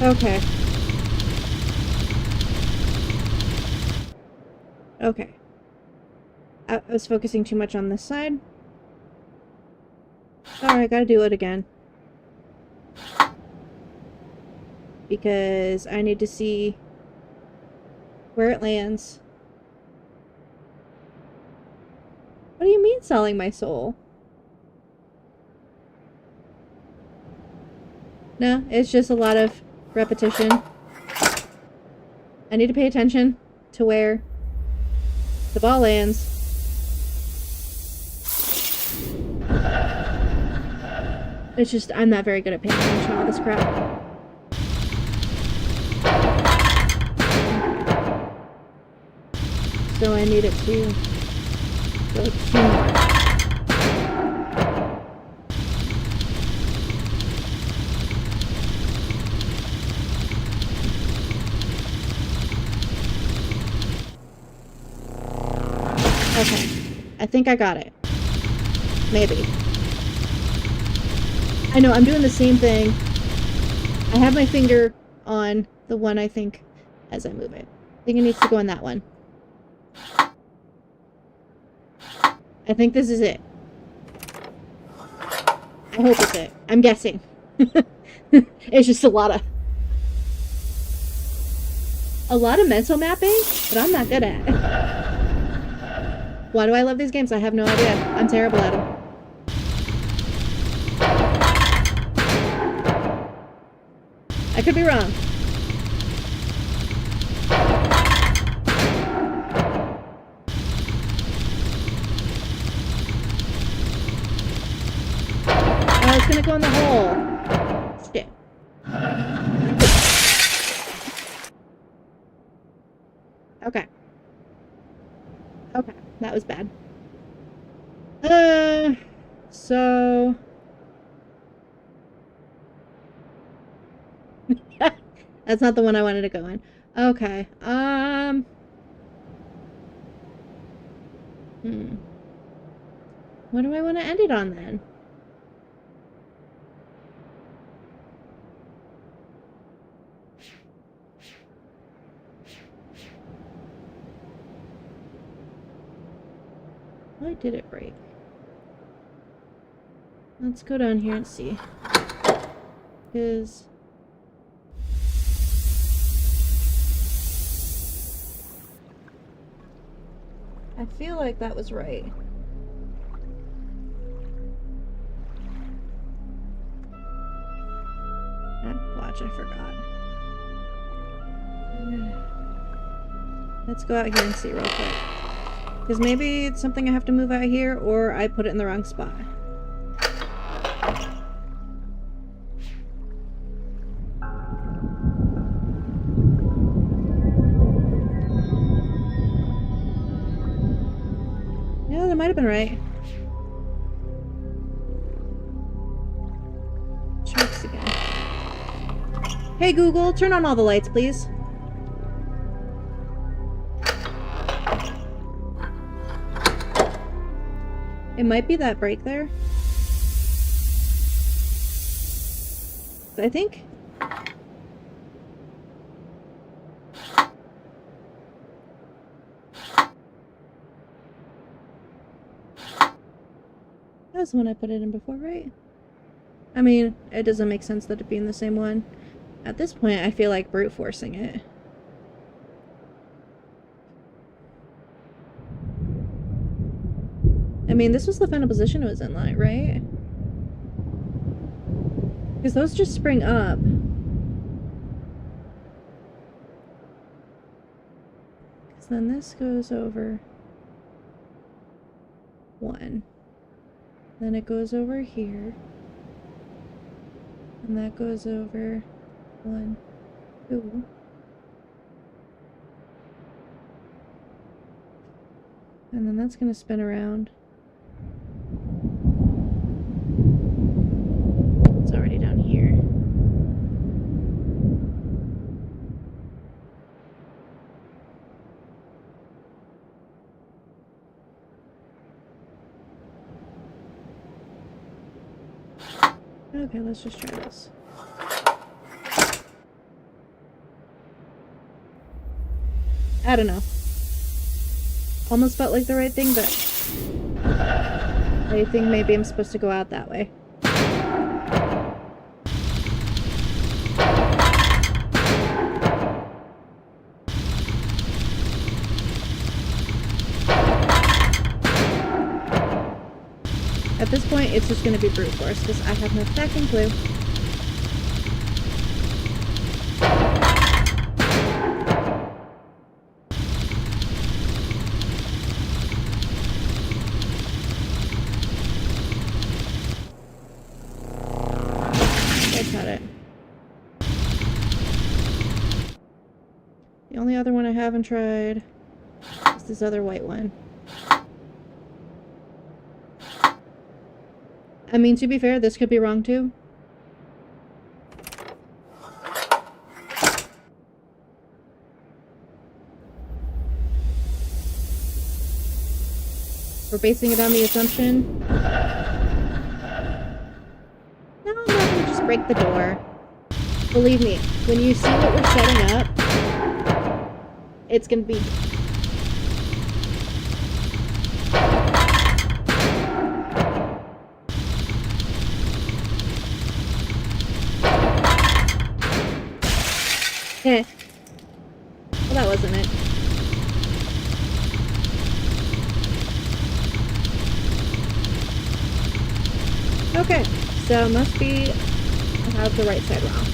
Okay. Okay. I was focusing too much on this side. Alright, gotta do it again. Because I need to see where it lands. What do you mean selling my soul? No, it's just a lot of repetition. I need to pay attention to where the ball lands. It's just, I'm not very good at paying attention to all this crap. So I need it to go 2 more. Okay, I think I got it. Maybe. I know, I'm doing the same thing. I have my finger on the one, I think, as I move it. I think it needs to go in that one. I think this is it. I hope it's it. I'm guessing. It's just a lot of mental mapping, but I'm not good at it. Why do I love these games? I have no idea. I'm terrible at them. I could be wrong. Oh, it's gonna go in the hole. Shit. Okay. Okay, that was bad. So... That's not the one I wanted to go in. Okay, What do I want to end it on, then? Why did it break? Let's go down here and see. Because... I feel like that was right. Watch, I forgot. Let's go out here and see real quick. Because maybe it's something I have to move out here, or I put it in the wrong spot. that might have been right. Sharks again. Hey Google, turn on all the lights, please. It might be that break there. I think. That was the one I put it in before, right? I mean, it doesn't make sense that it be in the same one. At this point, I feel like brute forcing it. I mean, this was the final position it was in, like, right? Because those just spring up. Because then this goes over 1. Then it goes over here. And that goes over 1, 2. And then that's going to spin around. It's already down here. Okay, let's just try this. I don't know. Almost felt like the right thing, but I think maybe I'm supposed to go out that way. At this point, it's just going to be brute force, because I have no fucking clue. That's not it. The only other one I haven't tried is this other white one. I mean, to be fair, this could be wrong too. We're basing it on the assumption. No, I'm not gonna just break the door. Believe me, when you see what we're setting up, it's gonna be... Eh. Well, that wasn't it. Okay, so must be I have the right side wrong.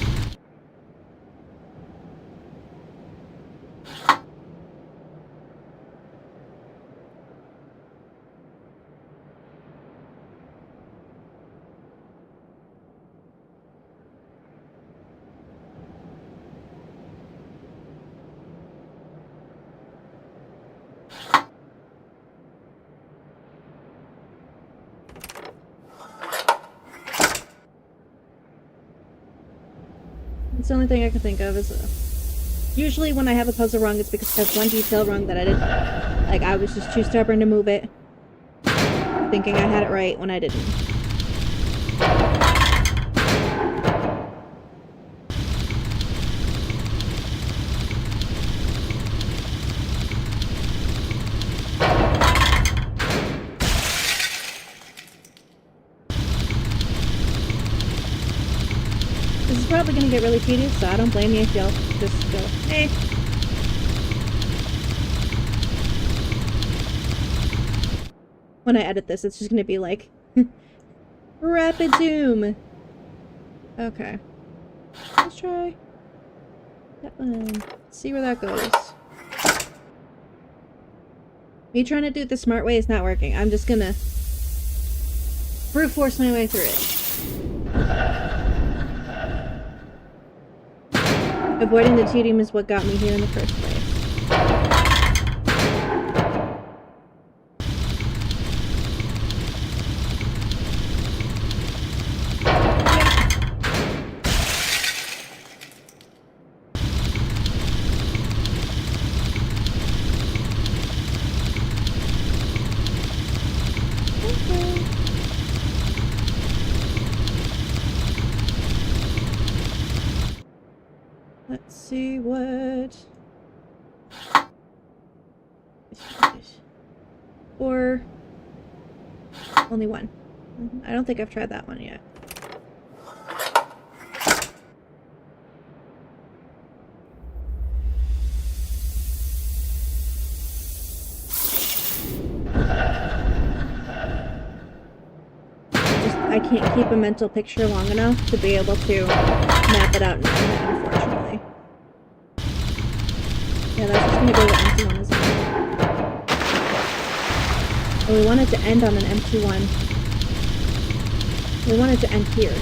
It's the only thing I can think of is usually when I have a puzzle wrong, it's because I have one detail wrong that I didn't. Like, I was just too stubborn to move it, thinking I had it right when I didn't. This is probably going to get really tedious, so I don't blame you if y'all just go, eh. When I edit this, it's just going to be like, rapid zoom. Okay. Let's try that one. See where that goes. Me trying to do it the smart way is not working. I'm just going to brute force my way through it. Avoiding the tedium is what got me here in the first place. Let's see what... Or... Only one. I don't think I've tried that one yet. I can't keep a mental picture long enough to be able to map it out in my head, unfortunately. Yeah, that's just gonna go with empty one, isn't it? Oh, we want it to end on an empty one. We want it to end here.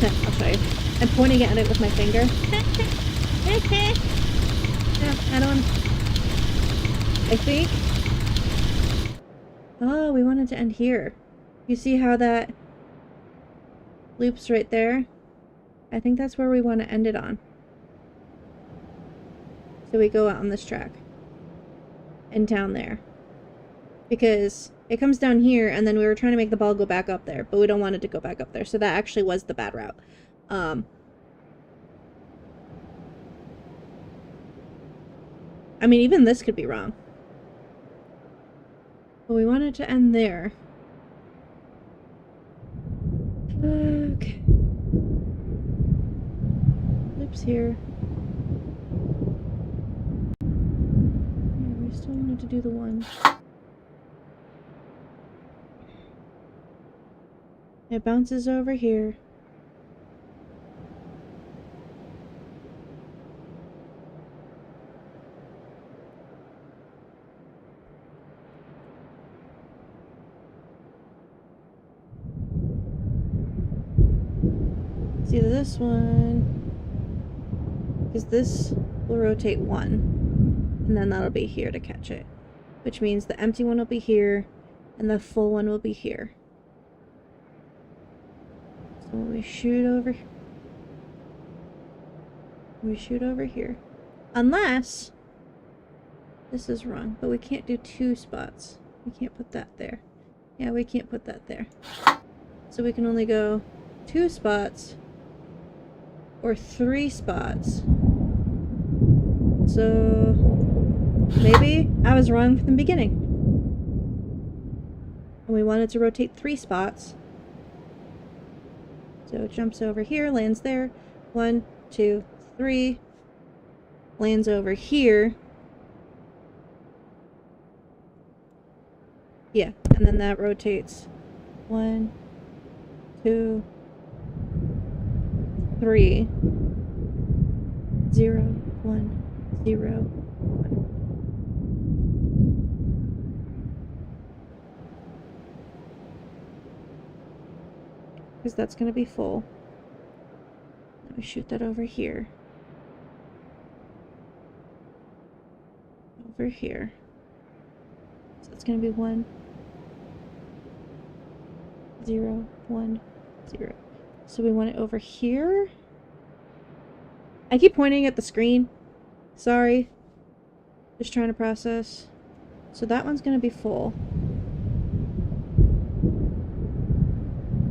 I'll show you. I'm pointing at it with my finger. Yeah, I don't... I think... Oh, we want it to end here. You see how that loops right there? I think that's where we want to end it on. So we go out on this track. And down there. Because it comes down here, and then we were trying to make the ball go back up there, but we don't want it to go back up there. So that actually was the bad route. I mean, even this could be wrong. But we want it to end there. Okay. Loops here. Yeah, we still wanted to do the one. It bounces over here. It's either this one, because this will rotate one, and then that'll be here to catch it, which means the empty one will be here, and the full one will be here. So we shoot over here. Unless this is wrong, but we can't do two spots. We can't put that there. Yeah, we can't put that there. So we can only go 2 spots or 3 spots. So maybe I was wrong from the beginning. And we wanted to rotate 3 spots. So it jumps over here, lands there. 1, 2, 3. Lands over here. Yeah, and then that rotates. 1, 2, 3. 0, 1, 0, 1. Because that's going to be full. Let me shoot that over here. Over here. So it's going to be 1, 0, 1, 0. So we want it over here. I keep pointing at the screen. Sorry. Just trying to process. So that one's going to be full.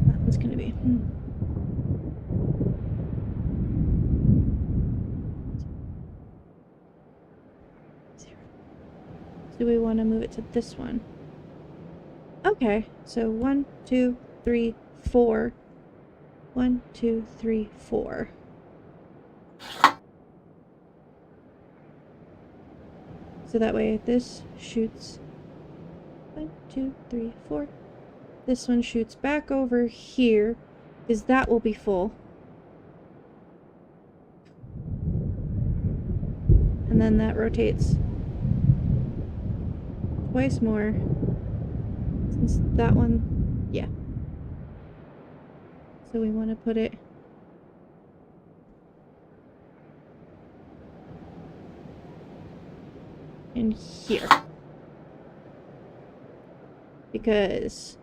That one's going to be... Do we want to move it to this one? Okay, so 1, 2, 3, 4. 1, 2, 3, 4. So that way this shoots 1, 2, 3, 4. This one shoots back over here, because that will be full. And then that rotates twice more. Since that one, yeah. So we want to put it in here. Because,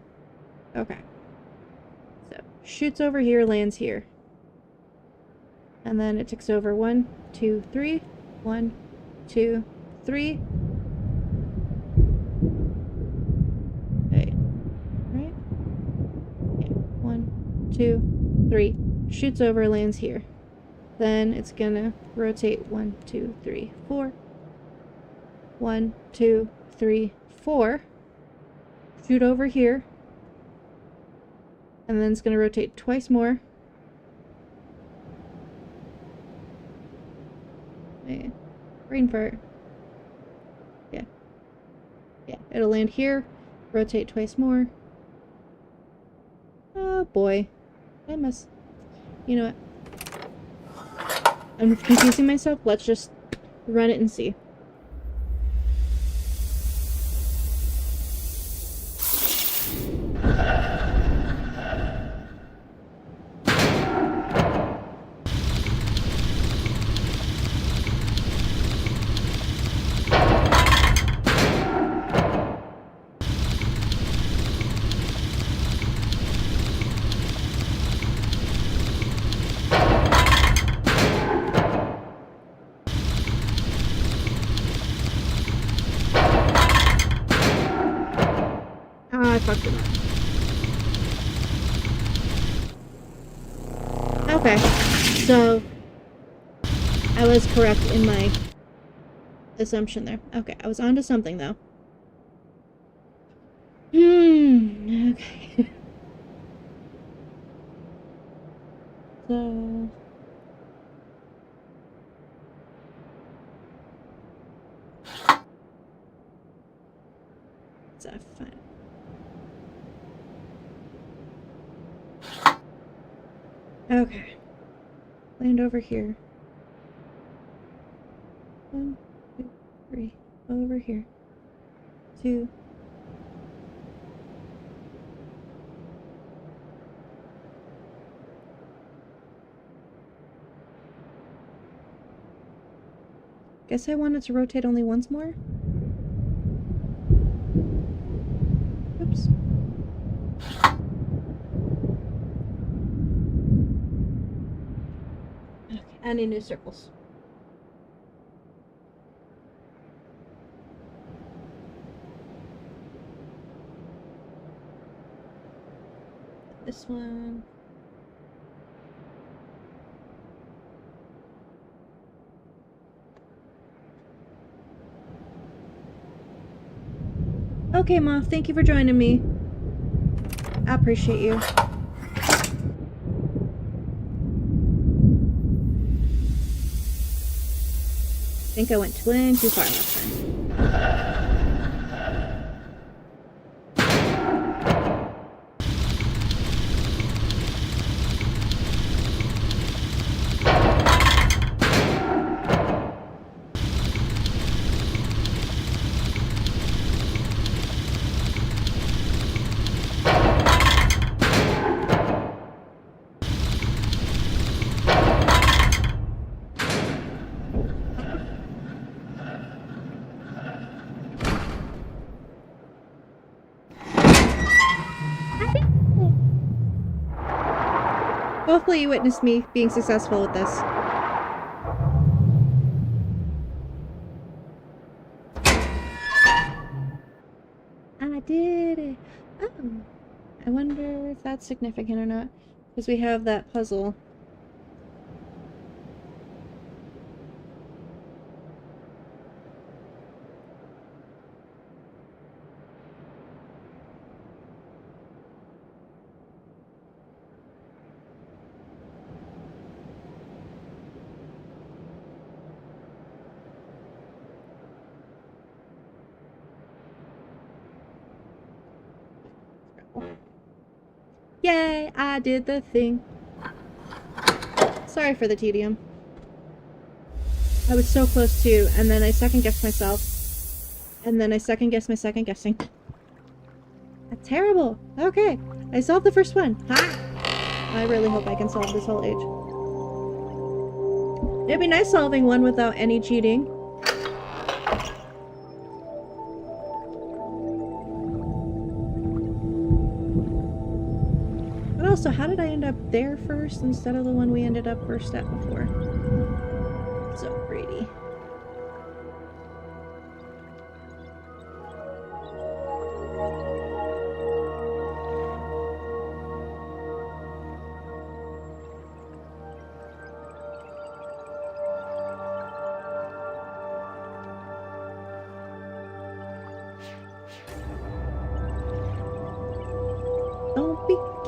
okay. So, shoots over here, lands here. And then it ticks over 1, 2, 3. 1, 2, 3. Okay. Right? Yeah. 1, 2, 3. Shoots over, lands here. Then it's gonna rotate 1, 2, 3, 4. 1, 2, 3, 4. Shoot over here. And then it's gonna rotate twice more. Brain fart. Yeah. Yeah, it'll land here. Rotate twice more. Oh boy. I must... You know what? I'm confusing myself. Let's just run it and see. Ah, I fucked it up. Okay, so I was correct in my assumption there. Okay, I was onto something though. Okay. So... It's a fun. Okay. Land over here. 1, 2, 3. Over here. 2. Guess I wanted to rotate only once more. Oops. Okay, I need new circles. This one. Okay, Moth, thank you for joining me. I appreciate you. I think I went too far last time. Hopefully you witnessed me being successful with this. I did it! Oh! I wonder if that's significant or not. Because we have that puzzle. Yay! I did the thing. Sorry for the tedium. I was so close to, and then I second-guessed myself. And then I second-guessed my second-guessing. That's terrible! Okay, I solved the first one. Ha! I really hope I can solve this whole age. It'd be nice solving one without any cheating. But also, how did I end up there first instead of the one we ended up first at before? So greedy.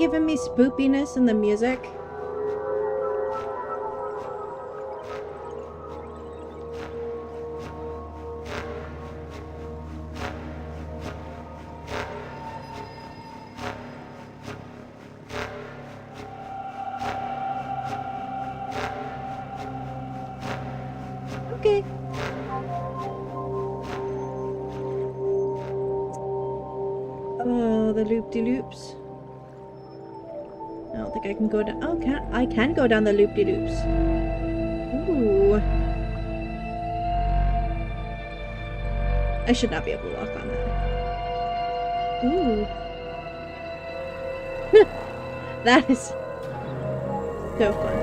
giving me spoopiness in the music? Okay. Oh, the loop-de-loops. I don't think I can go down. Oh, I can go down the loop-de-loops. Ooh. I should not be able to walk on that. Ooh. That is so fun.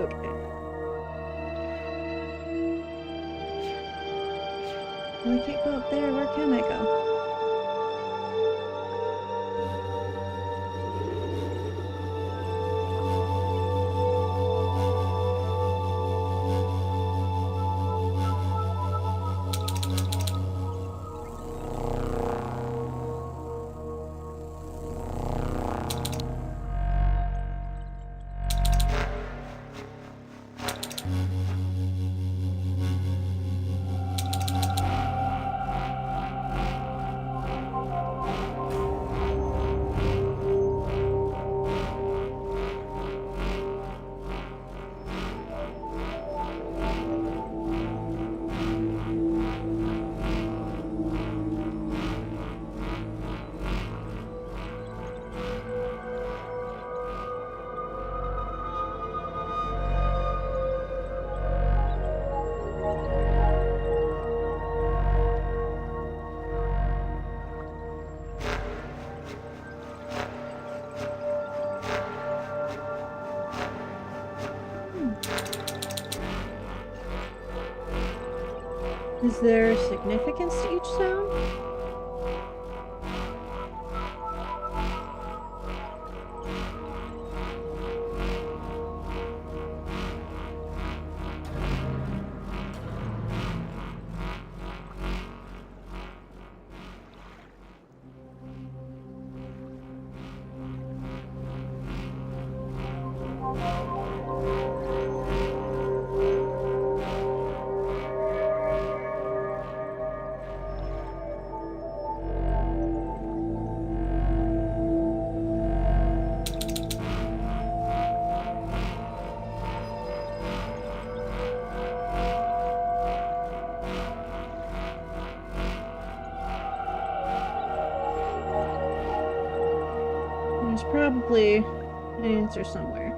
Okay. Well, I can't go up there. Where can I go? Is there significance to each sound? There's probably an answer somewhere.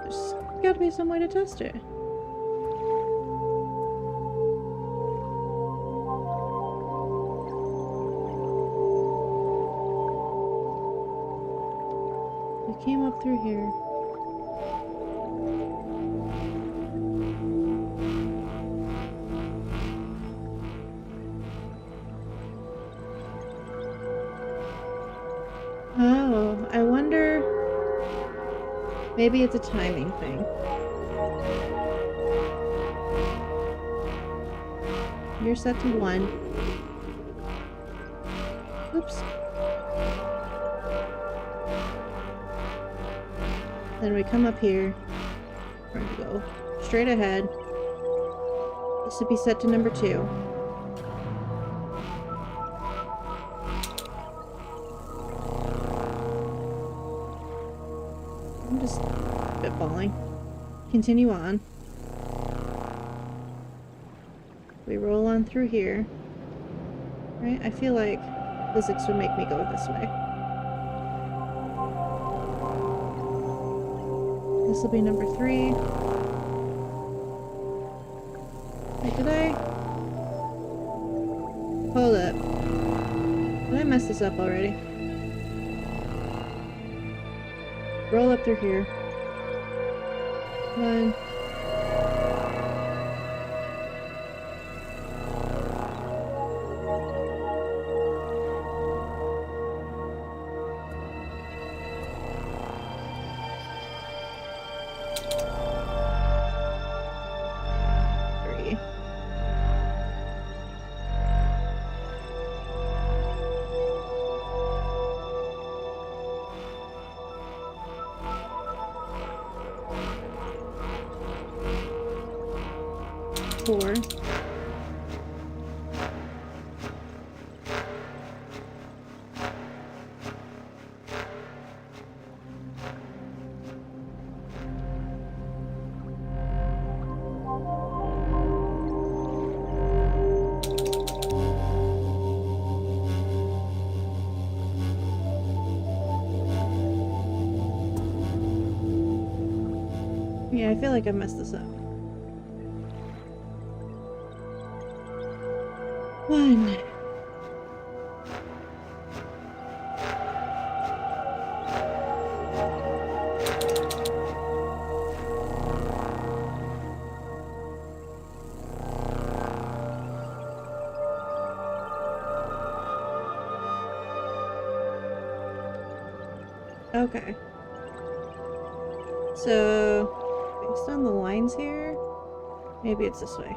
There's gotta be some way to test it. We came up through here. Oh, I wonder... Maybe it's a timing thing. You're set to 1. Oops. Then we come up here. We're gonna go straight ahead. This would be set to number 2. I'm just spitballing. Continue on. We roll on through here. Right? I feel like physics would make me go this way. This will be number 3. Wait, did I? Hold up. Did I mess this up already? Roll up through here. 1. before. Yeah, I feel like I messed this up. 1. Okay. So, based on the lines here, maybe it's this way.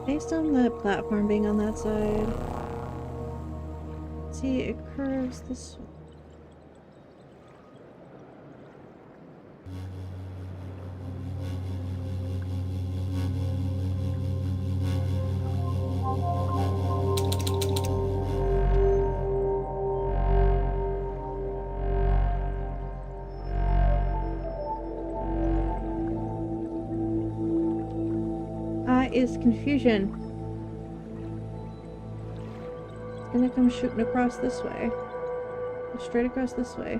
Based on the platform being on that side, see, it curves this way. Is confusion. It's gonna come shooting across this way. Straight across this way.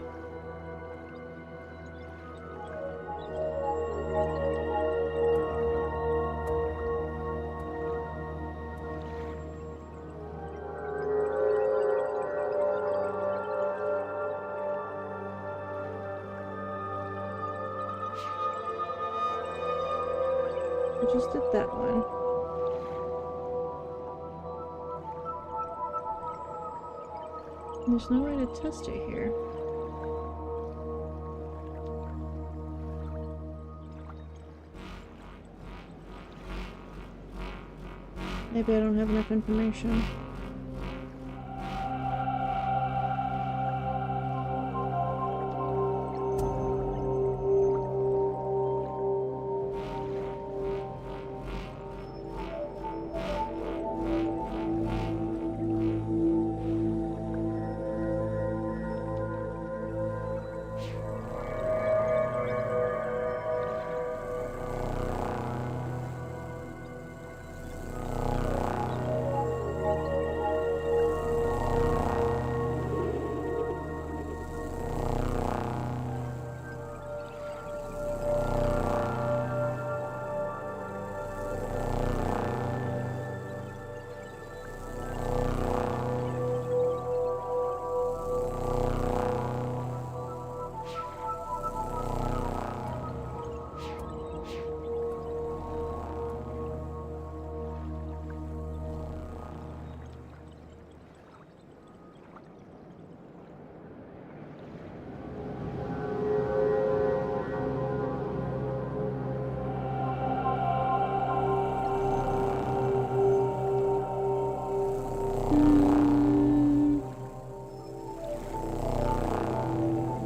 I just did that one. There's no way to test it here. Maybe I don't have enough information.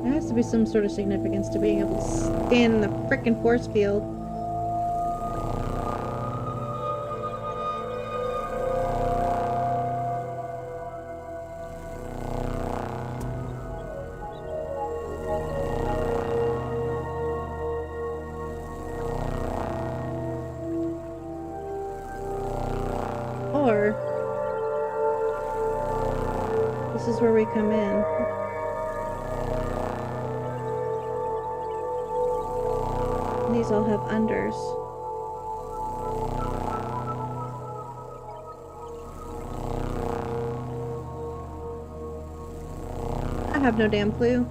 There has to be some sort of significance to being able to stand in the frickin' force field. is where we come in. These all have unders. I have no damn clue.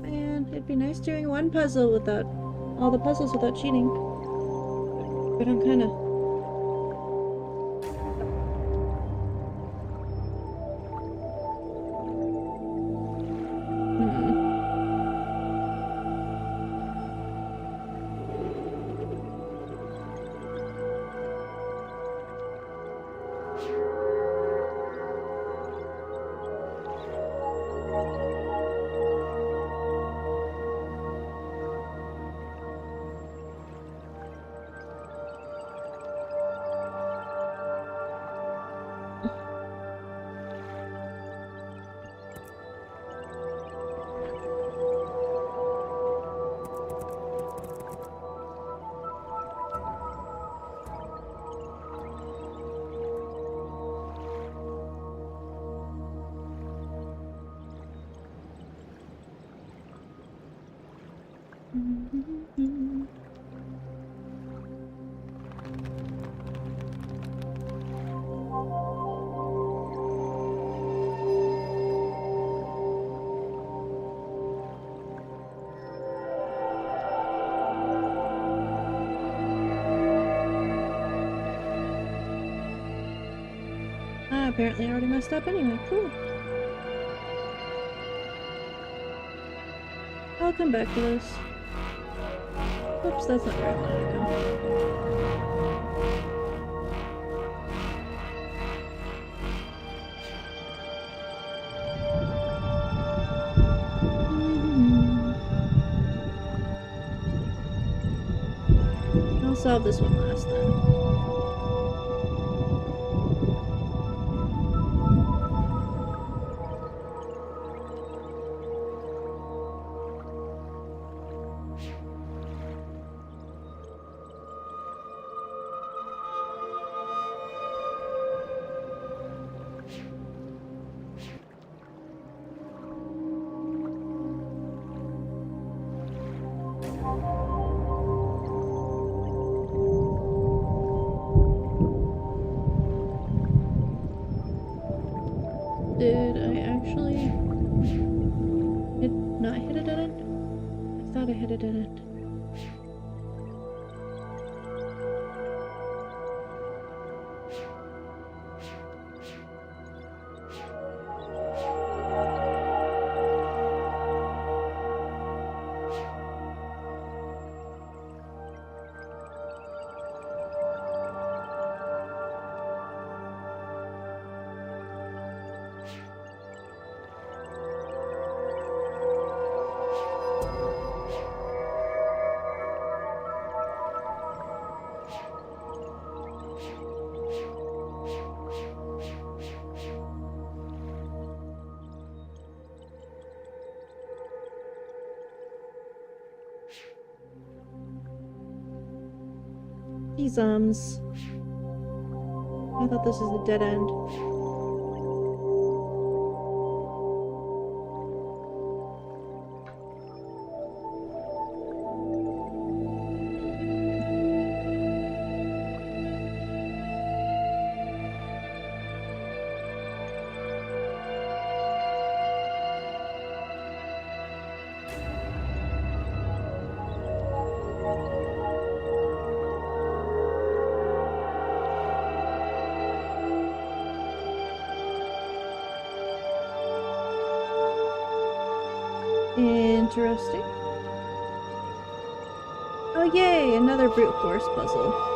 Man, it'd be nice doing one puzzle without all the puzzles without cheating. But I'm kinda... Apparently I already messed up anyway. Cool. I'll come back to this. Oops, that's not where I wanted to go. I'll solve this one last then. Did I actually not hit a dead end? I thought I hit a dead end. These I thought this was a dead end. Interesting. Oh yay, another brute force puzzle.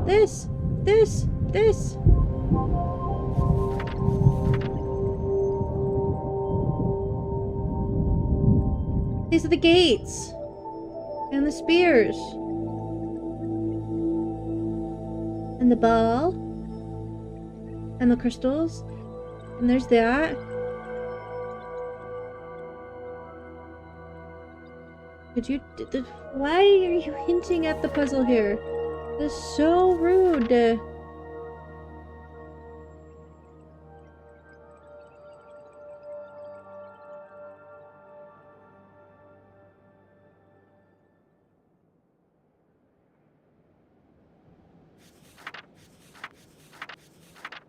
This! these are the gates. And the spears. And the ball. And the crystals. And there's that. Could you... Why are you hinting at the puzzle here? That's so rude.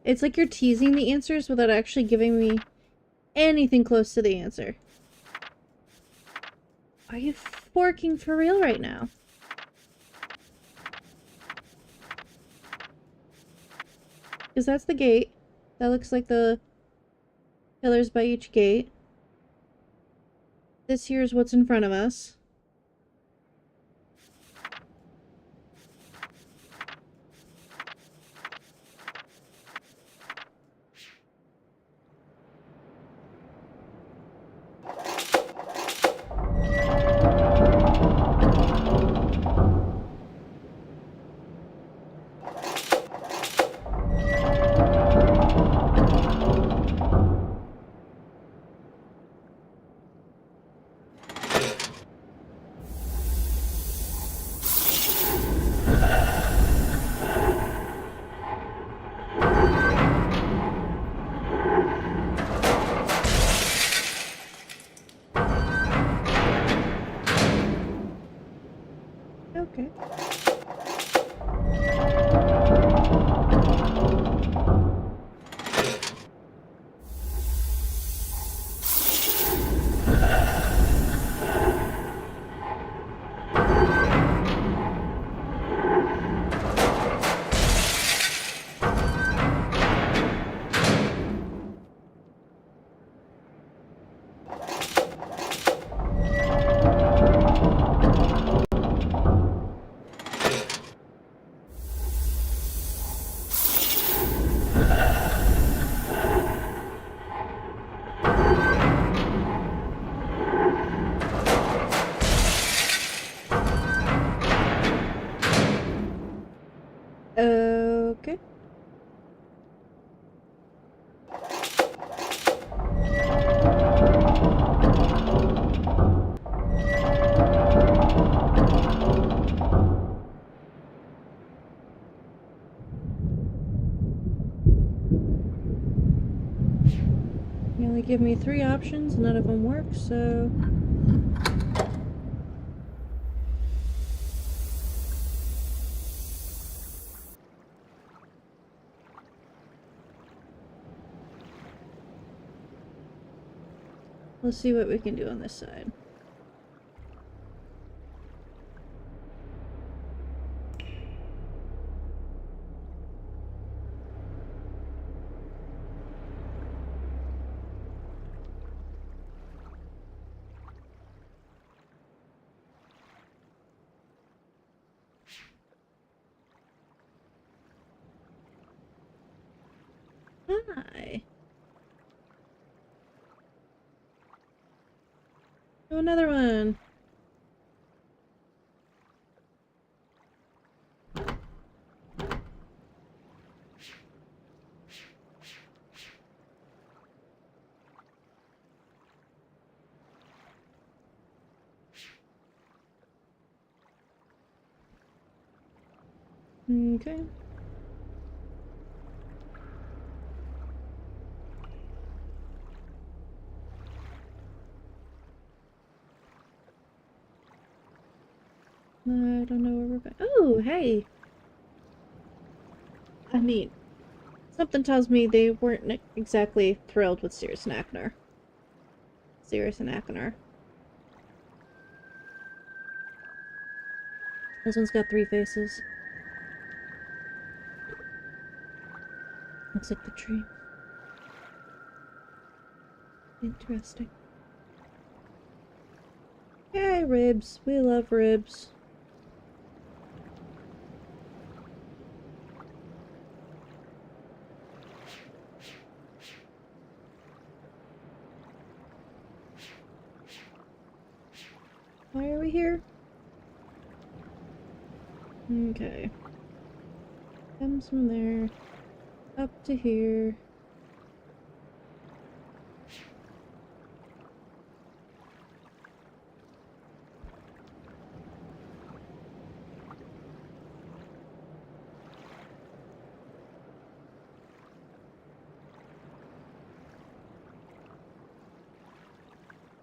It's like you're teasing the answers without actually giving me anything close to the answer. Are you forking for real right now? Because that's the gate. That looks like the pillars by each gate. This here is what's in front of us. Okay. Okay. You only give me 3 options, none of them work, so... Let's see what we can do on this side. Hi. Oh, another one. Okay. I don't know where we're going. Oh, hey! I mean, something tells me they weren't exactly thrilled with Sirius and Akner. Sirius and Akner. This one's got 3 faces. Looks like the tree. Interesting. Yay, ribs. We love ribs. Why are we here? Okay. Comes from there. Up to here.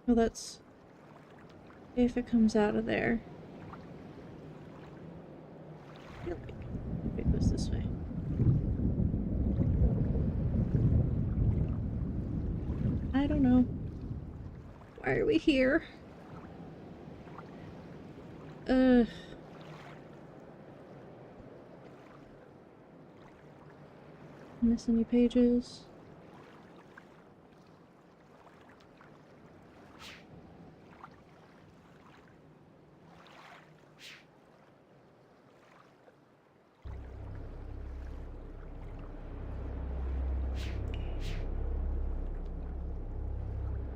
Well, that's... if it comes out of there. I feel like it goes this way. I don't know. Why are we here? Miss any pages?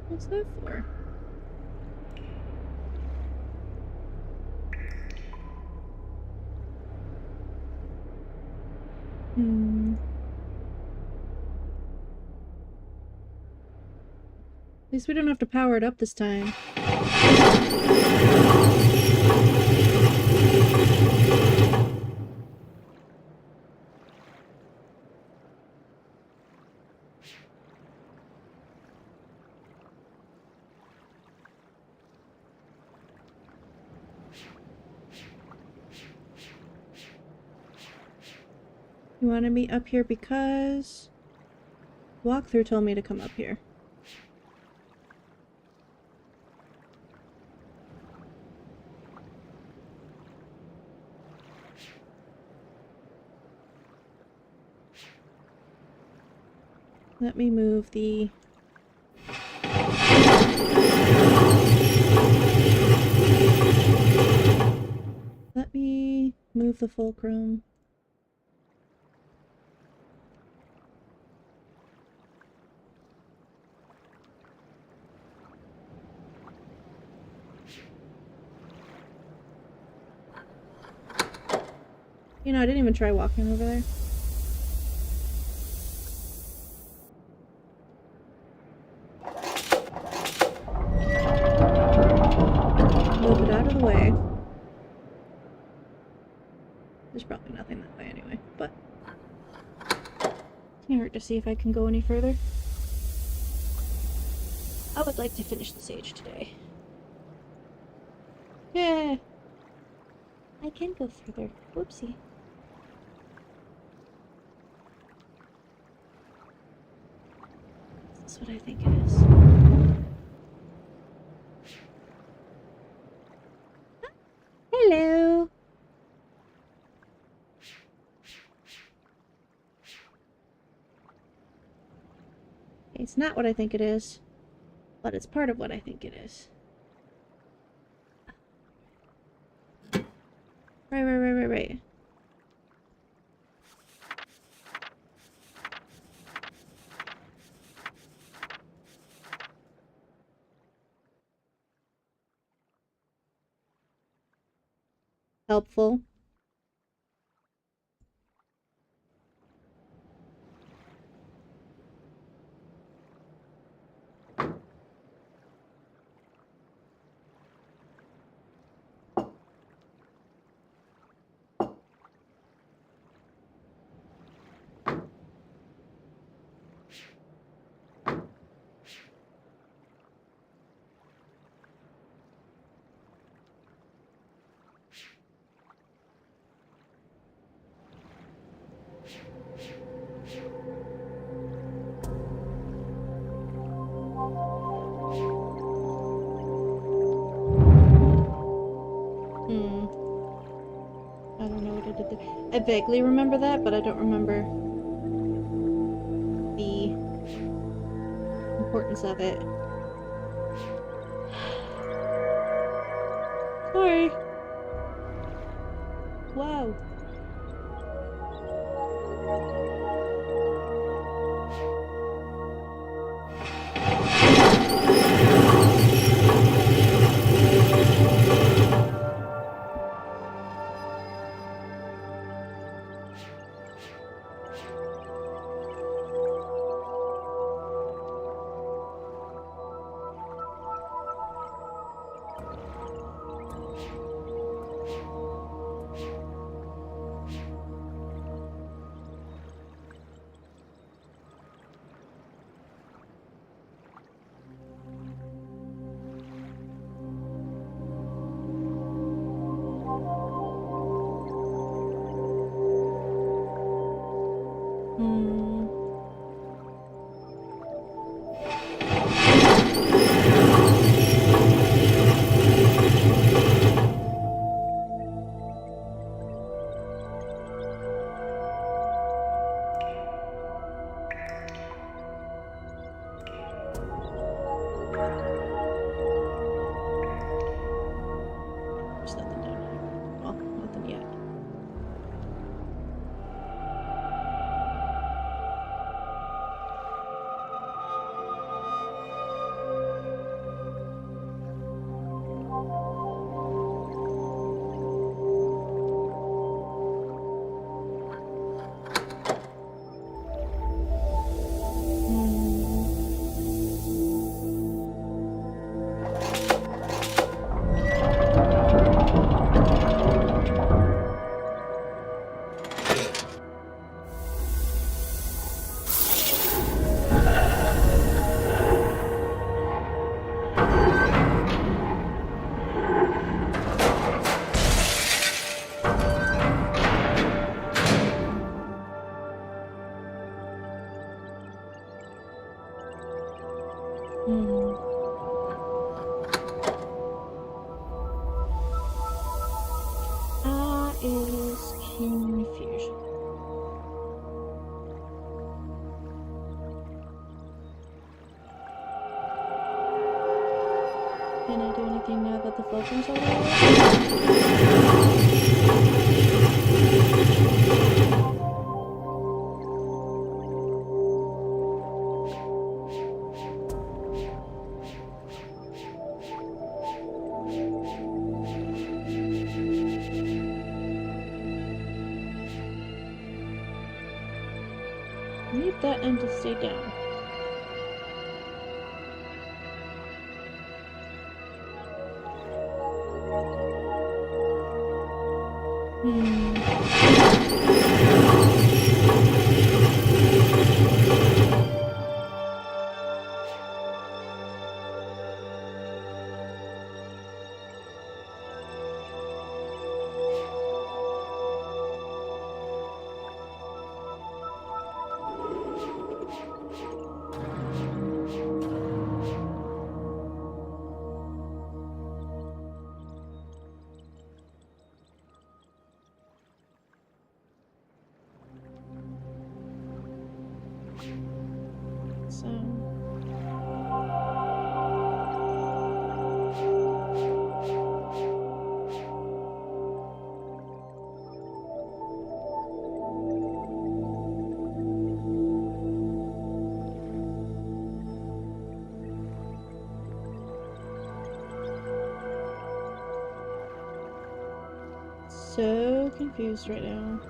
What's that for? At least we don't have to power it up this time. You wanted me up here because... walkthrough told me to come up here. Let me move the... let me move the fulcrum. You know, I didn't even try walking over there. Move it out of the way. There's probably nothing that way anyway, but... can't hurt to see if I can go any further. I would like to finish the sage today. Yeah! I can go further. Whoopsie. That's what I think it is. Ah, hello! It's not what I think it is, but it's part of what I think it is. Right. Helpful. I don't know what I did there. I vaguely remember that, but I don't remember the importance of it. Sorry. Wow. Hmm. There's nothing down here. Well, nothing yet. That is confusion. Can I do anything now that the filter's I need that end to stay down. So confused right now.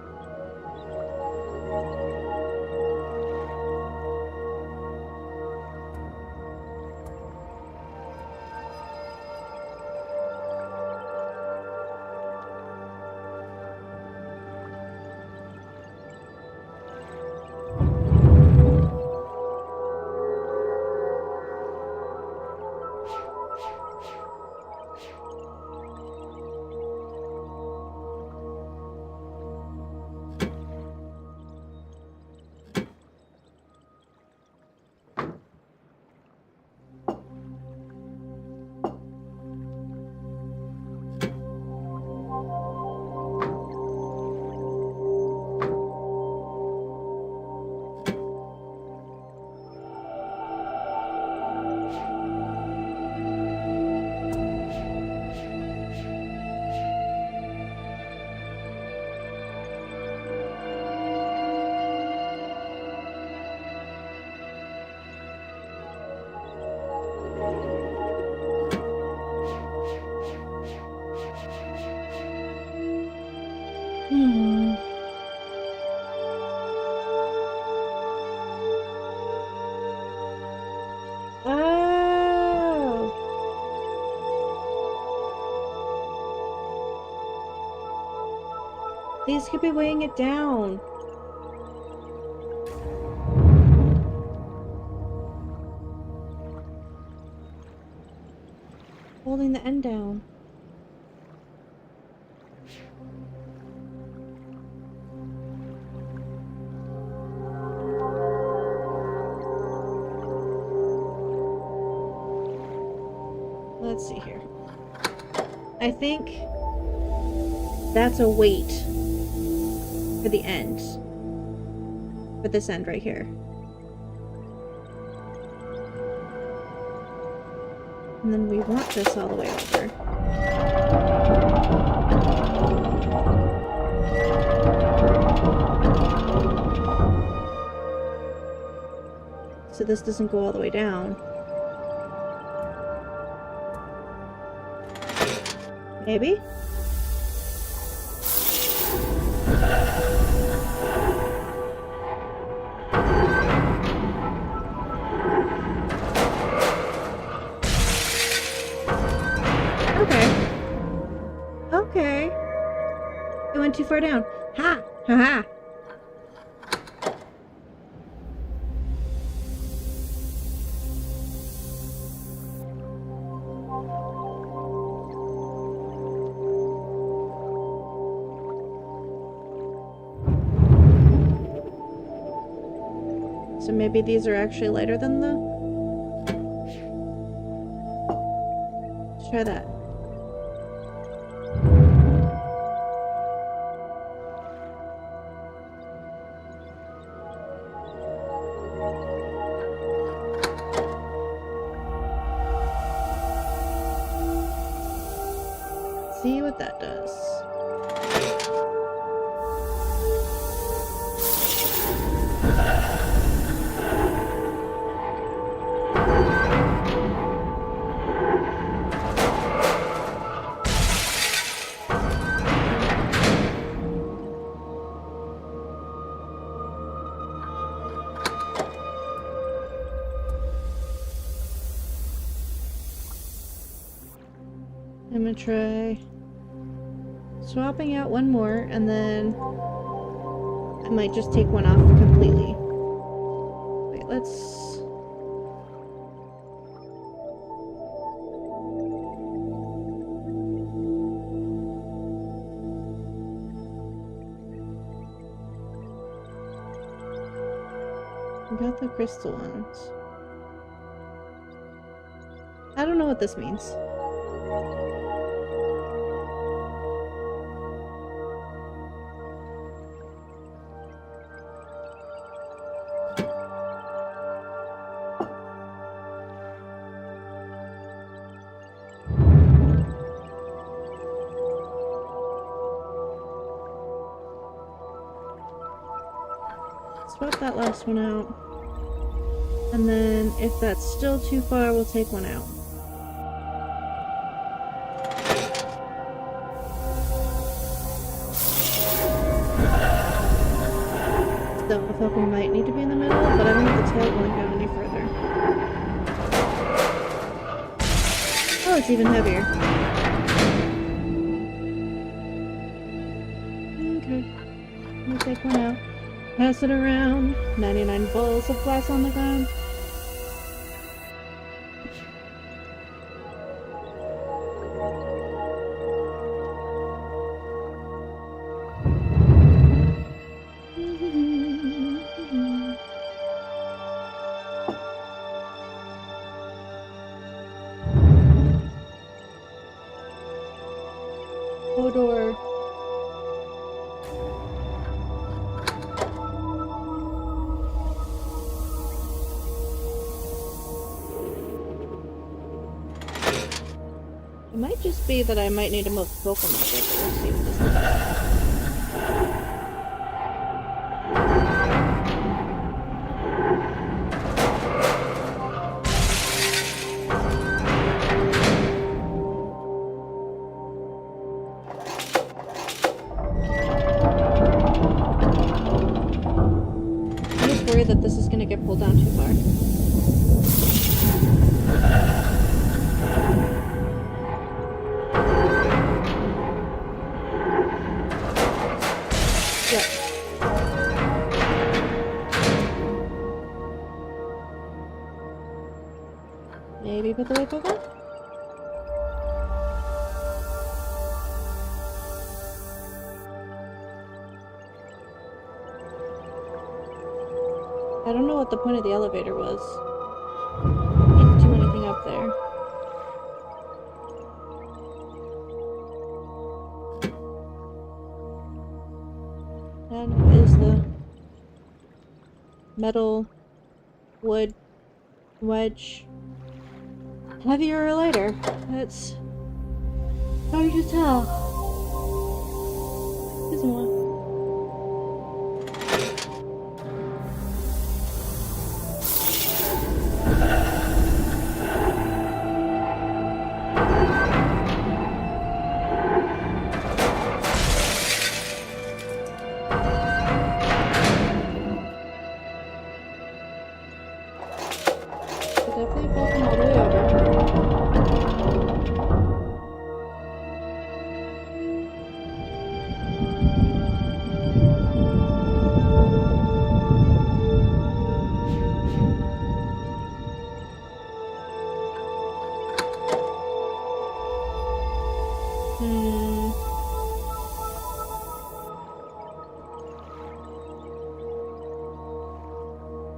Oh! These could be weighing it down. Holding the end down. let's see here. I think that's a wait for the end. For this end right here. And then we want this all the way over. So this doesn't go all the way down. Maybe? Okay. Okay. It went too far down. Ha! Ha ha! So maybe these are actually lighter than the... Let's try that. See what that does. I'm gonna try swapping out one more, and then I might just take one off completely. Wait, let's... About the crystal ones. I don't know what this means. Swap that last one out. And then if that's still too far, we'll take one out. So I thought we might need to be in the middle, but I don't want the tail going down any further. Oh, it's even heavier. Okay. We'll take one out. Pass it around. 99 balls of glass on the ground. Odor. It might just be that I might need to move the Pokemon, but we'll see what this does. I'm just worried that this is going to get pulled down too far. Maybe put the whip over? I don't know what the point of the elevator was. Can't do anything up there. And is the metal wood wedge heavier or lighter? That's hard to tell. Isn't one? Definitely walking all the way over.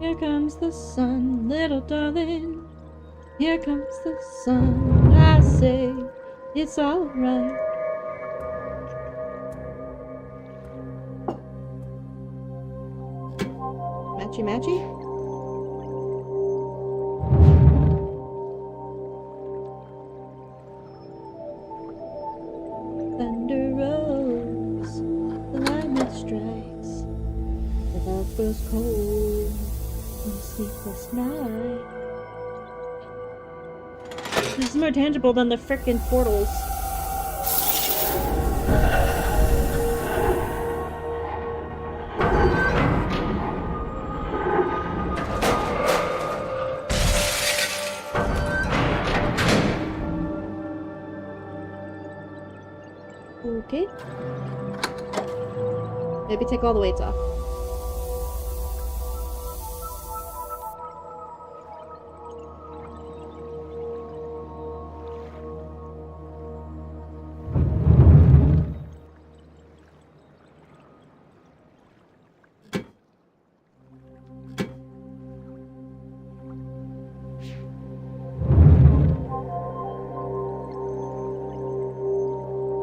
Here comes the sun, little darling. Here comes the sun. I say it's alright. Matchy matchy? Thunder rolls, the lightning strikes, the love grows cold in a sleepless night. This is more tangible than the frickin' portals. Okay. Maybe take all the weights off.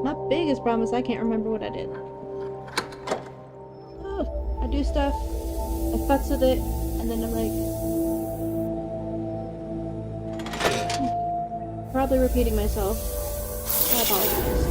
My biggest problem is I can't remember what I did. Oh, I do stuff, I futz with it, and then I'm like... probably repeating myself. I apologize.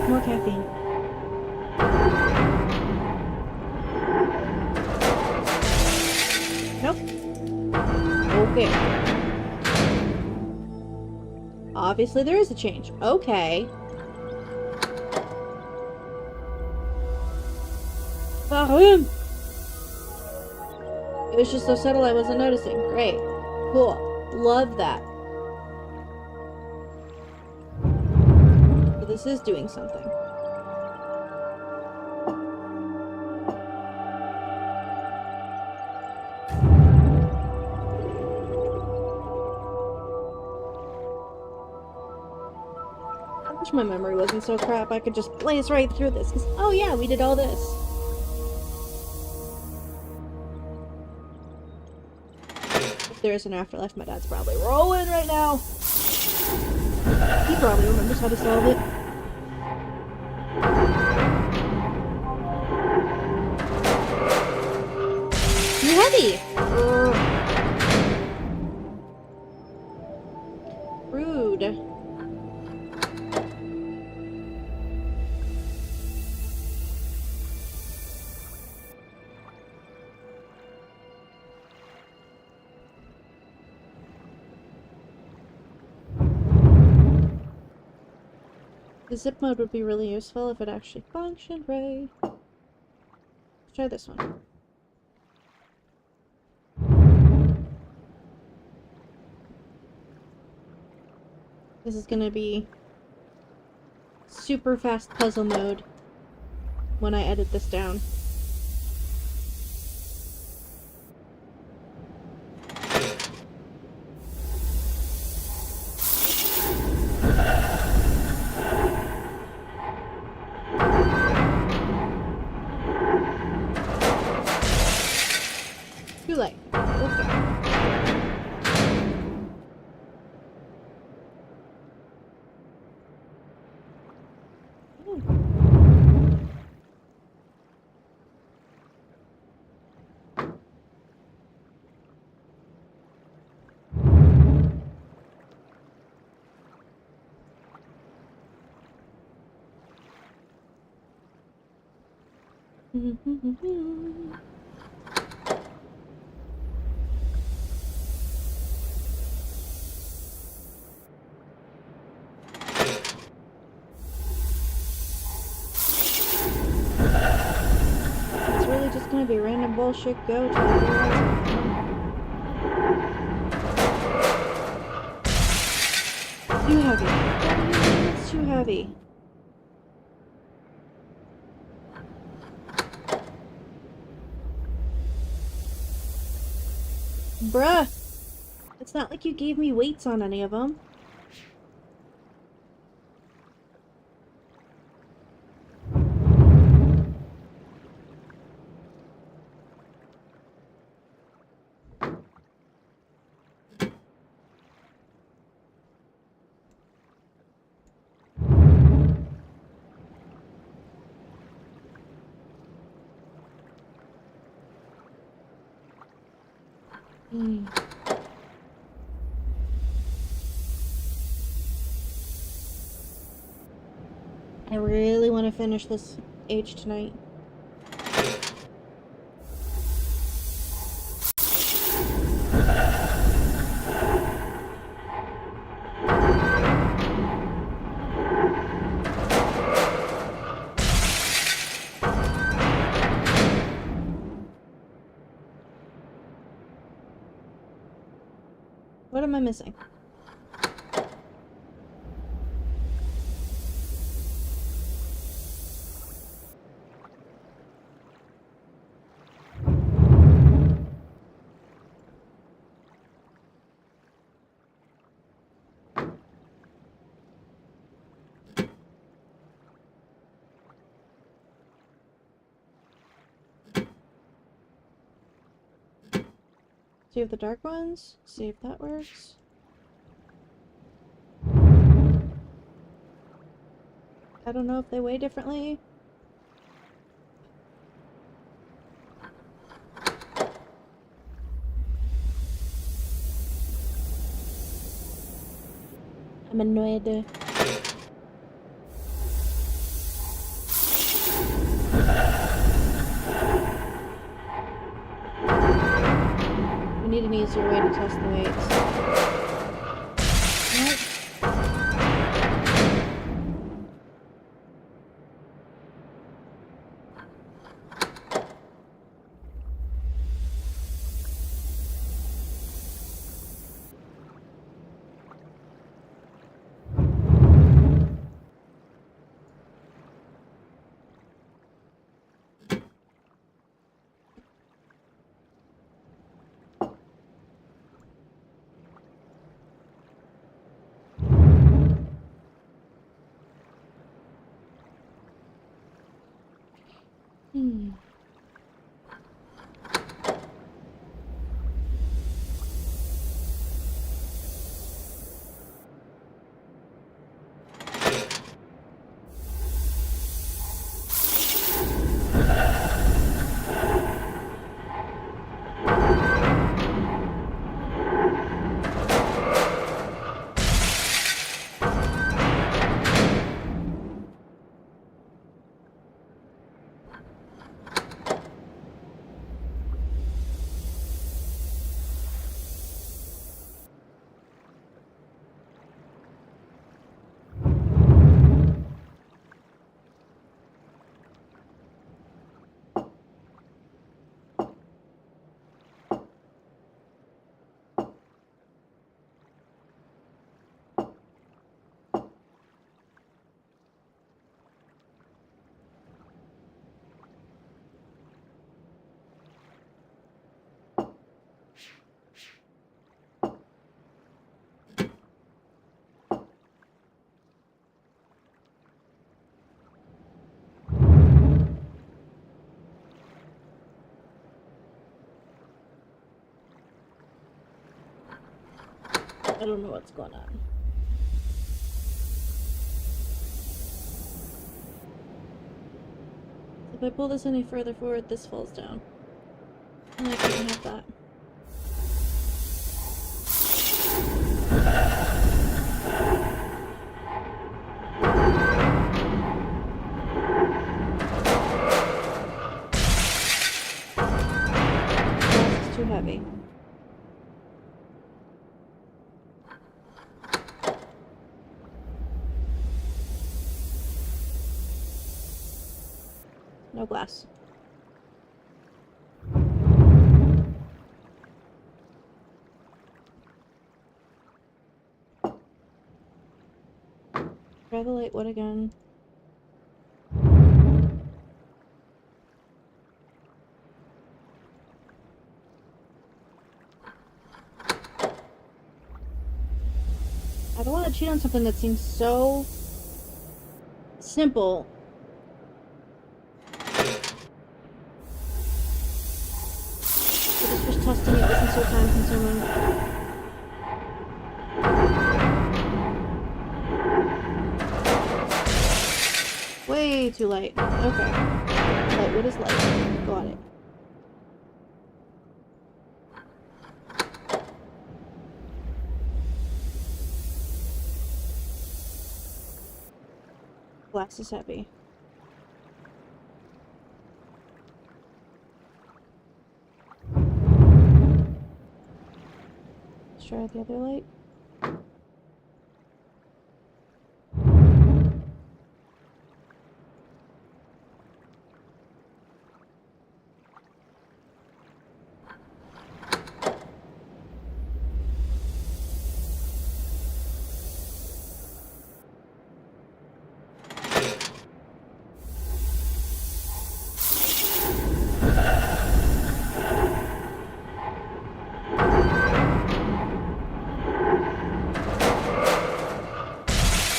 More caffeine. Nope. Okay. Obviously there is a change. Okay. It was just so subtle I wasn't noticing. Great. Cool. Love that. But this is doing something. I wish my memory wasn't so crap. I could just blaze right through this. 'Cause, oh yeah, we did all this. If there is an afterlife, my dad's probably rolling right now. He probably remembers how to solve it. Too heavy! Rude. The zip mode would be really useful if it actually functioned right. Let's try this one. This is gonna be super fast puzzle mode when I edit this down. Too late. Okay. It's really just gonna be random bullshit go to Too heavy. It's too heavy. Bruh! It's not like you gave me weights on any of them. I really want to finish this age tonight. What am I missing? Save the dark ones. See if that works. I don't know if they weigh differently. I'm annoyed. We need an easier way to test the weights. Nope. I don't know what's going on. If I pull this any further forward, this falls down. And I can't have that. This is too heavy. No glass. Try the light wood again. I don't want to cheat on something that seems so simple. But this fish testing it isn't so time consuming. Way too light. Okay. Light wood is light. Got it. Glass is heavy. Let's try the other light.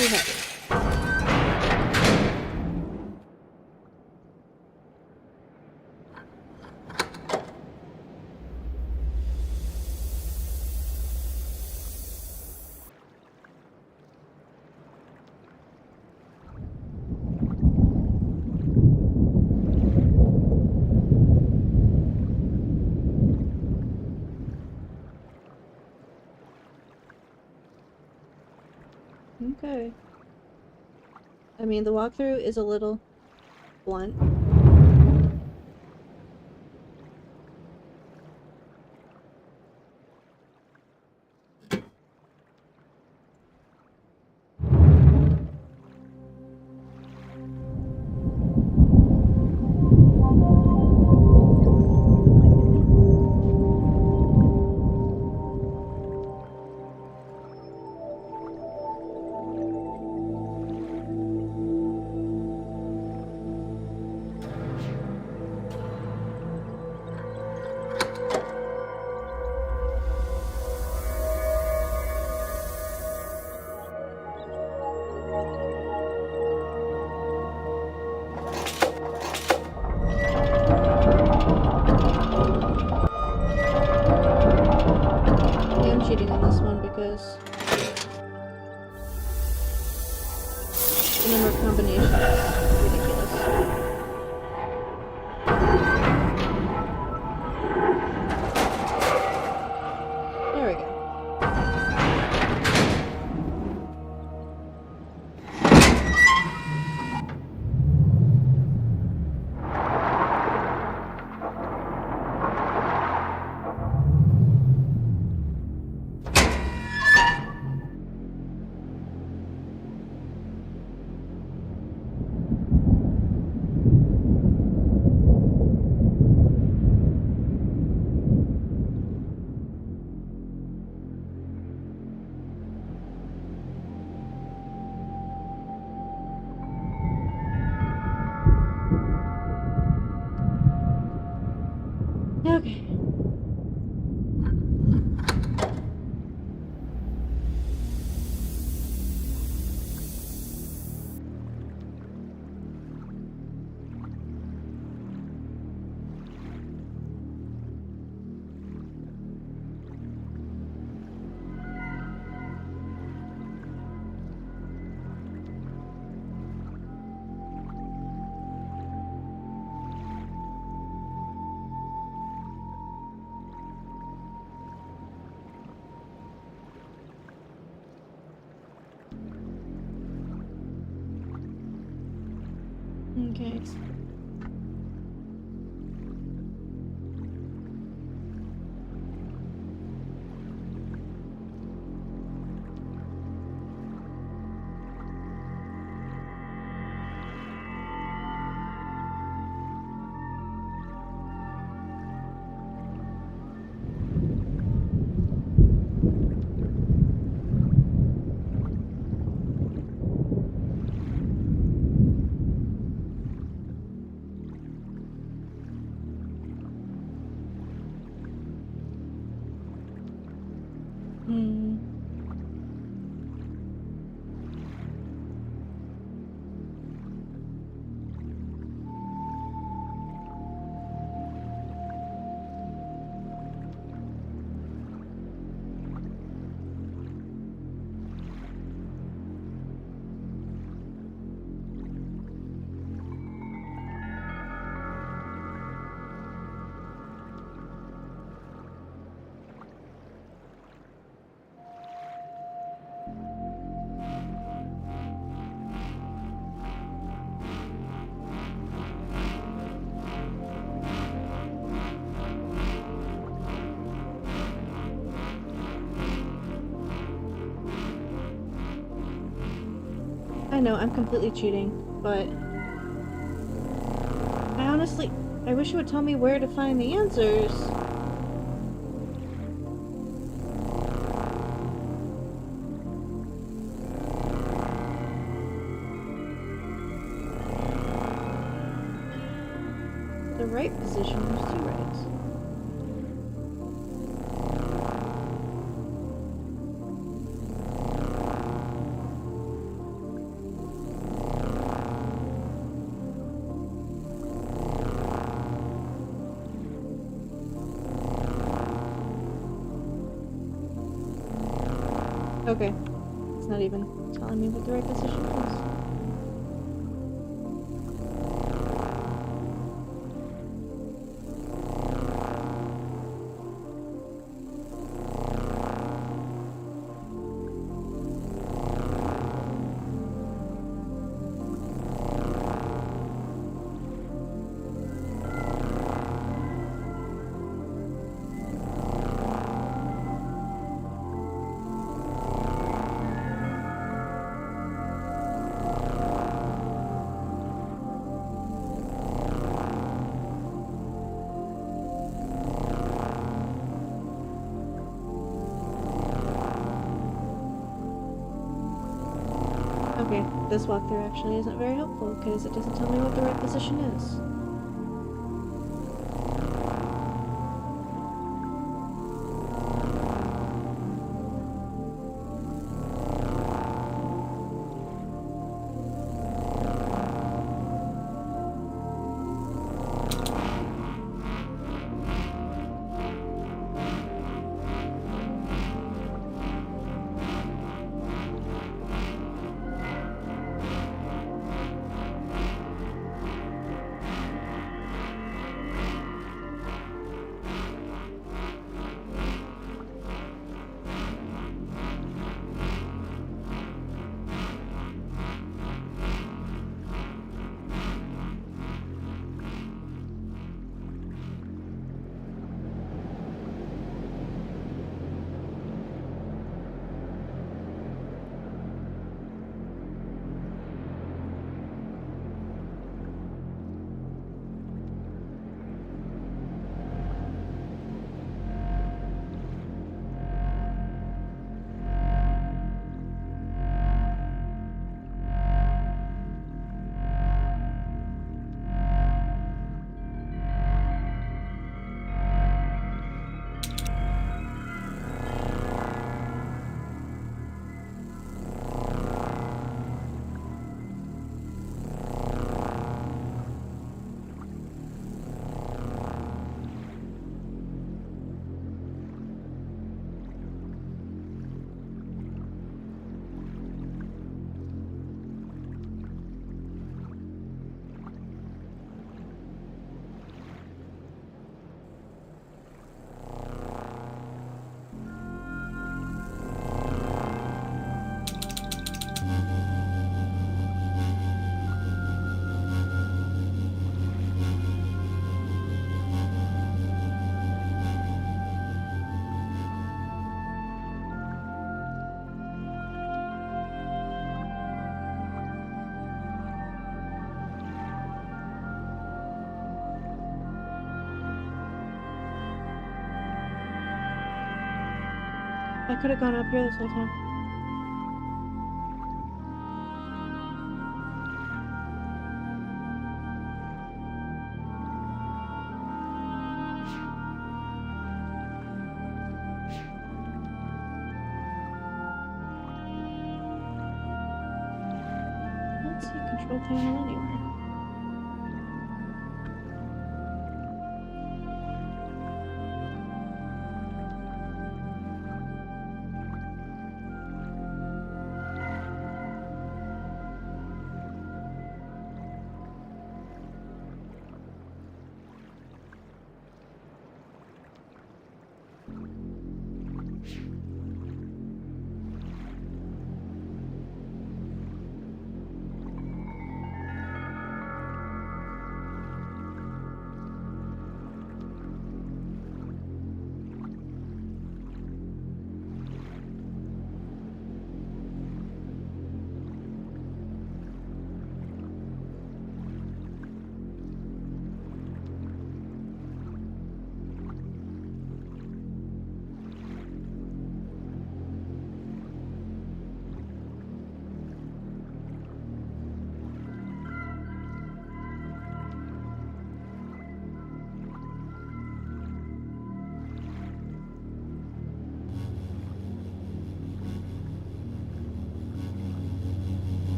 Too heavy. Okay. I mean, the walkthrough is a little blunt. Cheating on this one because the number of combinations is ridiculous. There we go. Okay. Okay. Hmm. I know, I'm completely cheating, but I wish you would tell me where to find the answers. The right position is to right. Okay. It's not even telling me what the right position is. Okay, this walkthrough actually isn't very helpful because it doesn't tell me what the right position is. I could have gone up here this whole time. I don't see a control panel anywhere.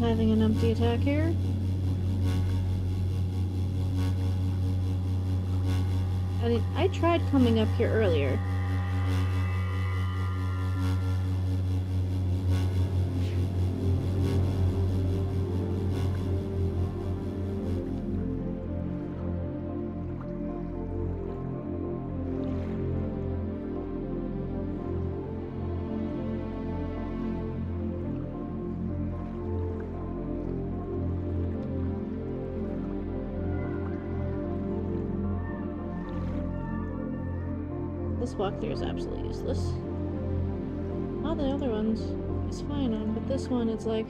Having an empty attack here. I tried coming up here earlier. This walkthrough is absolutely useless. All the other ones is fine on, but this one it's like...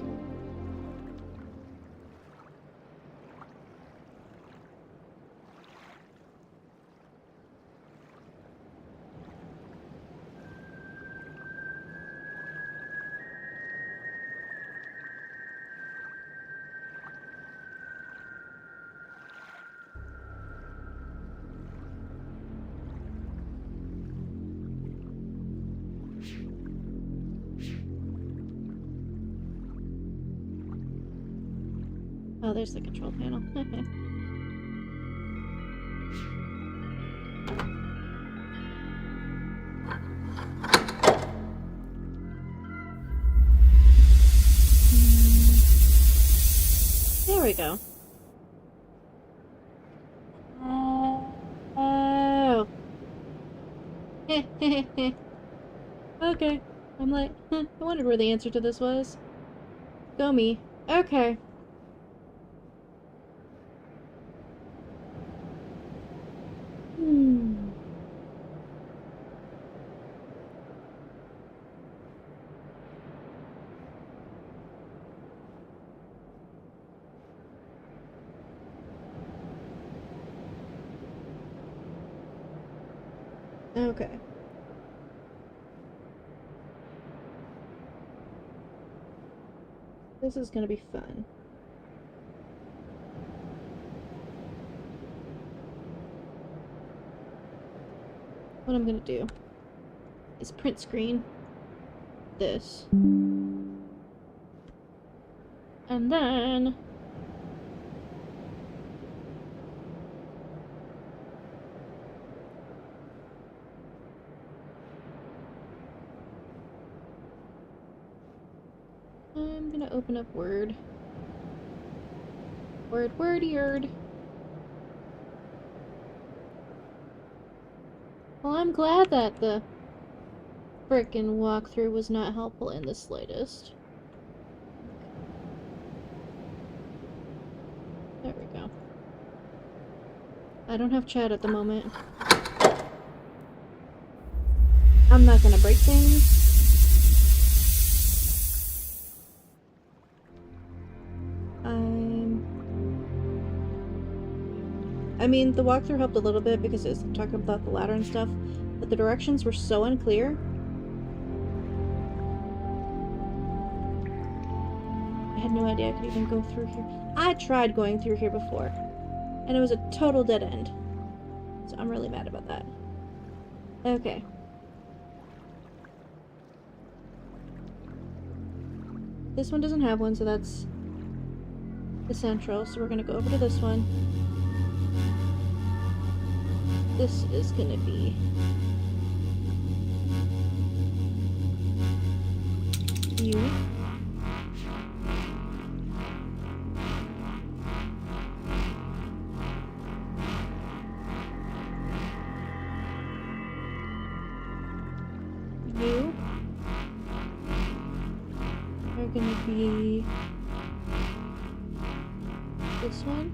Oh, there's the control panel. There we go. Oh. Okay. I'm like, I wondered where the answer to this was. Go me. Okay. Okay. This is gonna be fun. What I'm gonna do is print screen this. And then I'm gonna open up Word. Word. Well, I'm glad that the frickin' walkthrough was not helpful in the slightest. There we go. I don't have chat at the moment. I'm not gonna break things. I mean, the walkthrough helped a little bit because it's talking about the ladder and stuff, but the directions were so unclear. I had no idea I could even go through here. I tried going through here before, and it was a total dead end. So I'm really mad about that. Okay. This one doesn't have one, so that's the central. So we're gonna go over to this one. This is gonna be you. You are gonna be this one.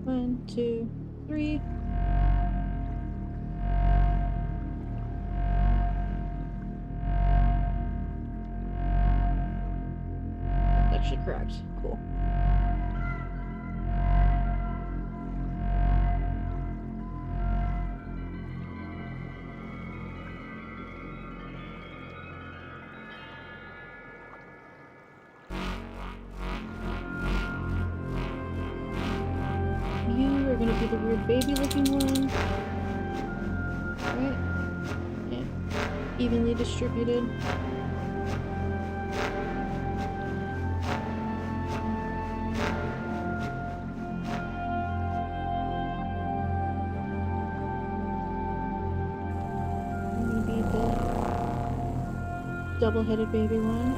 One, two, three. That's actually correct. Cool. You are gonna be the weird baby looking one. Right? Yeah. Evenly distributed. I'm gonna be the double-headed baby one.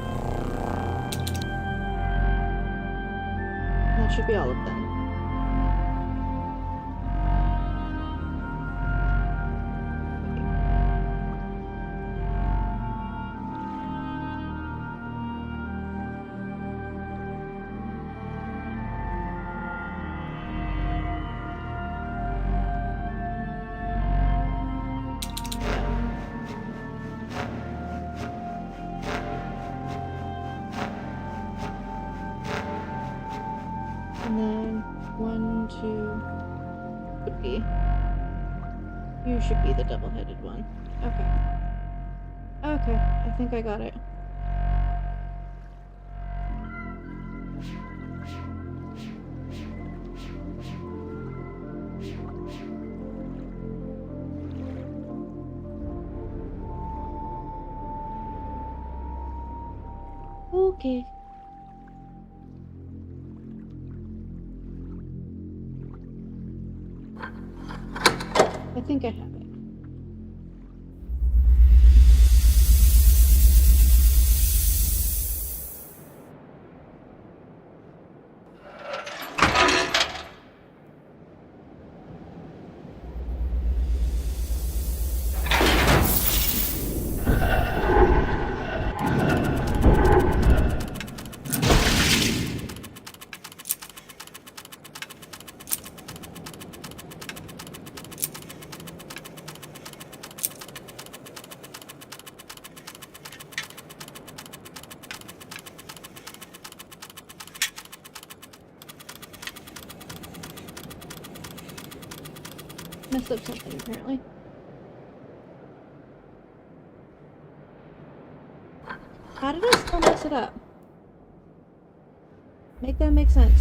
That should be all of them. And then 1, 2 would be. You should be the double-headed one. Okay. Okay, I think I got it. Okay. I think I have it. Messed up something, apparently. How did I still mess it up? Make that make sense.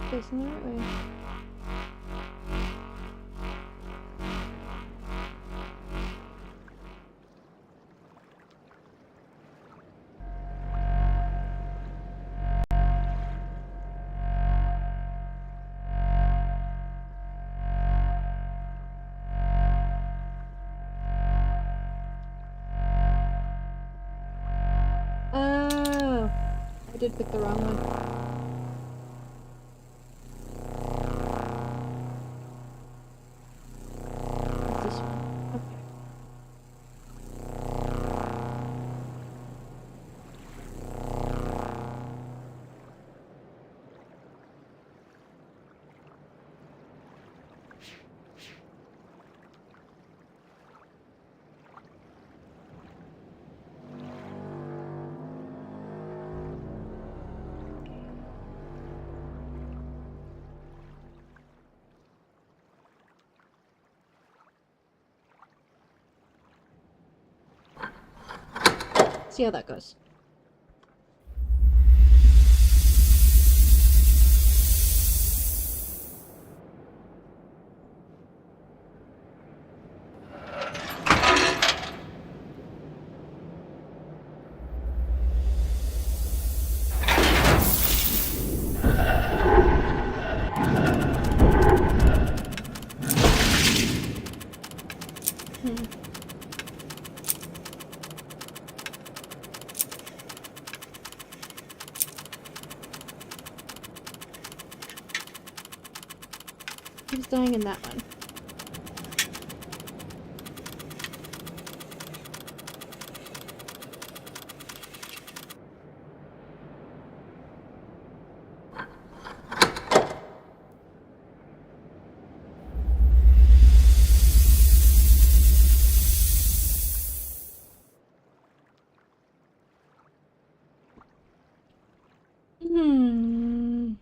Facing the right way. Oh, I did pick the wrong one. This one. Okay. See how that goes. Keeps dying in that one. Hmm.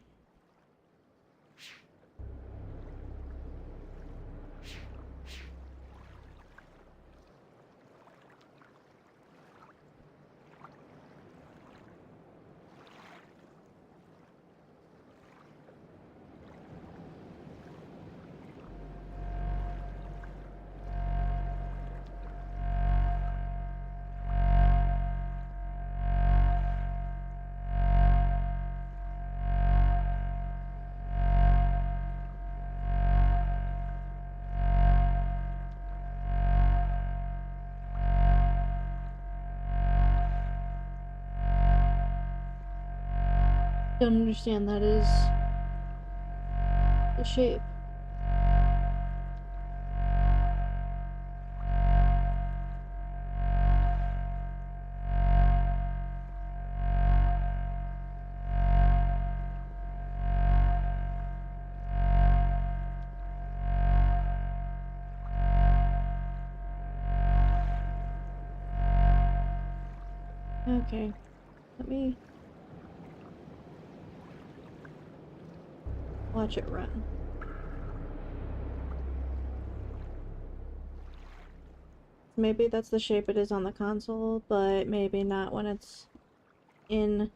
Don't understand, that is the shape. Okay, let me watch it run. Maybe that's the shape it is on the console, but maybe not when it's in.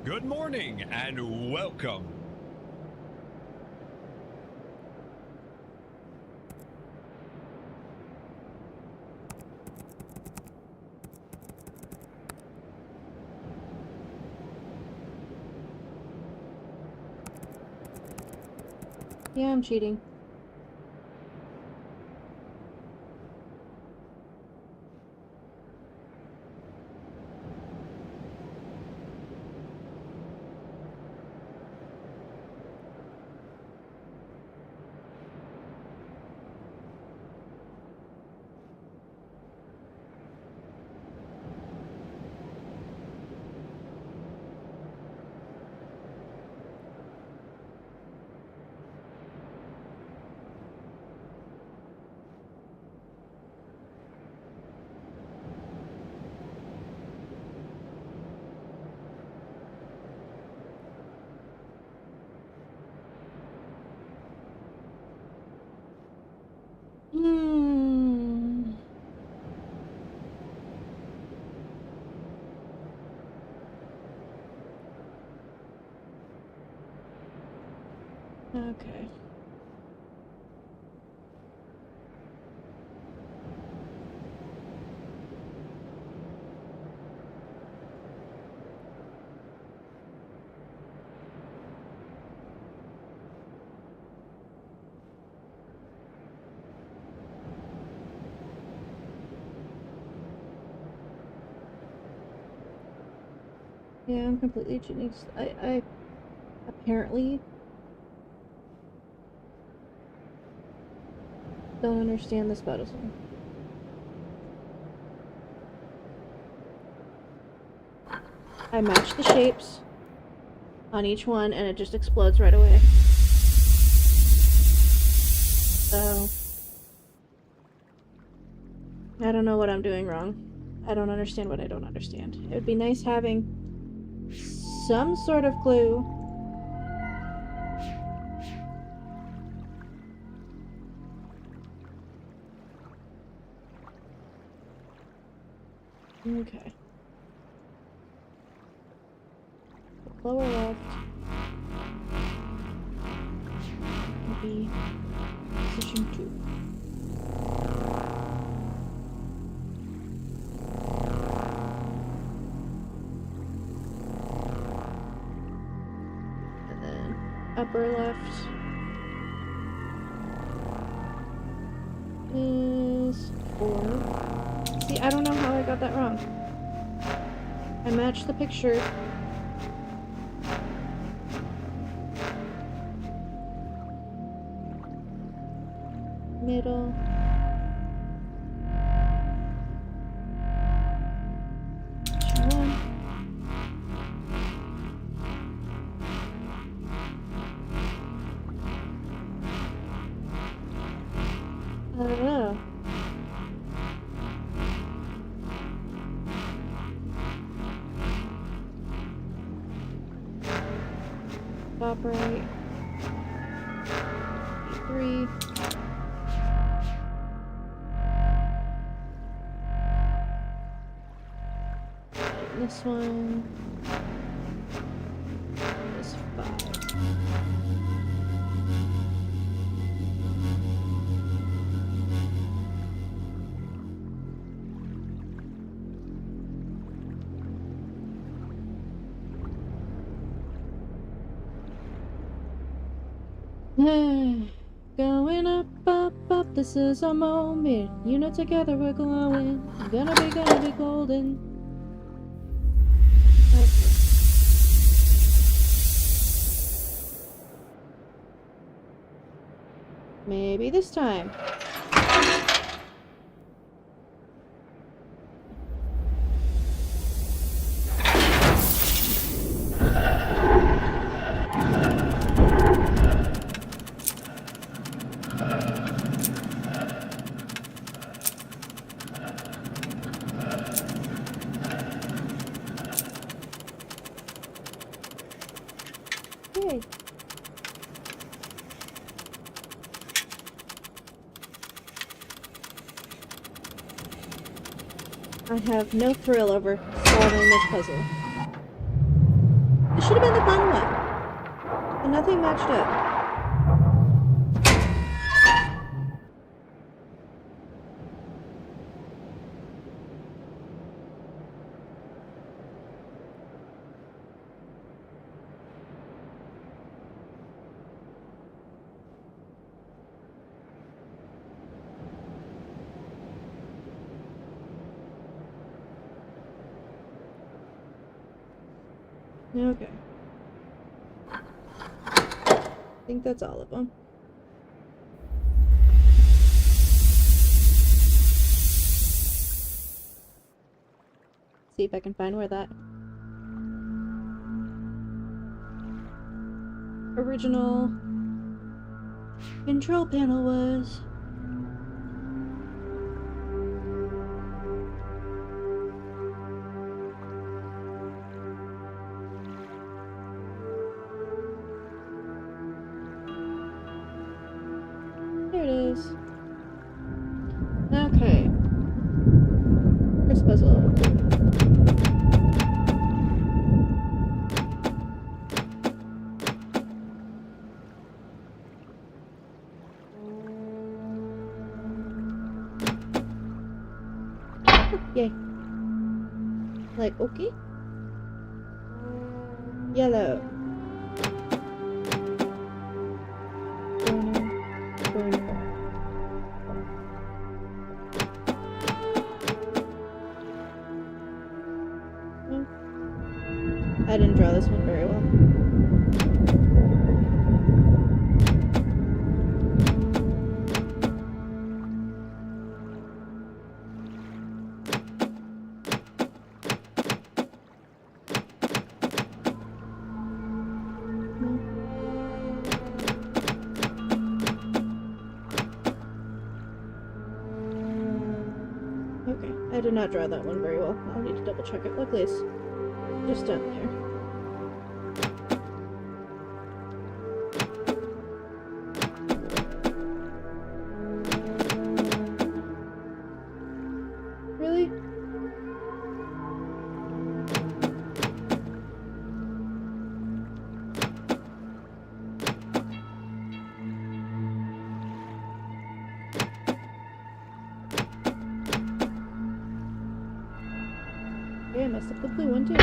Good morning and welcome. Yeah, I'm cheating. Okay. Yeah, I'm completely cheating. I apparently don't understand this battle zone. I match the shapes on each one and it just explodes right away. So I don't know what I'm doing wrong. I don't understand what I don't understand. It would be nice having some sort of clue. Okay. Lower left. Maybe position 2. And then upper left is 4. See, I don't know how I got that wrong. I matched the picture. Middle. One. I don't know. Top right. 3. This one is 5. Going up, up, up, this is our moment. You know, together we're glowing. Gonna be golden. Okay. Maybe this time. Yay. I have no thrill over solving this puzzle. should have been the fun one. But nothing matched up. Okay. I think that's all of them. See if I can find where that original control panel was. There it is. Okay. First puzzle. Yay. Like, okay. Yellow. Burner. I didn't draw this one very well. Okay, I did not draw that one very well. I'll need to double check it. Luckily it's just down there. Really? Okay, I messed up the blue one too.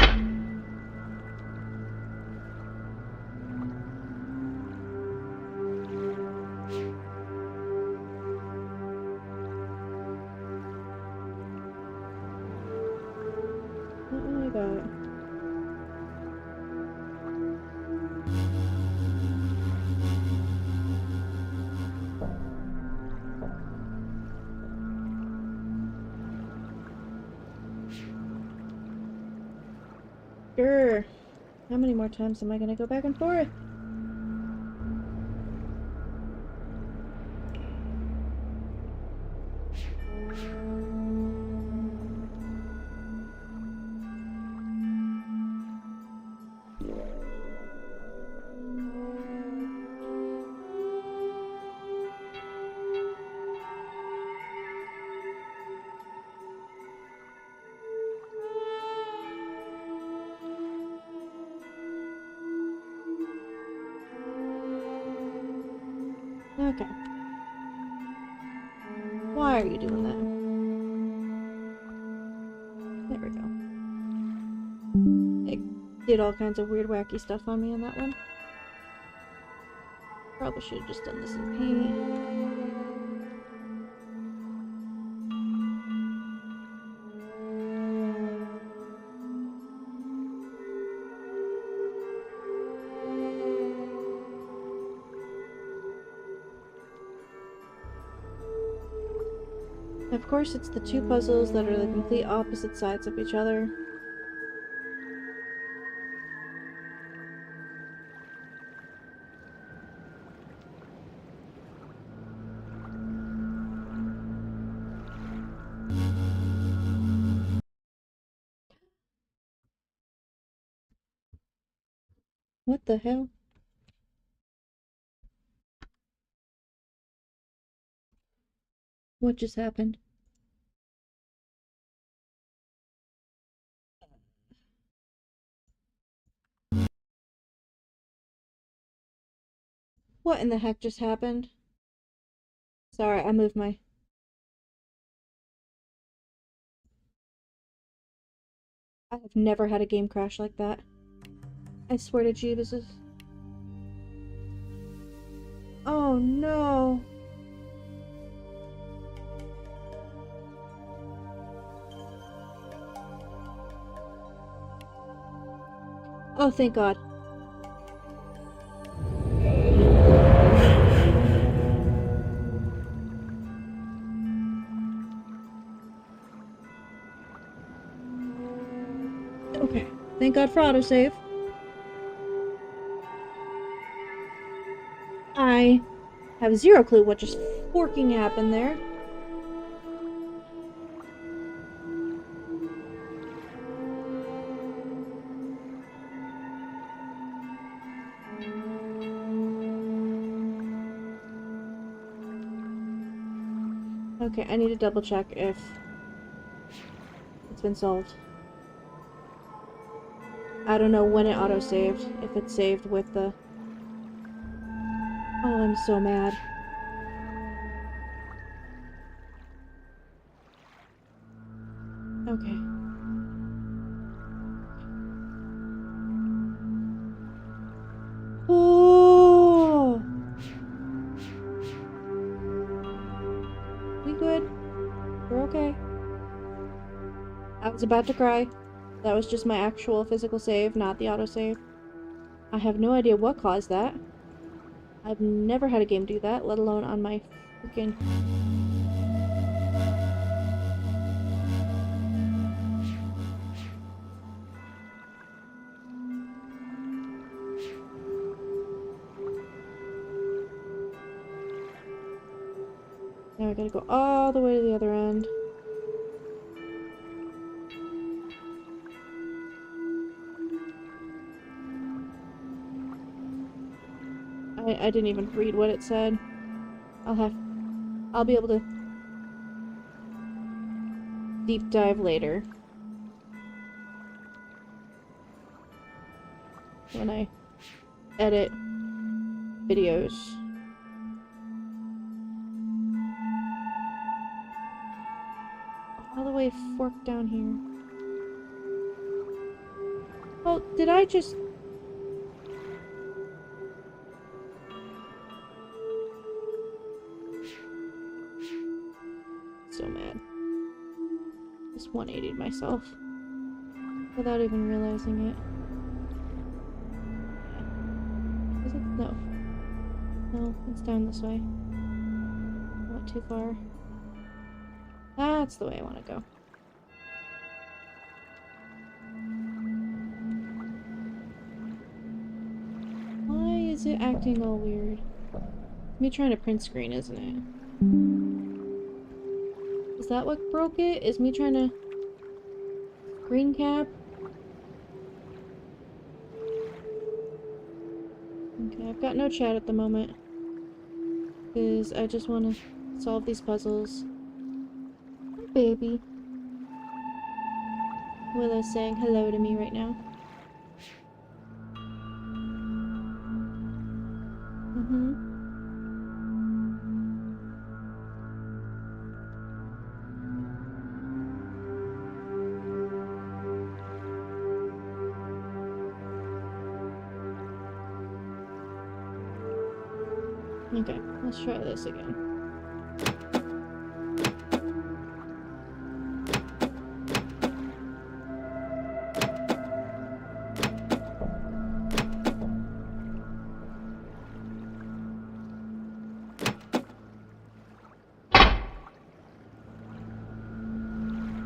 What one I got? Sure. How many more times am I gonna go back and forth? Okay. Why are you doing that? There we go. It did all kinds of weird, wacky stuff on me on that one. Probably should have just done this in paint. Of course, it's the two puzzles that are the complete opposite sides of each other. What the hell? What just happened? What in the heck just happened? Sorry, I moved my... I have never had a game crash like that. I swear to Jesus. Oh no. Oh, thank God. Okay. Thank God for autosave. I have zero clue what just forking happened there. Okay, I need to double check if it's been solved. I don't know when it auto-saved, if it saved with the... Oh, I'm so mad. Okay. Oh! We good? We're okay. I was about to cry. That was just my actual physical save, not the autosave. I have no idea what caused that. I've never had a game do that, let alone on my freaking... Now I gotta go all the way to the other end. I didn't even read what it said. I'll be able to deep dive later. When I edit videos. All the way forked down here. Oh, did I just... So mad. Just 180'd myself. Without even realizing it. Is it? No. No, it's down this way. Not too far. That's the way I want to go. Why is it acting all weird? Me trying to print screen, isn't it? Is that what broke it? Is me trying to screen cap? Okay, I've got no chat at the moment. Because I just want to solve these puzzles. Hi, baby. Willow's saying hello to me right now. Okay, let's try this again.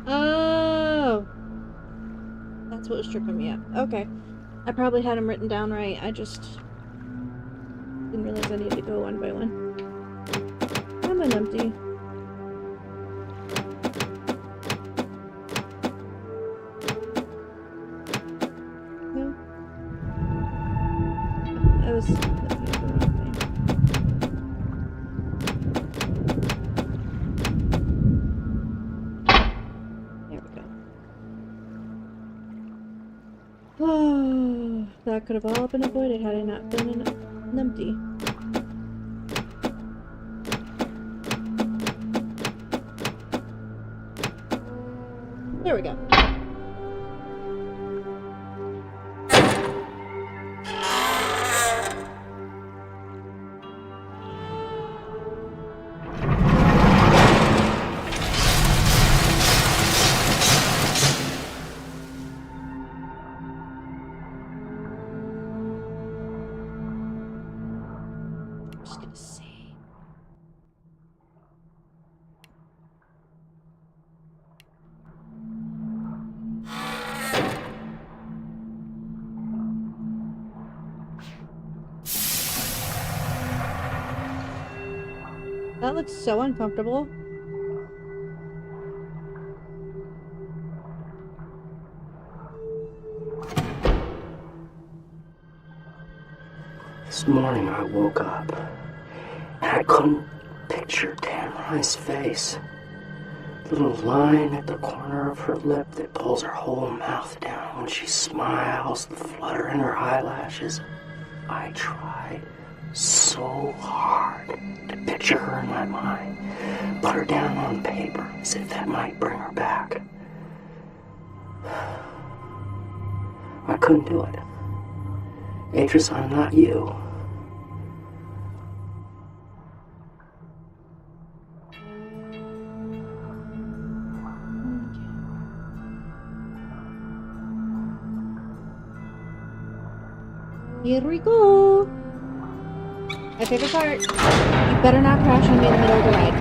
Oh! That's what was tripping me up. Okay. I probably had them written down right. I just didn't realize I needed to go one by one. I'm an empty. No? I was looking at the wrong thing. There we go. Oh, that could have all been avoided had I not been an empty. There we go. Just gonna see. That looks so uncomfortable. This morning I woke up and I couldn't picture Tamari's face. The little line at the corner of her lip that pulls her whole mouth down when she smiles, the flutter in her eyelashes. I tried so hard to picture her in my mind, put her down on paper as if that might bring her back. I couldn't do it. Atris, I'm not you. Here we go. My favorite part. You better not crash on me in the middle of the ride.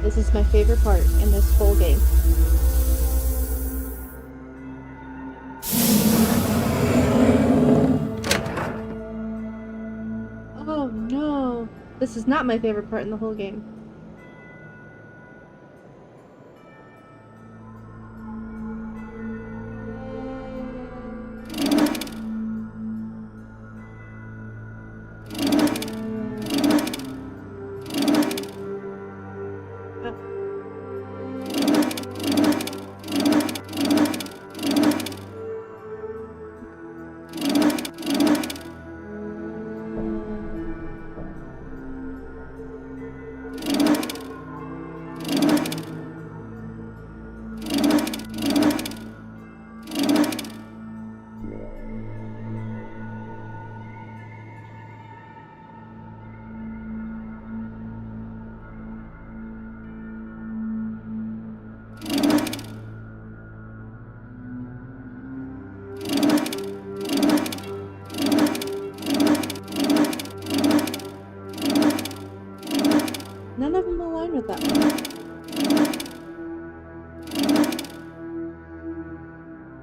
This is my favorite part in this whole game. Oh no. This is not my favorite part in the whole game. None of them align with that one.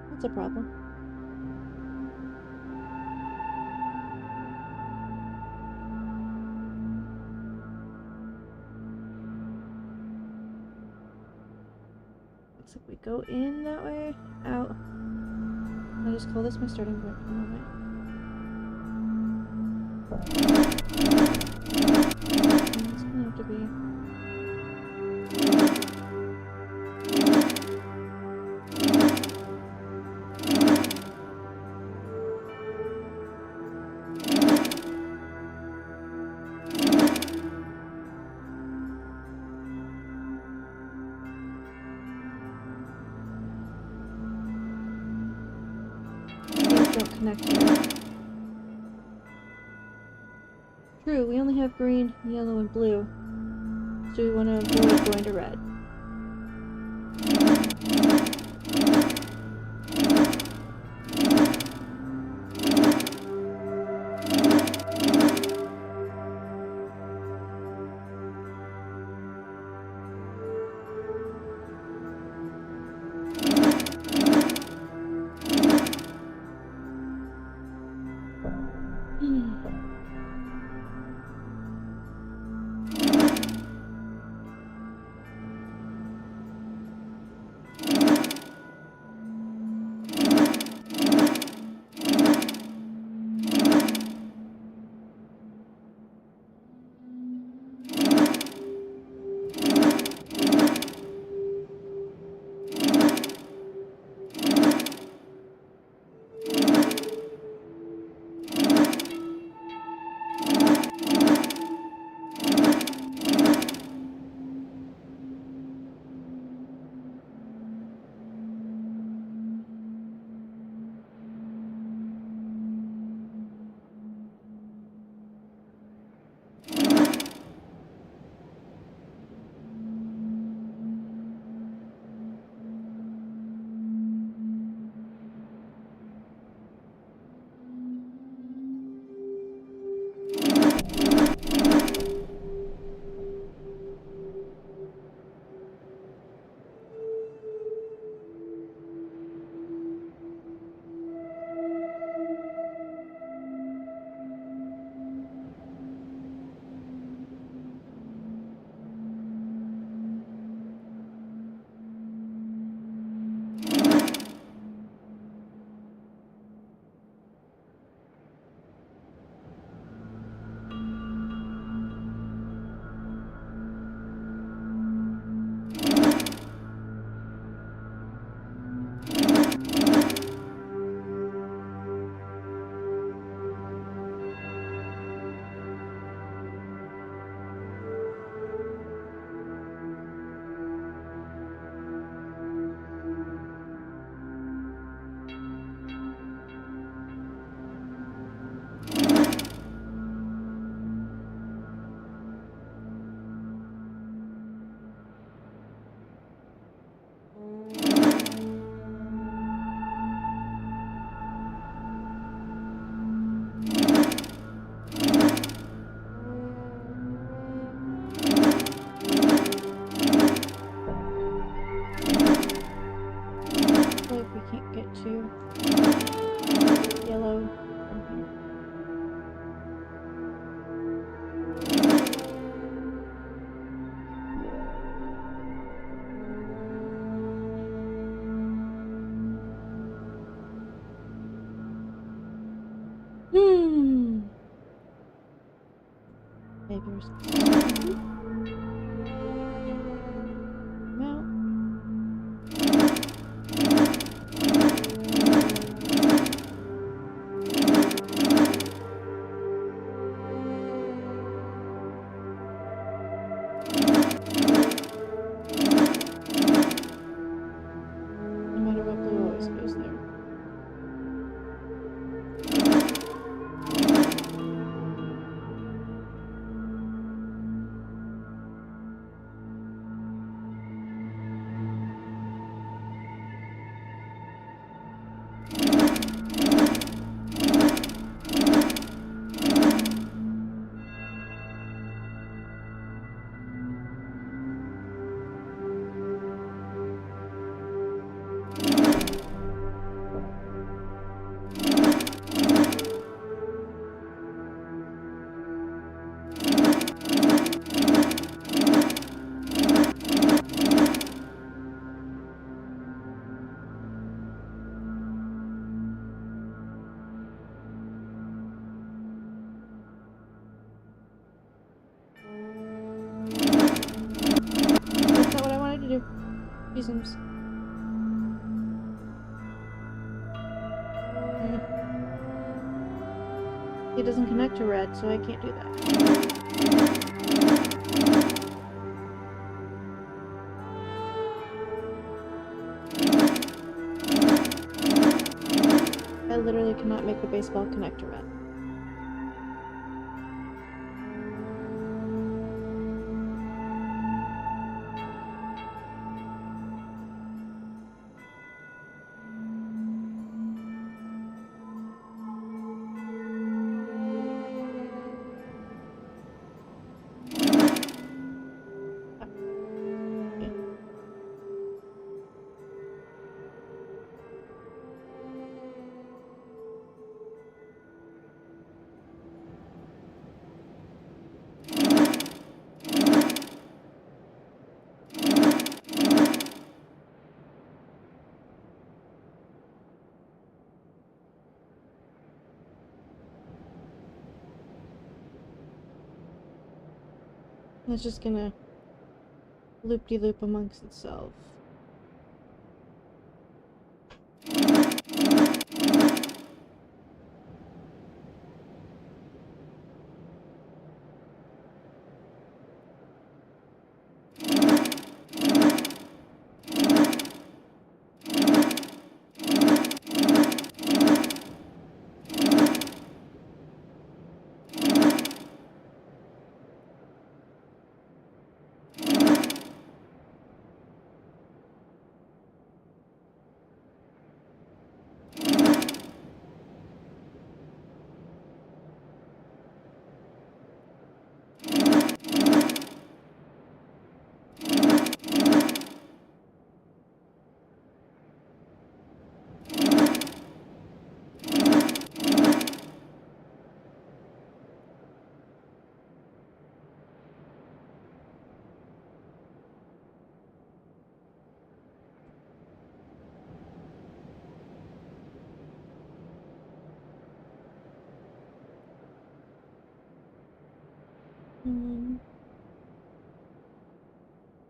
That's a problem. Looks like we go in that way, out. I'll just call this my starting point for the moment. It's gonna have to be. Don't connect here. True, we only have green, yellow, and blue, so we want to avoid going to red. Maybe no. No matter what, blue always goes there. That's not what I wanted to do. Reasons. It doesn't connect to red, so I can't do that. I literally cannot make the baseball connect to red. It's just gonna loop-de-loop amongst itself.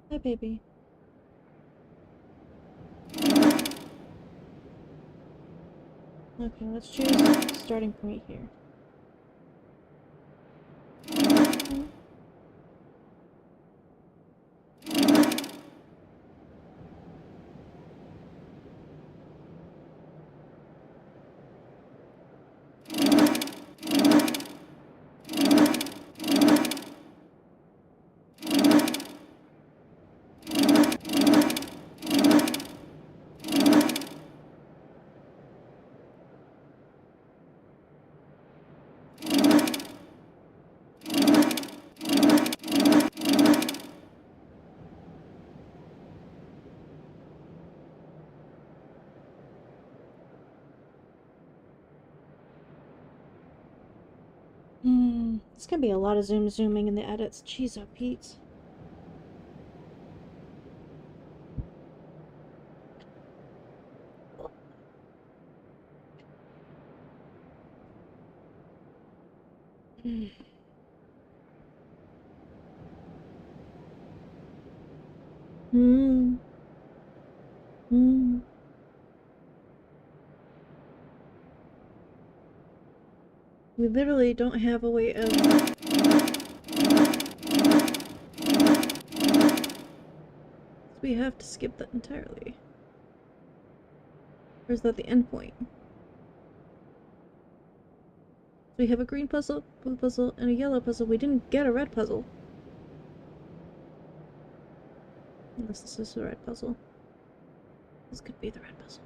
Hi, baby. Okay, let's choose a starting point here. It's gonna be a lot of zooming in the edits. Jeez, oh Pete. Hmm. Hmm. We literally don't have a way of... We have to skip that entirely. Or is that the end point? We have a green puzzle, blue puzzle, and a yellow puzzle. We didn't get a red puzzle. Unless this is the red puzzle. This could be the red puzzle.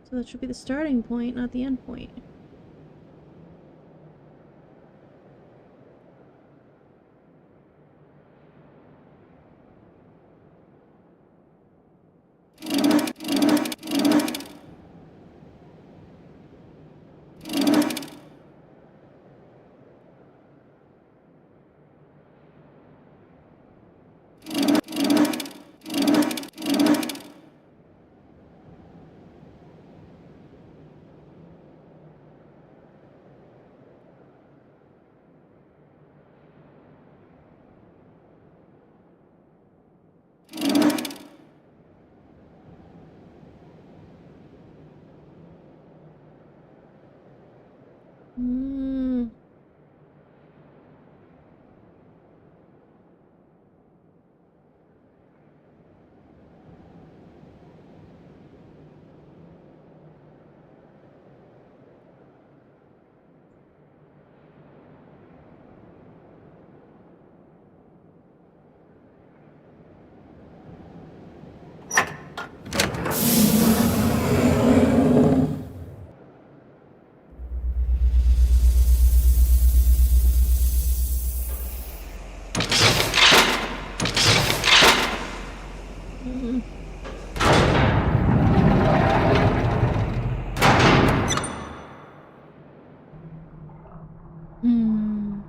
So that should be the starting point, not the end point. Hmm. Hmm.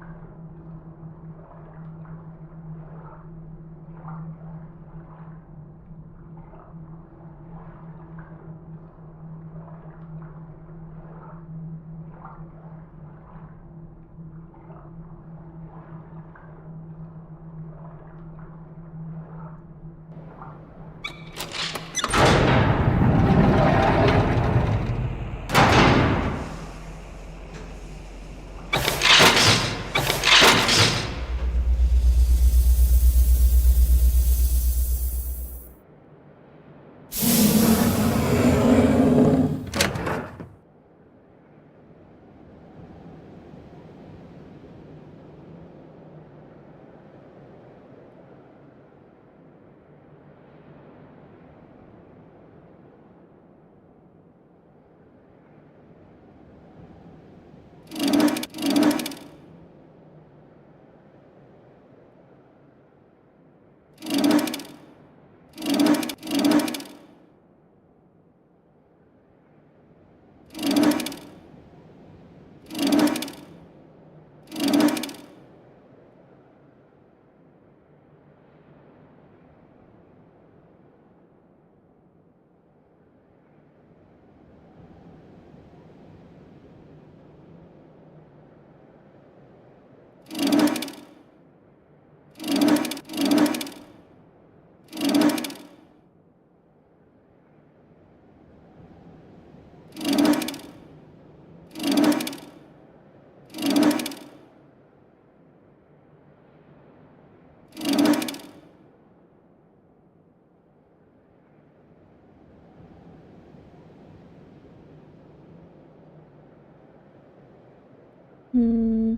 Hmm.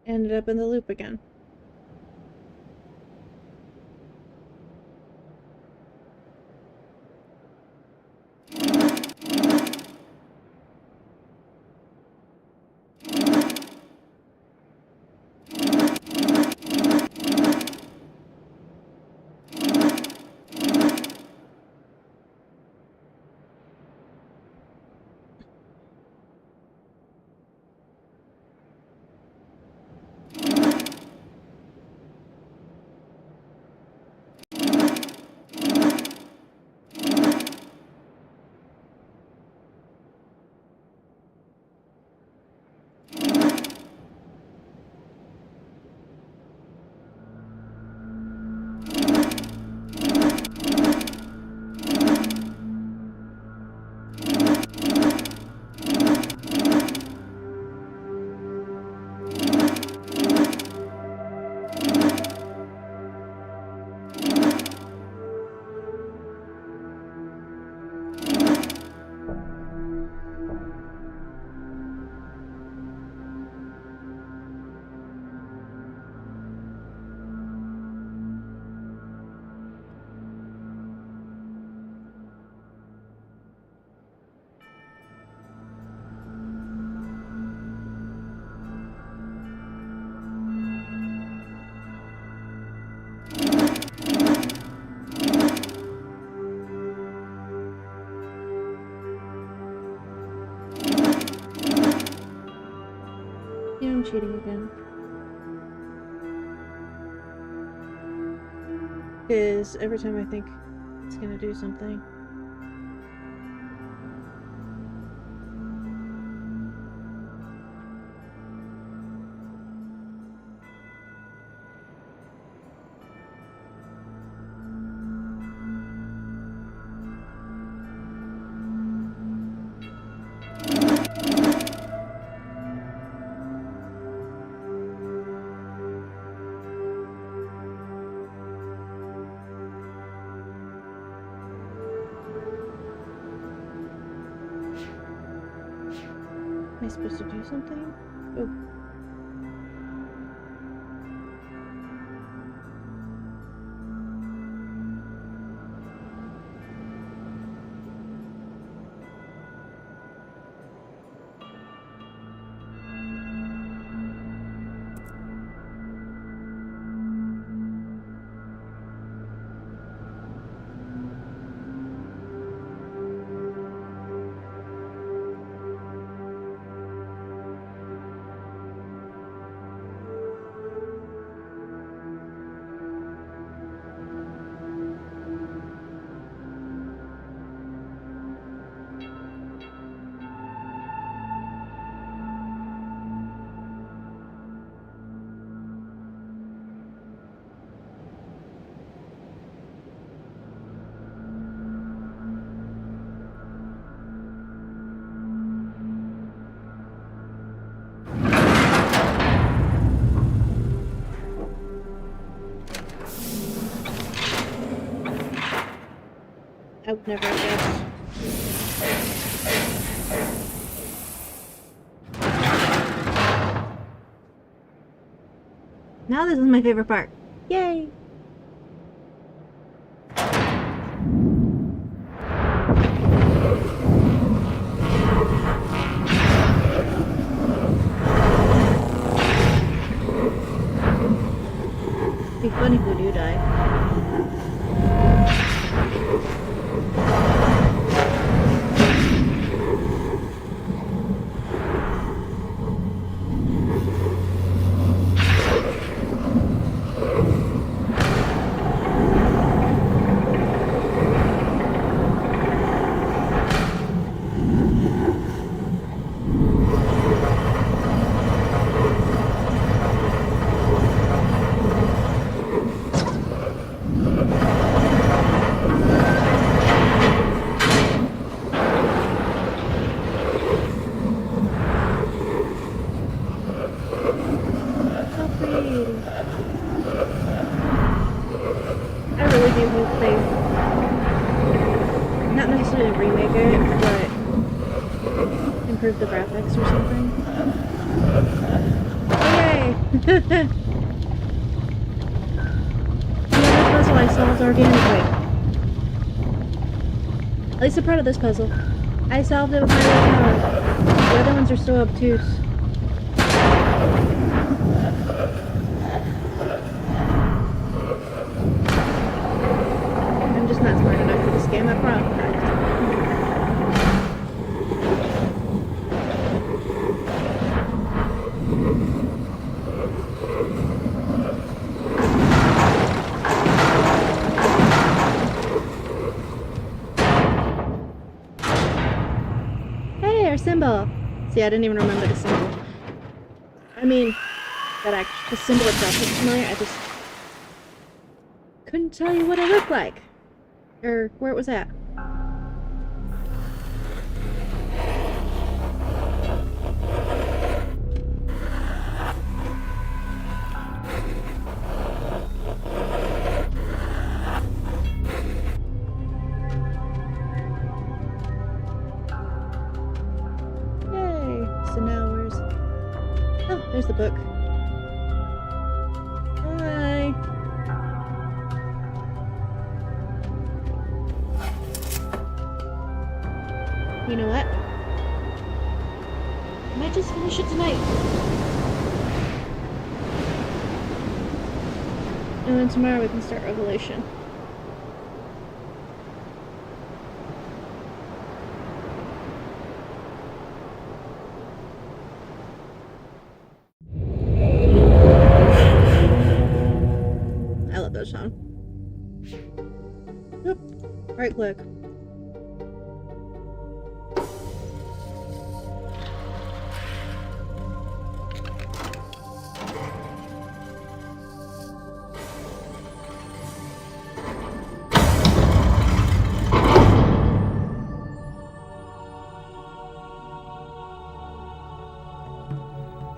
Ended up in the loop again. Yeah, I'm cheating again. Because every time I think it's gonna do something. Am I supposed to do something? Oh. I would never guess. Now this is my favorite part. Yay! Funny if we do die. Improve the graphics or something. Yay! Another puzzle I solved organically. At least a part of this puzzle. I solved it with my willpower. The other ones are so obtuse. I'm just not smart enough for this game, I promise. Symbol. See, I didn't even remember the symbol. I mean, the symbol itself looks familiar. I just couldn't tell you what it looked like or where it was at. There's the book. Hi. You know what? I might just finish it tonight. And then tomorrow we can start Revelation. Song. Yep. Right click.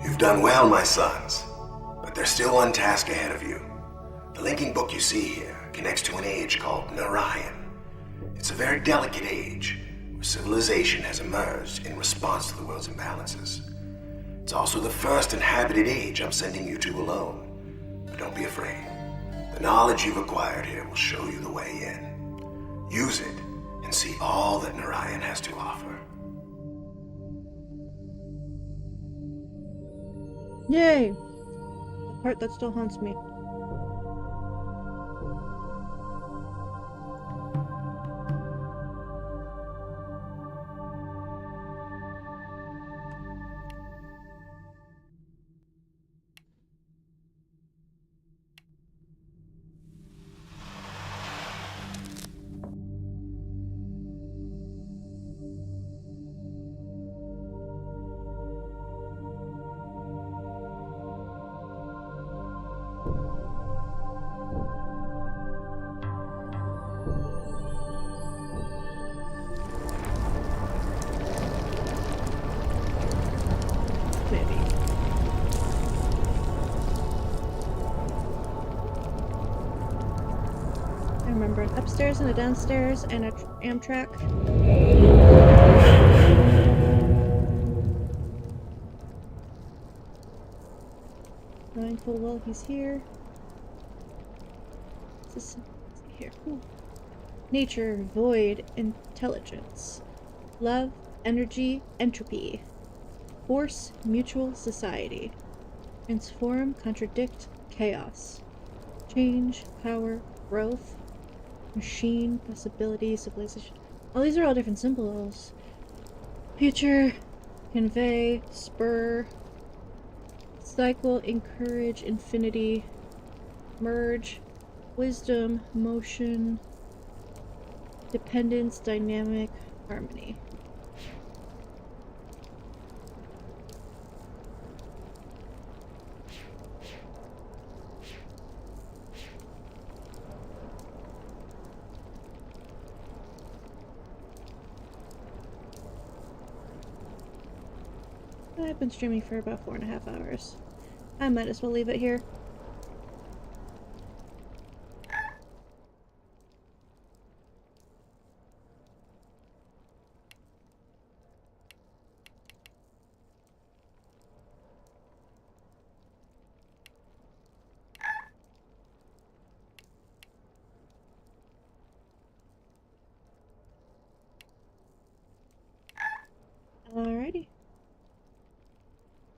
You've done well, my sons, but there's still one task ahead of you. The linking book you see here connects to an age called Narayan. It's a very delicate age, where civilization has emerged in response to the world's imbalances. It's also the first inhabited age I'm sending you to alone. But don't be afraid. The knowledge you've acquired here will show you the way in. Use it and see all that Narayan has to offer. Yay! The part that still haunts me. Remember an upstairs and a downstairs and a Amtrak. Knowing full well he's here. Is this here? Cool. Nature, void, intelligence. Love, energy, entropy. Force, mutual, society. Transform, contradict, chaos. change, power, growth, machine, possibility, civilization. Oh, these are all different symbols. Future, convey, spur, cycle, encourage, infinity, merge, wisdom, motion, dependence, dynamic, harmony. I've been streaming for about 4.5 hours. I might as well leave it here. Alrighty.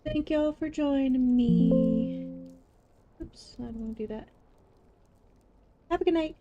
Thank y'all for joining me. Oops, I don't want to do that. Have a good night.